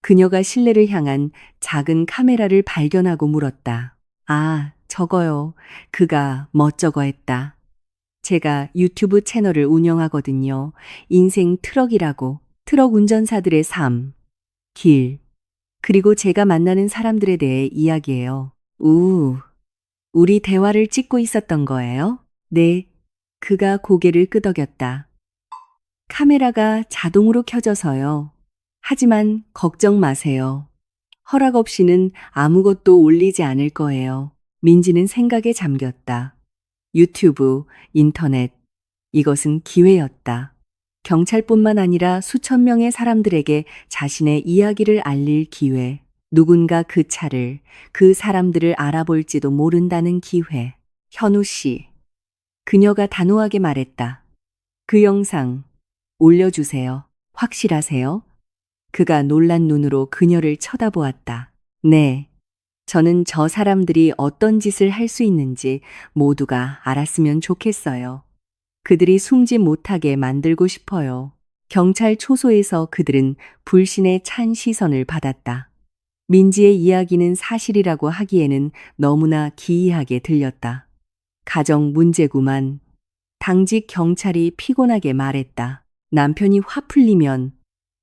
그녀가 실내를 향한 작은 카메라를 발견하고 물었다. 아, 저거요. 그가 멋쩍어 했다. 제가 유튜브 채널을 운영하거든요. 인생 트럭이라고. 트럭 운전사들의 삶, 길, 그리고 제가 만나는 사람들에 대해 이야기해요. 우리 대화를 찍고 있었던 거예요? 네. 그가 고개를 끄덕였다. 카메라가 자동으로 켜져서요. 하지만 걱정 마세요. 허락 없이는 아무것도 올리지 않을 거예요. 민지는 생각에 잠겼다. 유튜브, 인터넷, 이것은 기회였다. 경찰뿐만 아니라 수천 명의 사람들에게 자신의 이야기를 알릴 기회. 누군가 그 차를, 그 사람들을 알아볼지도 모른다는 기회. 현우 씨. 그녀가 단호하게 말했다. 그 영상 올려주세요. 확실하세요? 그가 놀란 눈으로 그녀를 쳐다보았다. 네. 저는 저 사람들이 어떤 짓을 할 수 있는지 모두가 알았으면 좋겠어요. 그들이 숨지 못하게 만들고 싶어요. 경찰 초소에서 그들은 불신의 찬 시선을 받았다. 민지의 이야기는 사실이라고 하기에는 너무나 기이하게 들렸다. 가정 문제구만. 당직 경찰이 피곤하게 말했다. 남편이 화 풀리면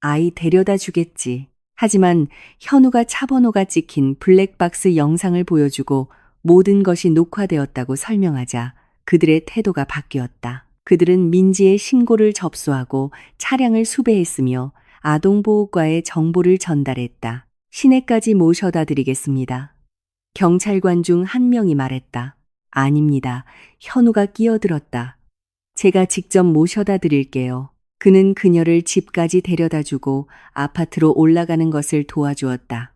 아이 데려다 주겠지. 하지만 현우가 차 번호가 찍힌 블랙박스 영상을 보여주고 모든 것이 녹화되었다고 설명하자 그들의 태도가 바뀌었다. 그들은 민지의 신고를 접수하고 차량을 수배했으며 아동보호과에 정보를 전달했다. 시내까지 모셔다 드리겠습니다. 경찰관 중 한 명이 말했다. 아닙니다. 현우가 끼어들었다. 제가 직접 모셔다 드릴게요. 그는 그녀를 집까지 데려다 주고 아파트로 올라가는 것을 도와주었다.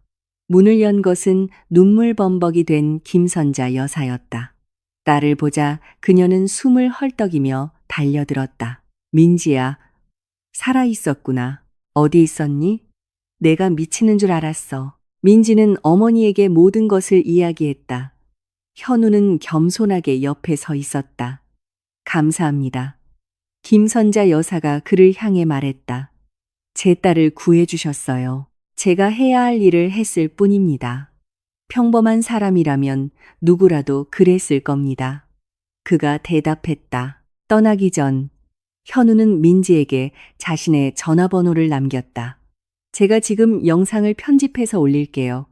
문을 연 것은 눈물 범벅이 된 김선자 여사였다. 딸을 보자 그녀는 숨을 헐떡이며 달려들었다. 민지야, 살아있었구나. 어디 있었니? 내가 미치는 줄 알았어. 민지는 어머니에게 모든 것을 이야기했다. 현우는 겸손하게 옆에 서 있었다. 감사합니다. 김선자 여사가 그를 향해 말했다. 제 딸을 구해주셨어요. 제가 해야 할 일을 했을 뿐입니다. 평범한 사람이라면 누구라도 그랬을 겁니다. 그가 대답했다. 떠나기 전 현우는 민지에게 자신의 전화번호를 남겼다. 제가 지금 영상을 편집해서 올릴게요.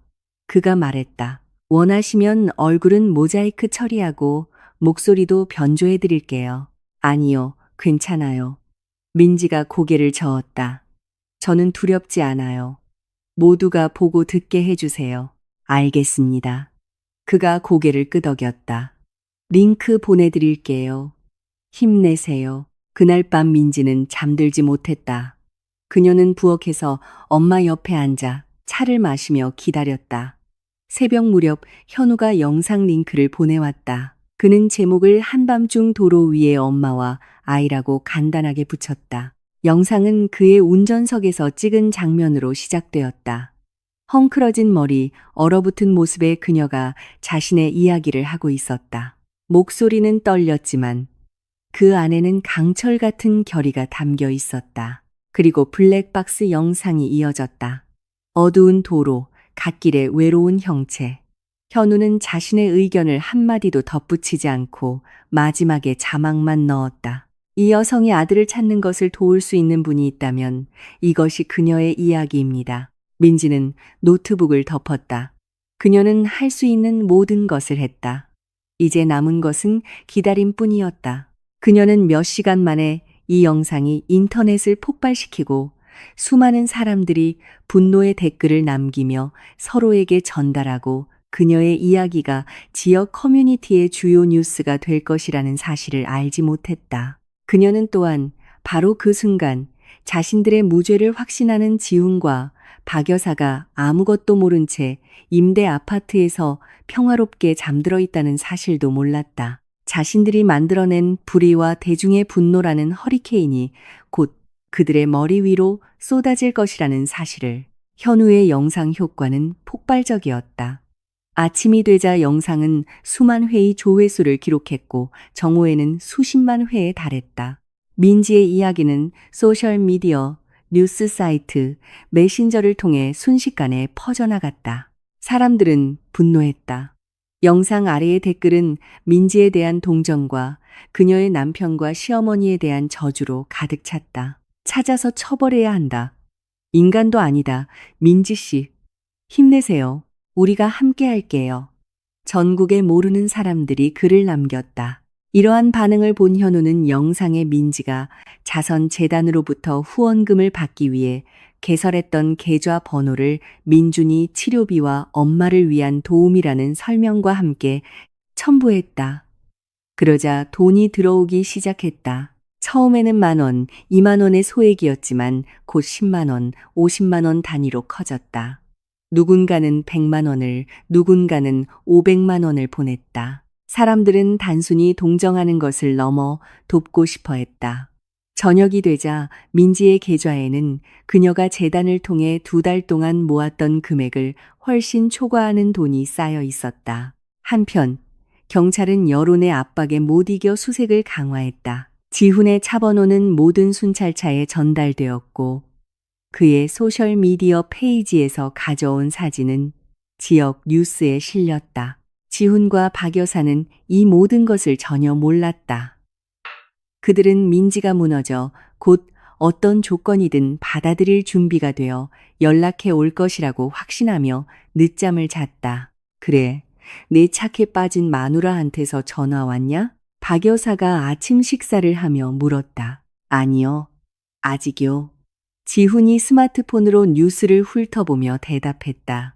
그가 말했다. 원하시면 얼굴은 모자이크 처리하고 목소리도 변조해 드릴게요. 아니요, 괜찮아요. 민지가 고개를 저었다. 저는 두렵지 않아요. 모두가 보고 듣게 해주세요. 알겠습니다. 그가 고개를 끄덕였다. 링크 보내드릴게요. 힘내세요. 그날 밤 민지는 잠들지 못했다. 그녀는 부엌에서 엄마 옆에 앉아 차를 마시며 기다렸다. 새벽 무렵 현우가 영상 링크를 보내왔다. 그는 제목을 한밤중 도로 위의 엄마와 아이라고 간단하게 붙였다. 영상은 그의 운전석에서 찍은 장면으로 시작되었다. 헝클어진 머리, 얼어붙은 모습의 그녀가 자신의 이야기를 하고 있었다. 목소리는 떨렸지만 그 안에는 강철 같은 결의가 담겨 있었다. 그리고 블랙박스 영상이 이어졌다. 어두운 도로, 갓길의 외로운 형체. 현우는 자신의 의견을 한마디도 덧붙이지 않고 마지막에 자막만 넣었다. 이 여성이 아들을 찾는 것을 도울 수 있는 분이 있다면 이것이 그녀의 이야기입니다. 민지는 노트북을 덮었다. 그녀는 할 수 있는 모든 것을 했다. 이제 남은 것은 기다림뿐이었다. 그녀는 몇 시간 만에 이 영상이 인터넷을 폭발시키고 수많은 사람들이 분노의 댓글을 남기며 서로에게 전달하고 그녀의 이야기가 지역 커뮤니티의 주요 뉴스가 될 것이라는 사실을 알지 못했다. 그녀는 또한 바로 그 순간 자신들의 무죄를 확신하는 지훈과 박 여사가 아무것도 모른 채 임대 아파트에서 평화롭게 잠들어 있다는 사실도 몰랐다. 자신들이 만들어낸 불의와 대중의 분노라는 허리케인이 곧 그들의 머리 위로 쏟아질 것이라는 사실을. 현우의 영상 효과는 폭발적이었다. 아침이 되자 영상은 수만 회의 조회수를 기록했고 정오에는 수십만 회에 달했다. 민지의 이야기는 소셜미디어, 뉴스 사이트, 메신저를 통해 순식간에 퍼져나갔다. 사람들은 분노했다. 영상 아래의 댓글은 민지에 대한 동정과 그녀의 남편과 시어머니에 대한 저주로 가득 찼다. 찾아서 처벌해야 한다. 인간도 아니다. 민지 씨, 힘내세요. 우리가 함께 할게요. 전국의 모르는 사람들이 글을 남겼다. 이러한 반응을 본 현우는 영상의 민지가 자선재단으로부터 후원금을 받기 위해 개설했던 계좌 번호를 민준이 치료비와 엄마를 위한 도움이라는 설명과 함께 첨부했다. 그러자 돈이 들어오기 시작했다. 처음에는 10,000원, 20,000원의 소액이었지만 곧 100,000원, 500,000원 단위로 커졌다. 누군가는 100,000원을, 누군가는 500,000원을 보냈다. 사람들은 단순히 동정하는 것을 넘어 돕고 싶어 했다. 저녁이 되자 민지의 계좌에는 그녀가 재단을 통해 2달 동안 모았던 금액을 훨씬 초과하는 돈이 쌓여 있었다. 한편 경찰은 여론의 압박에 못 이겨 수색을 강화했다. 지훈의 차 번호는 모든 순찰차에 전달되었고 그의 소셜미디어 페이지에서 가져온 사진은 지역 뉴스에 실렸다. 지훈과 박 여사는 이 모든 것을 전혀 몰랐다. 그들은 민지가 무너져 곧 어떤 조건이든 받아들일 준비가 되어 연락해 올 것이라고 확신하며 늦잠을 잤다. 그래, 내 착해 빠진 마누라한테서 전화 왔냐? 박 여사가 아침 식사를 하며 물었다. 아니요, 아직요. 지훈이 스마트폰으로 뉴스를 훑어보며 대답했다.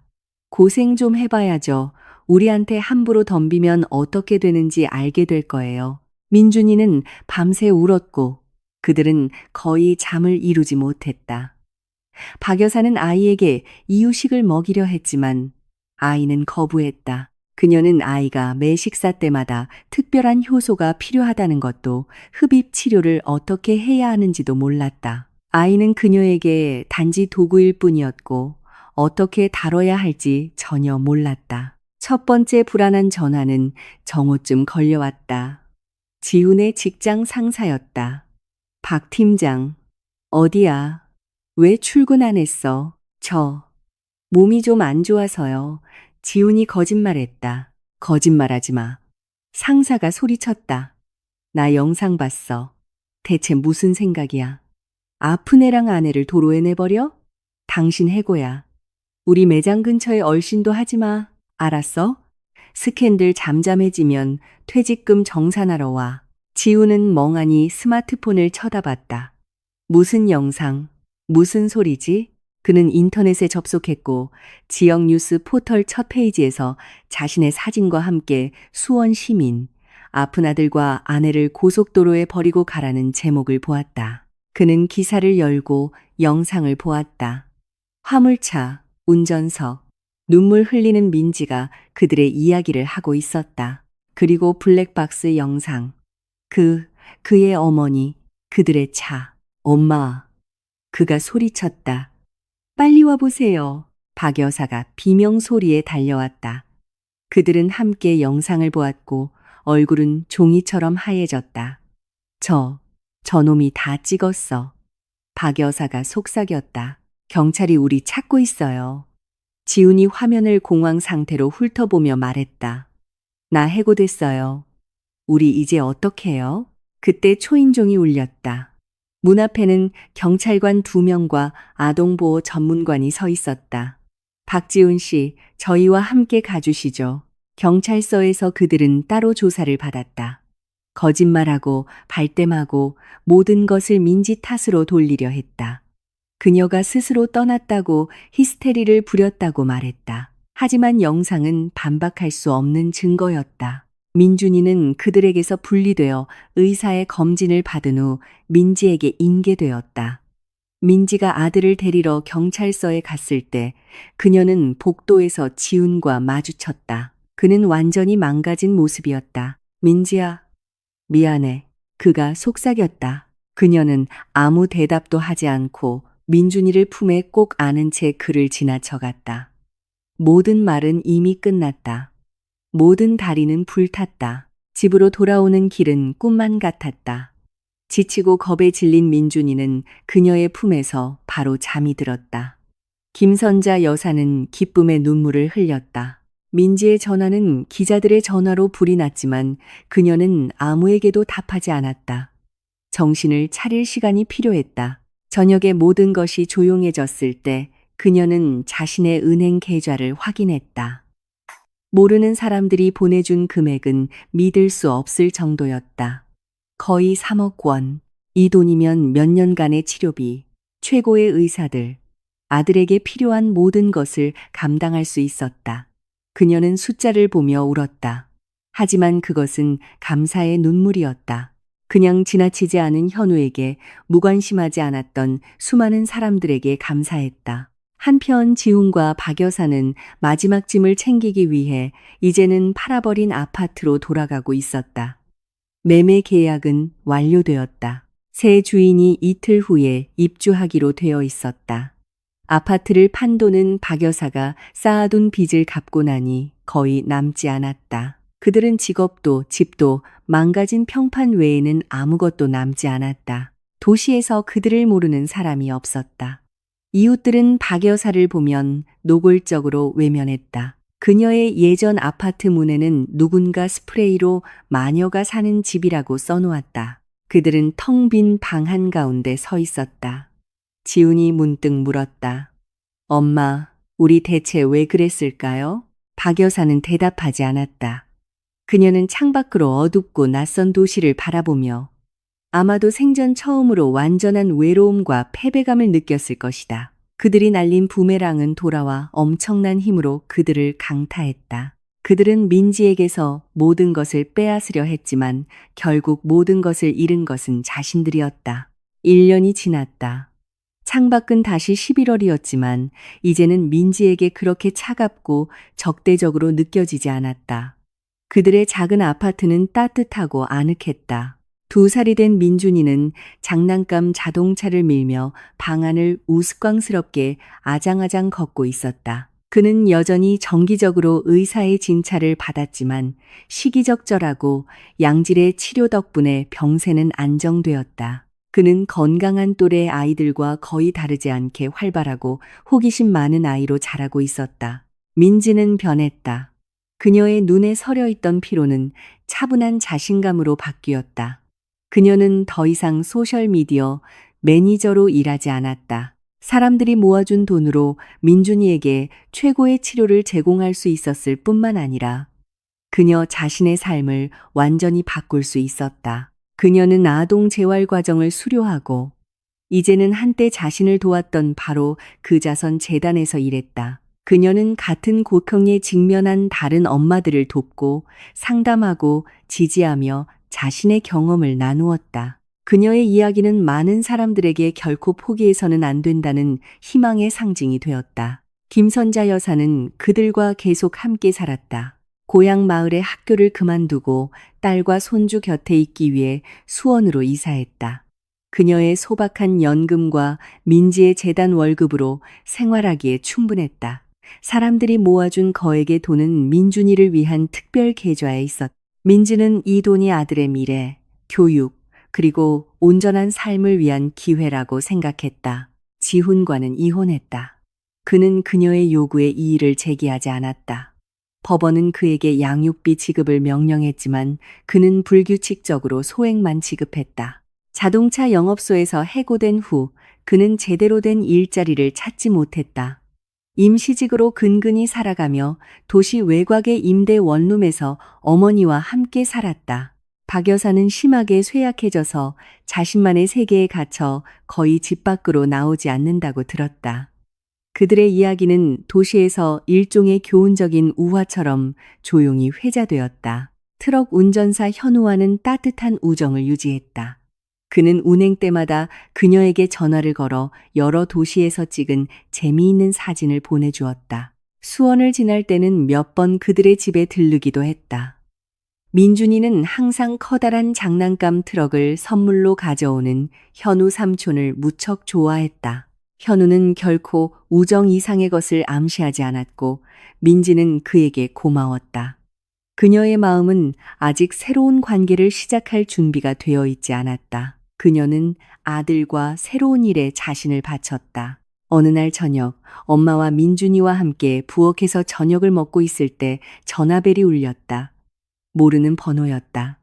고생 좀 해봐야죠. 우리한테 함부로 덤비면 어떻게 되는지 알게 될 거예요. 민준이는 밤새 울었고 그들은 거의 잠을 이루지 못했다. 박 여사는 아이에게 이유식을 먹이려 했지만 아이는 거부했다. 그녀는 아이가 매 식사 때마다 특별한 효소가 필요하다는 것도 흡입 치료를 어떻게 해야 하는지도 몰랐다. 아이는 그녀에게 단지 도구일 뿐이었고 어떻게 다뤄야 할지 전혀 몰랐다. 첫 번째 불안한 전화는 정오쯤 걸려왔다. 지훈의 직장 상사였다. 박 팀장, 어디야? 왜 출근 안 했어? 몸이 좀 안 좋아서요. 지훈이 거짓말했다. 거짓말하지 마. 상사가 소리쳤다. 나 영상 봤어. 대체 무슨 생각이야? 아픈 애랑 아내를 도로에 내버려? 당신 해고야. 우리 매장 근처에 얼씬도 하지 마. 알았어? 스캔들 잠잠해지면 퇴직금 정산하러 와. 지우는 멍하니 스마트폰을 쳐다봤다. 무슨 영상, 무슨 소리지? 그는 인터넷에 접속했고 지역 뉴스 포털 첫 페이지에서 자신의 사진과 함께 수원 시민, 아픈 아들과 아내를 고속도로에 버리고 가라는 제목을 보았다. 그는 기사를 열고 영상을 보았다. 화물차, 운전석, 눈물 흘리는 민지가 그들의 이야기를 하고 있었다. 그리고 블랙박스 영상. 그의 어머니, 그들의 차. 엄마. 그가 소리쳤다. 빨리 와보세요. 박 여사가 비명 소리에 달려왔다. 그들은 함께 영상을 보았고 얼굴은 종이처럼 하얘졌다. 저놈이 다 찍었어. 박 여사가 속삭였다. 경찰이 우리 찾고 있어요. 지훈이 화면을 공황 상태로 훑어보며 말했다. 나 해고됐어요. 우리 이제 어떡해요? 그때 초인종이 울렸다. 문 앞에는 경찰관 2명과 아동보호 전문관이 서 있었다. 박지훈 씨, 저희와 함께 가주시죠. 경찰서에서 그들은 따로 조사를 받았다. 거짓말하고 발뺌하고 모든 것을 민지 탓으로 돌리려 했다. 그녀가 스스로 떠났다고 히스테리를 부렸다고 말했다. 하지만 영상은 반박할 수 없는 증거였다. 민준이는 그들에게서 분리되어 의사의 검진을 받은 후 민지에게 인계되었다. 민지가 아들을 데리러 경찰서에 갔을 때 그녀는 복도에서 지훈과 마주쳤다. 그는 완전히 망가진 모습이었다. 민지야, 미안해. 그가 속삭였다. 그녀는 아무 대답도 하지 않고 민준이를 품에 꼭 안은 채 그를 지나쳐갔다. 모든 말은 이미 끝났다. 모든 다리는 불탔다. 집으로 돌아오는 길은 꿈만 같았다. 지치고 겁에 질린 민준이는 그녀의 품에서 바로 잠이 들었다. 김선자 여사는 기쁨의 눈물을 흘렸다. 민지의 전화는 기자들의 전화로 불이 났지만 그녀는 아무에게도 답하지 않았다. 정신을 차릴 시간이 필요했다. 저녁에 모든 것이 조용해졌을 때 그녀는 자신의 은행 계좌를 확인했다. 모르는 사람들이 보내준 금액은 믿을 수 없을 정도였다. 거의 3억 원. 이 돈이면 몇 년간의 치료비, 최고의 의사들, 아들에게 필요한 모든 것을 감당할 수 있었다. 그녀는 숫자를 보며 울었다. 하지만 그것은 감사의 눈물이었다. 그냥 지나치지 않은 현우에게, 무관심하지 않았던 수많은 사람들에게 감사했다. 한편 지훈과 박 여사는 마지막 짐을 챙기기 위해 이제는 팔아버린 아파트로 돌아가고 있었다. 매매 계약은 완료되었다. 새 주인이 이틀 후에 입주하기로 되어 있었다. 아파트를 판 돈은 박 여사가 쌓아둔 빚을 갚고 나니 거의 남지 않았다. 그들은 직업도 집도 망가진 평판 외에는 아무것도 남지 않았다. 도시에서 그들을 모르는 사람이 없었다. 이웃들은 박 여사를 보면 노골적으로 외면했다. 그녀의 예전 아파트 문에는 누군가 스프레이로 마녀가 사는 집이라고 써놓았다. 그들은 텅 빈 방 한가운데 서 있었다. 지훈이 문득 물었다. 엄마, 우리 대체 왜 그랬을까요? 박 여사는 대답하지 않았다. 그녀는 창밖으로 어둡고 낯선 도시를 바라보며 아마도 생전 처음으로 완전한 외로움과 패배감을 느꼈을 것이다. 그들이 날린 부메랑은 돌아와 엄청난 힘으로 그들을 강타했다. 그들은 민지에게서 모든 것을 빼앗으려 했지만 결국 모든 것을 잃은 것은 자신들이었다. 1년이 지났다. 창밖은 다시 11월이었지만 이제는 민지에게 그렇게 차갑고 적대적으로 느껴지지 않았다. 그들의 작은 아파트는 따뜻하고 아늑했다. 2살이 된 민준이는 장난감 자동차를 밀며 방 안을 우스꽝스럽게 아장아장 걷고 있었다. 그는 여전히 정기적으로 의사의 진찰을 받았지만 시기적절하고 양질의 치료 덕분에 병세는 안정되었다. 그는 건강한 또래 아이들과 거의 다르지 않게 활발하고 호기심 많은 아이로 자라고 있었다. 민지는 변했다. 그녀의 눈에 서려 있던 피로는 차분한 자신감으로 바뀌었다. 그녀는 더 이상 소셜미디어 매니저로 일하지 않았다. 사람들이 모아준 돈으로 민준이에게 최고의 치료를 제공할 수 있었을 뿐만 아니라 그녀 자신의 삶을 완전히 바꿀 수 있었다. 그녀는 아동 재활 과정을 수료하고 이제는 한때 자신을 도왔던 바로 그 자선 재단에서 일했다. 그녀는 같은 고통에 직면한 다른 엄마들을 돕고 상담하고 지지하며 자신의 경험을 나누었다. 그녀의 이야기는 많은 사람들에게 결코 포기해서는 안 된다는 희망의 상징이 되었다. 김선자 여사는 그들과 계속 함께 살았다. 고향 마을의 학교를 그만두고 딸과 손주 곁에 있기 위해 수원으로 이사했다. 그녀의 소박한 연금과 민지의 재단 월급으로 생활하기에 충분했다. 사람들이 모아준 거액의 돈은 민준이를 위한 특별 계좌에 있었다. 민지는 이 돈이 아들의 미래, 교육, 그리고 온전한 삶을 위한 기회라고 생각했다. 지훈과는 이혼했다. 그는 그녀의 요구에 이의를 제기하지 않았다. 법원은 그에게 양육비 지급을 명령했지만 그는 불규칙적으로 소액만 지급했다. 자동차 영업소에서 해고된 후 그는 제대로 된 일자리를 찾지 못했다. 임시직으로 근근히 살아가며 도시 외곽의 임대 원룸에서 어머니와 함께 살았다. 박 여사는 심하게 쇠약해져서 자신만의 세계에 갇혀 거의 집 밖으로 나오지 않는다고 들었다. 그들의 이야기는 도시에서 일종의 교훈적인 우화처럼 조용히 회자되었다. 트럭 운전사 현우와는 따뜻한 우정을 유지했다. 그는 운행 때마다 그녀에게 전화를 걸어 여러 도시에서 찍은 재미있는 사진을 보내주었다. 수원을 지날 때는 몇 번 그들의 집에 들르기도 했다. 민준이는 항상 커다란 장난감 트럭을 선물로 가져오는 현우 삼촌을 무척 좋아했다. 현우는 결코 우정 이상의 것을 암시하지 않았고 민지는 그에게 고마웠다. 그녀의 마음은 아직 새로운 관계를 시작할 준비가 되어 있지 않았다. 그녀는 아들과 새로운 일에 자신을 바쳤다. 어느 날 저녁, 엄마와 민준이와 함께 부엌에서 저녁을 먹고 있을 때 전화벨이 울렸다. 모르는 번호였다.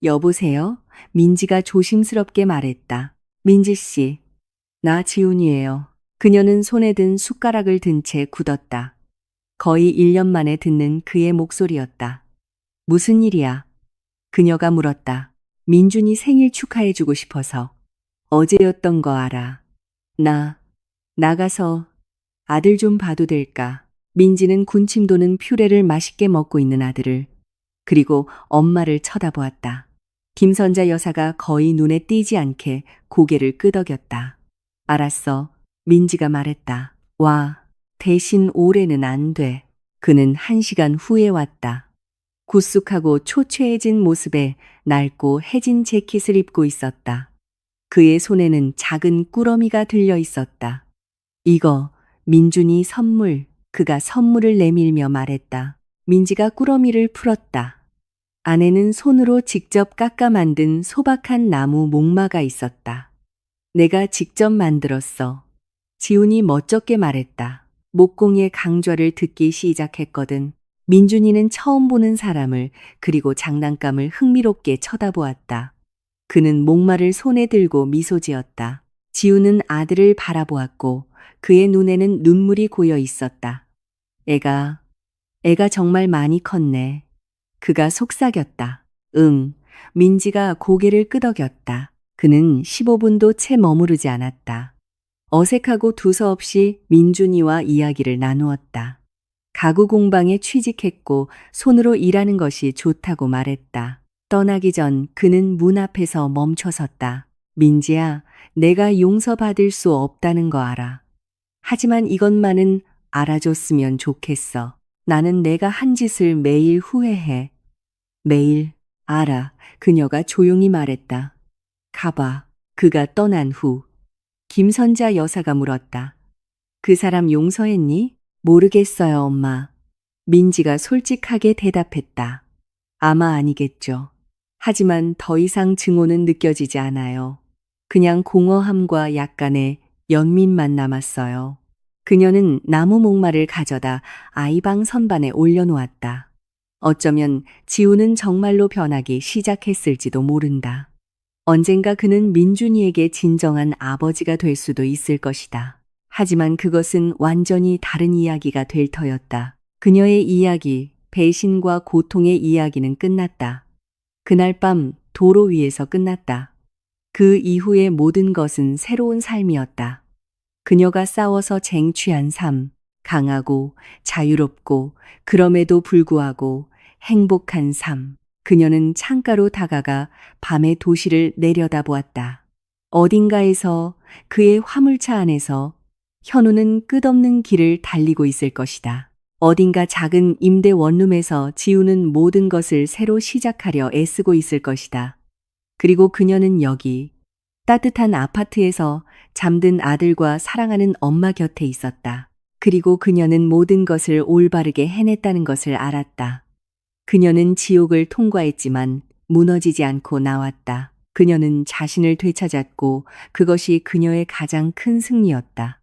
여보세요? 민지가 조심스럽게 말했다. 민지 씨, 나 지훈이에요. 그녀는 손에 든 숟가락을 든 채 굳었다. 거의 1년 만에 듣는 그의 목소리였다. 무슨 일이야? 그녀가 물었다. 민준이 생일 축하해주고 싶어서. 어제였던 거 알아. 나, 나가서 아들 좀 봐도 될까? 민지는 군침 도는 퓨레를 맛있게 먹고 있는 아들을, 그리고 엄마를 쳐다보았다. 김선자 여사가 거의 눈에 띄지 않게 고개를 끄덕였다. 알았어. 민지가 말했다. 와, 대신 올해는 안 돼. 그는 1시간 후에 왔다. 구쑥하고 초췌해진 모습에 낡고 해진 재킷을 입고 있었다. 그의 손에는 작은 꾸러미가 들려 있었다. 이거, 민준이 선물. 그가 선물을 내밀며 말했다. 민지가 꾸러미를 풀었다. 안에는 손으로 직접 깎아 만든 소박한 나무 목마가 있었다. 내가 직접 만들었어. 지훈이 멋쩍게 말했다. 목공의 강좌를 듣기 시작했거든. 민준이는 처음 보는 사람을, 그리고 장난감을 흥미롭게 쳐다보았다. 그는 목마를 손에 들고 미소 지었다. 지훈은 아들을 바라보았고 그의 눈에는 눈물이 고여 있었다. 애가 정말 많이 컸네. 그가 속삭였다. 응. 민지가 고개를 끄덕였다. 그는 15분도 채 머무르지 않았다. 어색하고 두서없이 민준이와 이야기를 나누었다. 가구 공방에 취직했고 손으로 일하는 것이 좋다고 말했다. 떠나기 전 그는 문 앞에서 멈춰섰다. 민지야, 내가 용서받을 수 없다는 거 알아. 하지만 이것만은 알아줬으면 좋겠어. 나는 내가 한 짓을 매일 후회해. 매일. 알아. 그녀가 조용히 말했다. 가봐. 그가 떠난 후. 김선자 여사가 물었다. 그 사람 용서했니? 모르겠어요, 엄마. 민지가 솔직하게 대답했다. 아마 아니겠죠. 하지만 더 이상 증오는 느껴지지 않아요. 그냥 공허함과 약간의 연민만 남았어요. 그녀는 나무 목마를 가져다 아이방 선반에 올려놓았다. 어쩌면 지우는 정말로 변하기 시작했을지도 모른다. 언젠가 그는 민준이에게 진정한 아버지가 될 수도 있을 것이다. 하지만 그것은 완전히 다른 이야기가 될 터였다. 그녀의 이야기, 배신과 고통의 이야기는 끝났다. 그날 밤 도로 위에서 끝났다. 그 이후의 모든 것은 새로운 삶이었다. 그녀가 싸워서 쟁취한 삶, 강하고 자유롭고 그럼에도 불구하고 행복한 삶. 그녀는 창가로 다가가 밤의 도시를 내려다보았다. 어딘가에서 그의 화물차 안에서 현우는 끝없는 길을 달리고 있을 것이다. 어딘가 작은 임대 원룸에서 지우는 모든 것을 새로 시작하려 애쓰고 있을 것이다. 그리고 그녀는 여기 따뜻한 아파트에서 잠든 아들과 사랑하는 엄마 곁에 있었다. 그리고 그녀는 모든 것을 올바르게 해냈다는 것을 알았다. 그녀는 지옥을 통과했지만 무너지지 않고 나왔다. 그녀는 자신을 되찾았고 그것이 그녀의 가장 큰 승리였다.